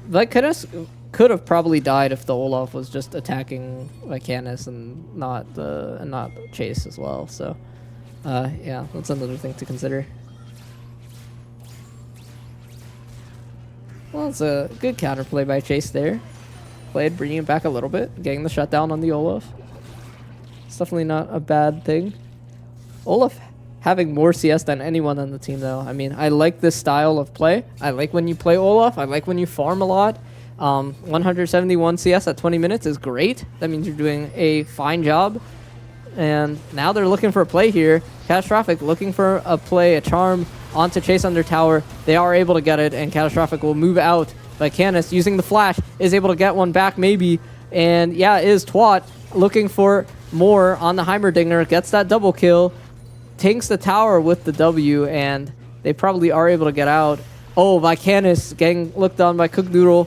S1: Vicanis could have probably died if the Olaf was just attacking Vicanis and not Chase as well. So, yeah, that's another thing to consider. Well, it's a good counterplay by Chase there. Played, bringing it back a little bit, getting the shutdown on the Olaf. It's definitely not a bad thing. Olaf having more CS than anyone on the team, though. I mean, I like this style of play. I like when you play Olaf. I like when you farm a lot. 171 CS at 20 minutes is great. That means you're doing a fine job. And now they're looking for a play here. Catastrophic looking for a play, a charm onto Chase under tower. They are able to get it, and Catastrophic will move out. Vicanis using the flash is able to get one back maybe. And yeah, it is Twat looking for more on the Heimerdinger. Gets that double kill. Tanks the tower with the W, and they probably are able to get out. Oh, Vicanis getting looked on by Cookdoodle.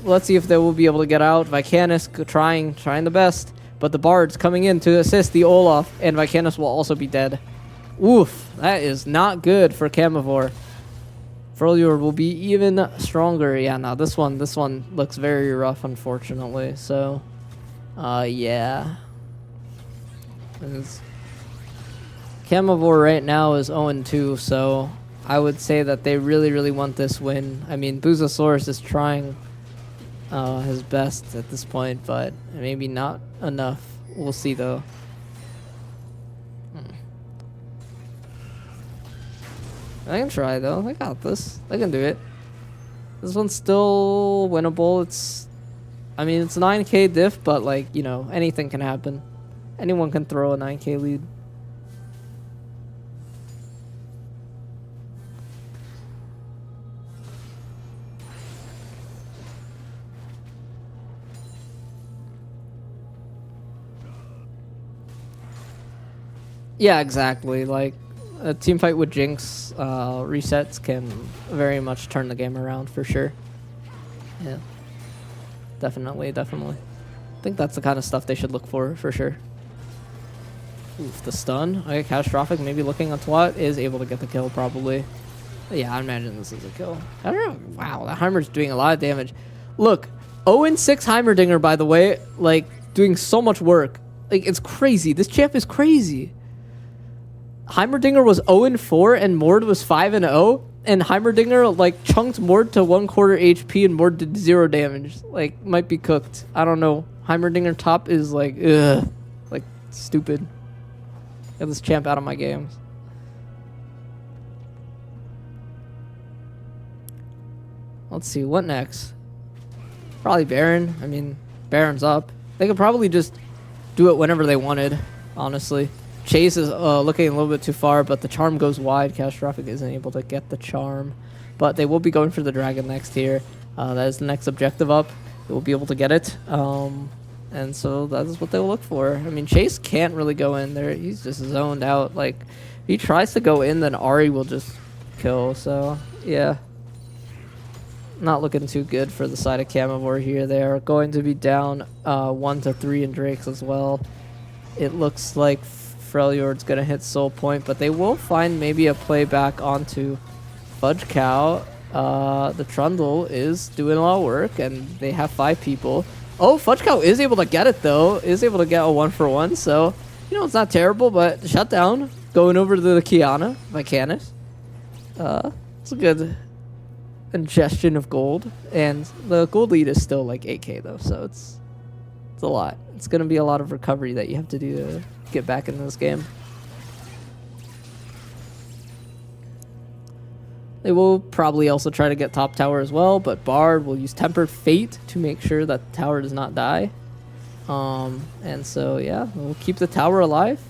S1: Let's see if they will be able to get out. Vicanis trying the best, but the Bard's coming in to assist the Olaf, and Vicanis will also be dead. Oof, that is not good for Camavor. Freljord will be even stronger. Yeah, no, this one looks very rough, unfortunately. So, yeah. Camavor right now is 0-2, so I would say that they really, really want this win. I mean, Boozosaurus is trying his best at this point, but maybe not enough. We'll see, though. I can try, though. I got this. I can do it. This one's still winnable. I mean, it's 9k diff, but, like, you know, anything can happen. Anyone can throw a 9k lead. Yeah, exactly. Like, a team fight with Jinx resets can very much turn the game around for sure. Yeah. Definitely. I think that's the kind of stuff they should look for sure. Oof, the stun. Okay, Catastrophic maybe looking on Twat is able to get the kill probably. Yeah, I imagine this is a kill. I don't know. Wow, that Heimer's doing a lot of damage. Look, 0-6 Heimerdinger, by the way, like, doing so much work. Like, it's crazy. This champ is crazy. Heimerdinger was 0-4 and Mord was 5-0, and Heimerdinger like chunked Mord to 1/4 HP and Mord did 0 damage. Like, might be cooked. I don't know. Heimerdinger top is like, ugh, like stupid. Get this champ out of my games. Let's see, what next? Probably Baron. I mean, Baron's up. They could probably just do it whenever they wanted, honestly. Chase is looking a little bit too far, but the charm goes wide. Catastrophic isn't able to get the charm, but they will be going for the dragon next here. That is the next objective up. They will be able to get it, and so that is what they will look for. I mean, Chase can't really go in there. He's just zoned out. Like, if he tries to go in, then Ahri will just kill. So, yeah. Not looking too good for the side of Camavor here. They are going to be down 1-3 in Drakes as well. It looks like Freljord's going to hit Soul Point, but they will find maybe a play back onto Fudge Cow. The Trundle is doing a lot of work, and they have 5 people. Oh, Fudge Cow is able to get it, though. Is able to get a 1-for-1, so, you know, it's not terrible, but the shutdown going over to the Kiana, Vicanis. It's a good ingestion of gold, and the gold lead is still like 8k, though, so it's a lot. It's going to be a lot of recovery that you have to do to get back into this game. They will probably also try to get top tower as well, but Bard will use Tempered Fate to make sure that the tower does not die. And so, yeah, we'll keep the tower alive,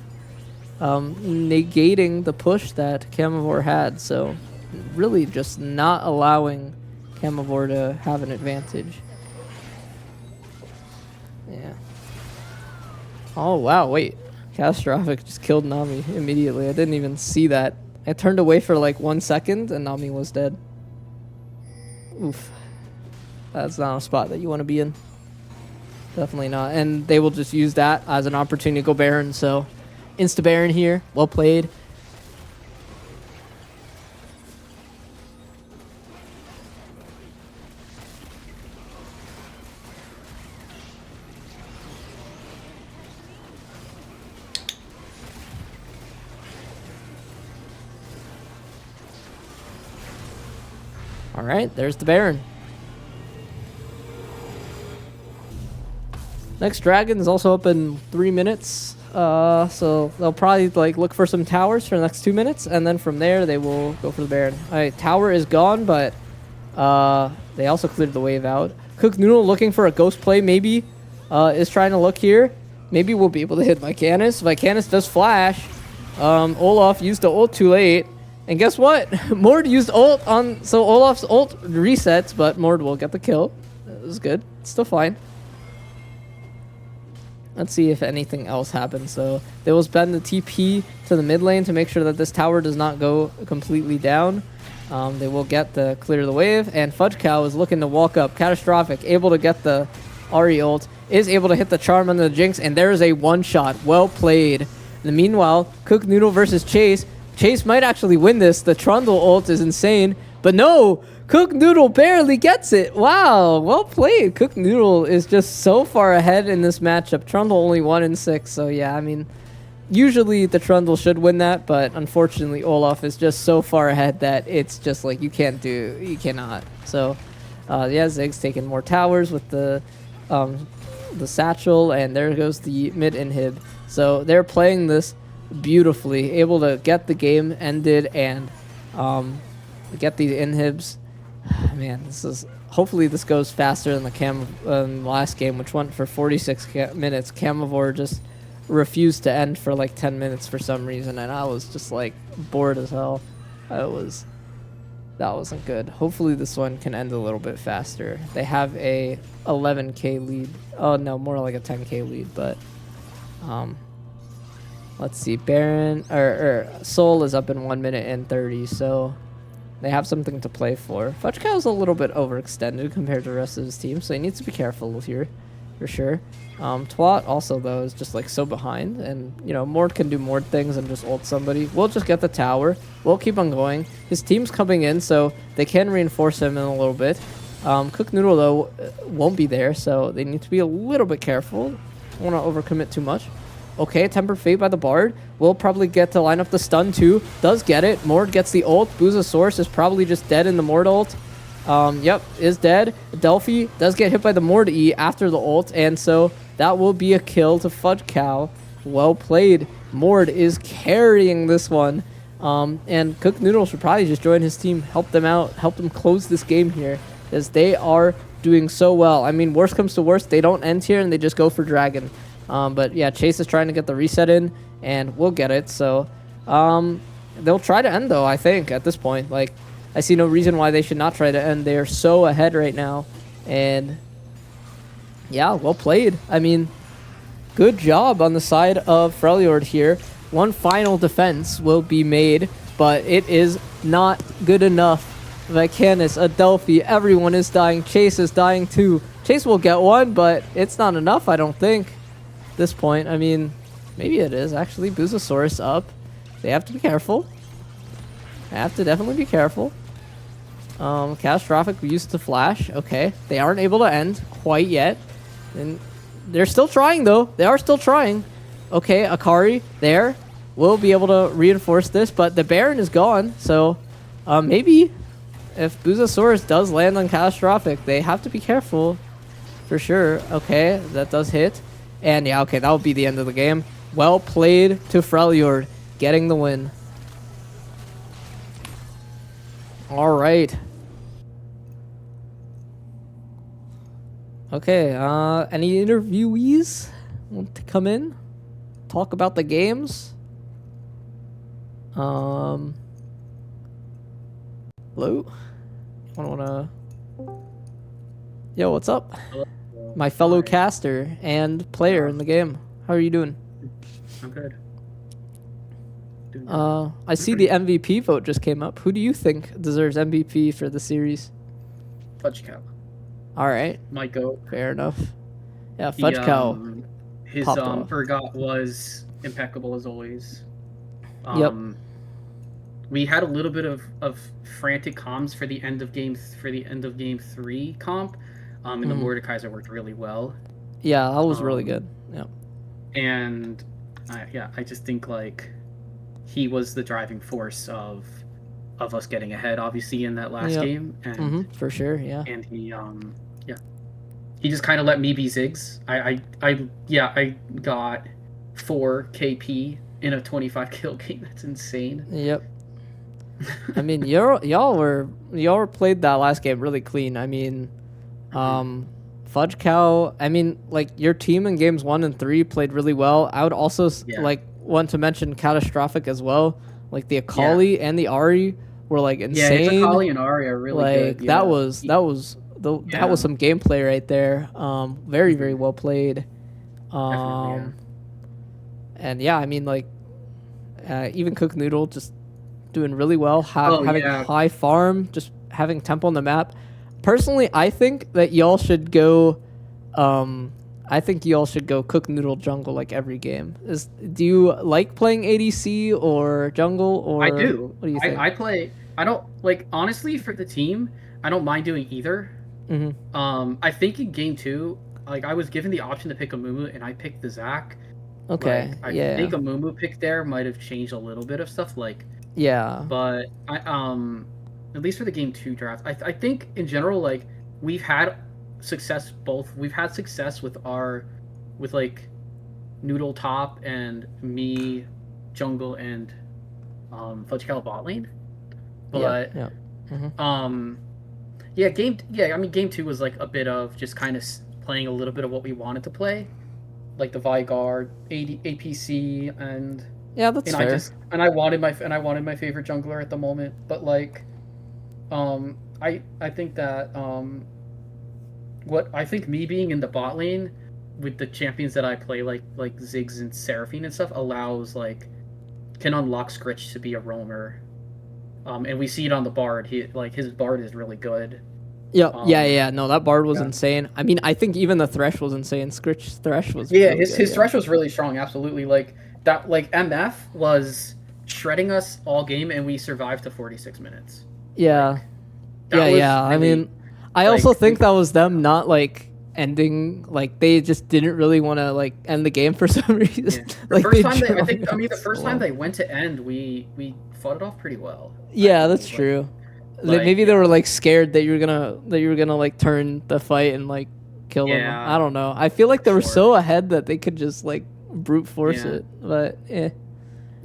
S1: negating the push that Camavor had. So, really just not allowing Camavor to have an advantage. Yeah. Oh, wow, wait. Catastrophic just killed Nami immediately. I didn't even see that. I turned away for like 1 second and Nami was dead. Oof. That's not a spot that you want to be in. Definitely not. And they will just use that as an opportunity to go Baron. So, insta Baron here. Well played. right, there's the Baron. Next dragon is also up in 3 minutes. So they'll probably like look for some towers for the next 2 minutes, and then from there they will go for the Baron. All right, tower is gone, but they also cleared the wave out. Cook Noodle looking for a ghost play, maybe is trying to look here. Maybe we'll be able to hit Vicanis. Vicanis does flash. Olaf used the ult too late. And guess what? Mord used ult on... So Olaf's ult resets, but Mord will get the kill. That was good. It's still fine. Let's see if anything else happens. So they will spend the TP to the mid lane to make sure that this tower does not go completely down. They will get the clear the wave. And Fudge Cow is looking to walk up. Catastrophic. Able to get the Ahri ult. Is able to hit the charm on the Jinx. And there is a one-shot. Well played. And meanwhile, Cook Noodle versus Chase. Chase might actually win this. The Trundle ult is insane. But no! Cook Noodle barely gets it. Wow, well played. Cook Noodle is just so far ahead in this matchup. Trundle only 1 in 6. So yeah, I mean, usually the Trundle should win that. But unfortunately, Olaf is just so far ahead that it's just like you cannot. So yeah, Zig's taking more towers with the satchel. And there goes the mid inhib. So they're playing this beautifully, able to get the game ended and get these inhibs. Man, this is hopefully this goes faster than the last game, which went for 46 minutes. Camavor just refused to end for like 10 minutes for some reason, and I was just like bored as hell. That wasn't good. Hopefully this one can end a little bit faster. They have a 11k lead. Oh no, more like a 10k lead, but let's see. Baron or Soul is up in 1 minute and 30, so they have something to play for. Fudge Cow is a little bit overextended compared to the rest of his team, so he needs to be careful here, for sure. Twat also, though, is just like so behind, and you know, Mord can do more things than just ult somebody. We'll just get the tower. We'll keep on going. His team's coming in, so they can reinforce him in a little bit. Cook Noodle, though, won't be there, so they need to be a little bit careful. Don't want to overcommit too much. Okay, Tempered Fate by the Bard. Will probably get to line up the stun too. Does get it. Mord gets the ult. Boozasaurus is probably just dead in the Mord ult. Yep, is dead. Delphi does get hit by the Mord E after the ult, and so that will be a kill to Fudge Cow. Well played. Mord is carrying this one. And Cook Noodle should probably just join his team, help them out, help them close this game here, as they are doing so well. I mean, worst comes to worst, they don't end here and they just go for Dragon. But yeah, Chase is trying to get the reset in, and we'll get it. So they'll try to end, though, I think, at this point. Like, I see no reason why they should not try to end. They are so ahead right now. And yeah, well played. I mean, good job on the side of Freljord here. One final defense will be made, but it is not good enough. Vicanis, Adelphi, everyone is dying. Chase is dying too. Chase will get one, but it's not enough, I don't think. This point, I mean, maybe it is actually. Boozasaurus up. They have to be careful. They have to definitely be careful. Catastrophic used to flash. Okay, they aren't able to end quite yet, and they're still trying though. They are still trying. Okay, Akari there will be able to reinforce this, but the Baron is gone. So maybe if Boozasaurus does land on Catastrophic, they have to be careful for sure. Okay, that does hit. And yeah, okay, that will be the end of the game. Well played to Freljord, getting the win. All right. Okay, any interviewees want to come in? Talk about the games? Hello? Wanna... Yo, what's up?
S4: Hello.
S1: My fellow
S4: Hi.
S1: caster and player in the game. How are you doing?
S4: I'm good. Doing good.
S1: I see the MVP vote just came up. Who do you think deserves MVP for the series?
S4: Fudge Cow.
S1: All right,
S4: My goat.
S1: fair enough. Yeah, Fudge Cow.
S4: His
S1: popped off.
S4: Urgot was impeccable as always.
S1: Yep.
S4: We had a little bit of frantic comms for the end of game 3 comp. And the Mordekaiser worked really well.
S1: Yeah, that was really good. Yeah.
S4: And I just think like he was the driving force of of us getting ahead, obviously, in that last
S1: Yep.
S4: game, and
S1: For sure, yeah.
S4: he he just kind of let me be Ziggs. I got 4 KP in a 25 kill game. That's insane.
S1: Yep. I mean, y'all were played that last game really clean. I mean, Fudge Cow. I mean, like your team in games 1 and 3 played really well. I would also like want to mention Catastrophic as well. Like the Akali and the Ari were like insane.
S4: Yeah, Akali and Ari are really
S1: like
S4: good.
S1: that was that was some gameplay right there. Very very well played.
S4: Definitely,
S1: And yeah, I mean like even Cook Noodle just doing really well. Having high farm, just having tempo on the map. Personally, I think that y'all should go. I think y'all should go Cook Noodle jungle like every game. Do you like playing ADC or jungle or?
S4: I do.
S1: What do you think?
S4: I play. I don't like honestly for the team. I don't mind doing either. I think in game 2, like I was given the option to pick a Mumu and I picked the Zac.
S1: Okay.
S4: Like, I think a Mumu pick there might have changed a little bit of stuff. Like.
S1: Yeah.
S4: But I at least for the game 2 draft, I think in general like we've had success we've had success with like Noodle top and me jungle and Fudge Cow bot lane. But game 2 was like a bit of just kind of playing a little bit of what we wanted to play, like the Vigard, APC, and
S1: yeah, that's fair.
S4: I wanted my favorite jungler at the moment, but like, I think that I think me being in the bot lane with the champions that I play like Ziggs and Seraphine and stuff can unlock Scritch to be a roamer, and we see it on the Bard. His Bard is really good.
S1: Yeah. No, that Bard was insane. I mean, I think even the Thresh was insane. Scritch Thresh was really
S4: his
S1: good,
S4: Thresh was really strong. Absolutely, like. That like MF was shredding us all game, and we survived to 46 minutes.
S1: Yeah, I mean, I also think that was them not like ending. Like they just didn't really want to like end the game for some reason.
S4: The first time they went to end, we fought it off pretty well.
S1: Yeah, that's true. Maybe they were like scared that you were gonna like turn the fight and like kill them. I don't know. I feel like they were so ahead that they could just like brute force it, but
S4: yeah,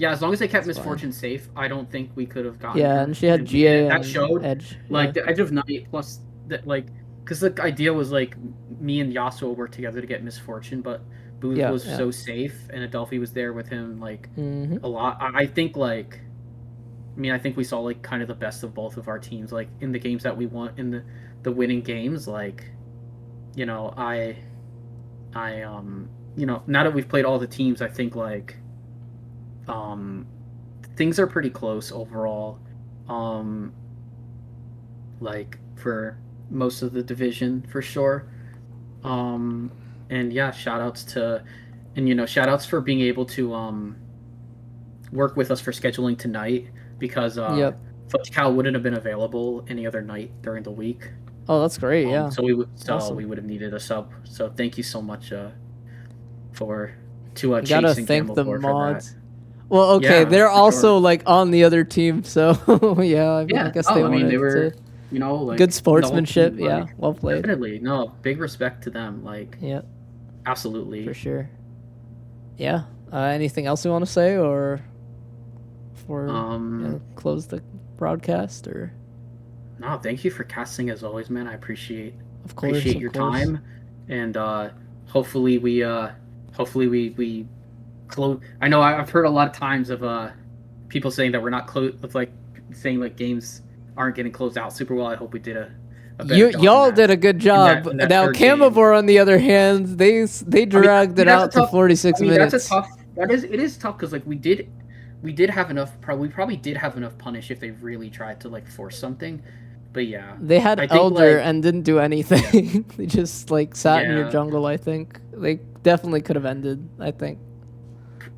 S4: as long as they kept Misfortune safe, I don't think we could have gotten
S1: her. And she had GA
S4: that showed
S1: Edge.
S4: Like the Edge of Night plus that, like, because the idea was like me and Yasuo worked together to get Misfortune, but Booth was so safe and Adelphi was there with him like a lot. I think like I think we saw like kind of the best of both of our teams, like in the games that we won, in the winning games. Like, you know, you know, now that we've played all the teams, I think like things are pretty close overall. Like for most of the division for sure. And yeah, shout outs for being able to work with us for scheduling tonight, because Fudge Cow wouldn't have been available any other night during the week.
S1: Oh, that's great. Yeah.
S4: So we would have needed a sub. So thank you so much for Chase
S1: gotta
S4: and
S1: thank the
S4: Camavor
S1: mods. Well, okay, they're also like on the other team, so I guess they were,
S4: you know, like
S1: good sportsmanship.
S4: Team, like,
S1: well played.
S4: Definitely, no, big respect to them. Like, absolutely,
S1: for sure. Yeah. Anything else you want to say, or for close the broadcast, or?
S4: No, thank you for casting as always, man. I appreciate your time, and hopefully we close. I know I've heard a lot of times of people saying that we're not close, like saying like games aren't getting closed out super well. I hope we did a better job.
S1: Y'all did a good job. Now Camavor, on the other hand, they dragged it out to 46 minutes.
S4: That's a tough. It is tough because like we did have enough. We probably did have enough punish if they really tried to like force something. But yeah,
S1: they had Elder and didn't do anything. They just like sat in your jungle. I think they definitely could have ended. I think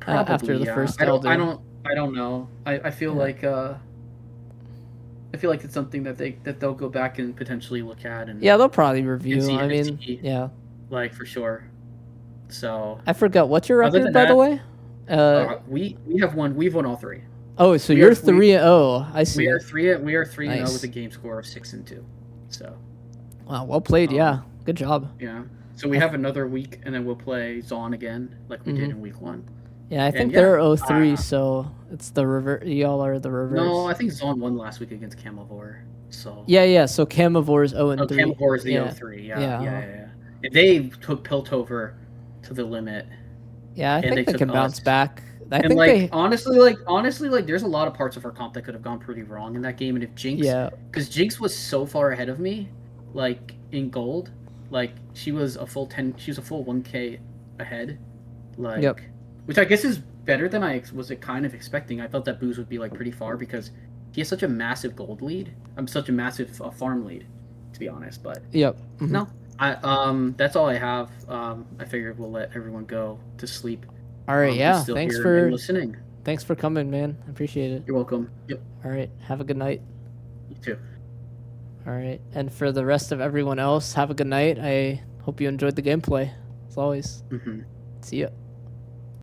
S4: probably,
S1: after the first
S4: Elder. I don't know. I feel like it's something that they'll go back and potentially look at, and
S1: they'll probably review. I mean,
S4: like for sure. So
S1: I forgot what's your record, by the way.
S4: we have won. We've won all 3.
S1: Oh, so
S4: We
S1: you're
S4: are-
S1: 3-0. I see.
S4: We are 3-0
S1: Nice.
S4: with a game score of 6-2. So
S1: Wow, well played. Yeah, good job.
S4: yeah. So we have another week, and then we'll play Zon again, like we did in week 1.
S1: Yeah, I think
S4: yeah,
S1: they're 0-3, so it's the reverse. Y'all are the reverse.
S4: No, I think Zon won last week against Camavor. So
S1: Yeah. So Camavor is 0-3.
S4: oh, Camavor is the
S1: yeah.
S4: 0-3.
S1: Yeah,
S4: Yeah. And they took Piltover to the limit.
S1: Yeah, I
S4: And
S1: think they
S4: took
S1: can bounce
S4: us.
S1: back. I
S4: And
S1: think
S4: like
S1: they.
S4: honestly, like there's a lot of parts of our comp that could have gone pretty wrong in that game. And if Jinx,
S1: Yeah.
S4: because Jinx was so far ahead of me, like in gold, like she was a full 1K ahead, like
S1: Yep.
S4: which I guess is better than I was kind of expecting. I thought that Booze would be like pretty far because he has such a massive gold lead. I'm such a massive farm lead, to be honest. But
S1: Yep. Mhm.
S4: no, that's all I have. I figured we'll let everyone go to sleep.
S1: All right.
S4: Who's
S1: Yeah.
S4: still
S1: Thanks
S4: here
S1: for
S4: and listening.
S1: Thanks for coming, man. I appreciate it.
S4: You're welcome. Yep.
S1: All right. Have a good night.
S4: You too.
S1: All right. And for the rest of everyone else, have a good night. I hope you enjoyed the gameplay. As always.
S4: Mm-hmm.
S1: See ya.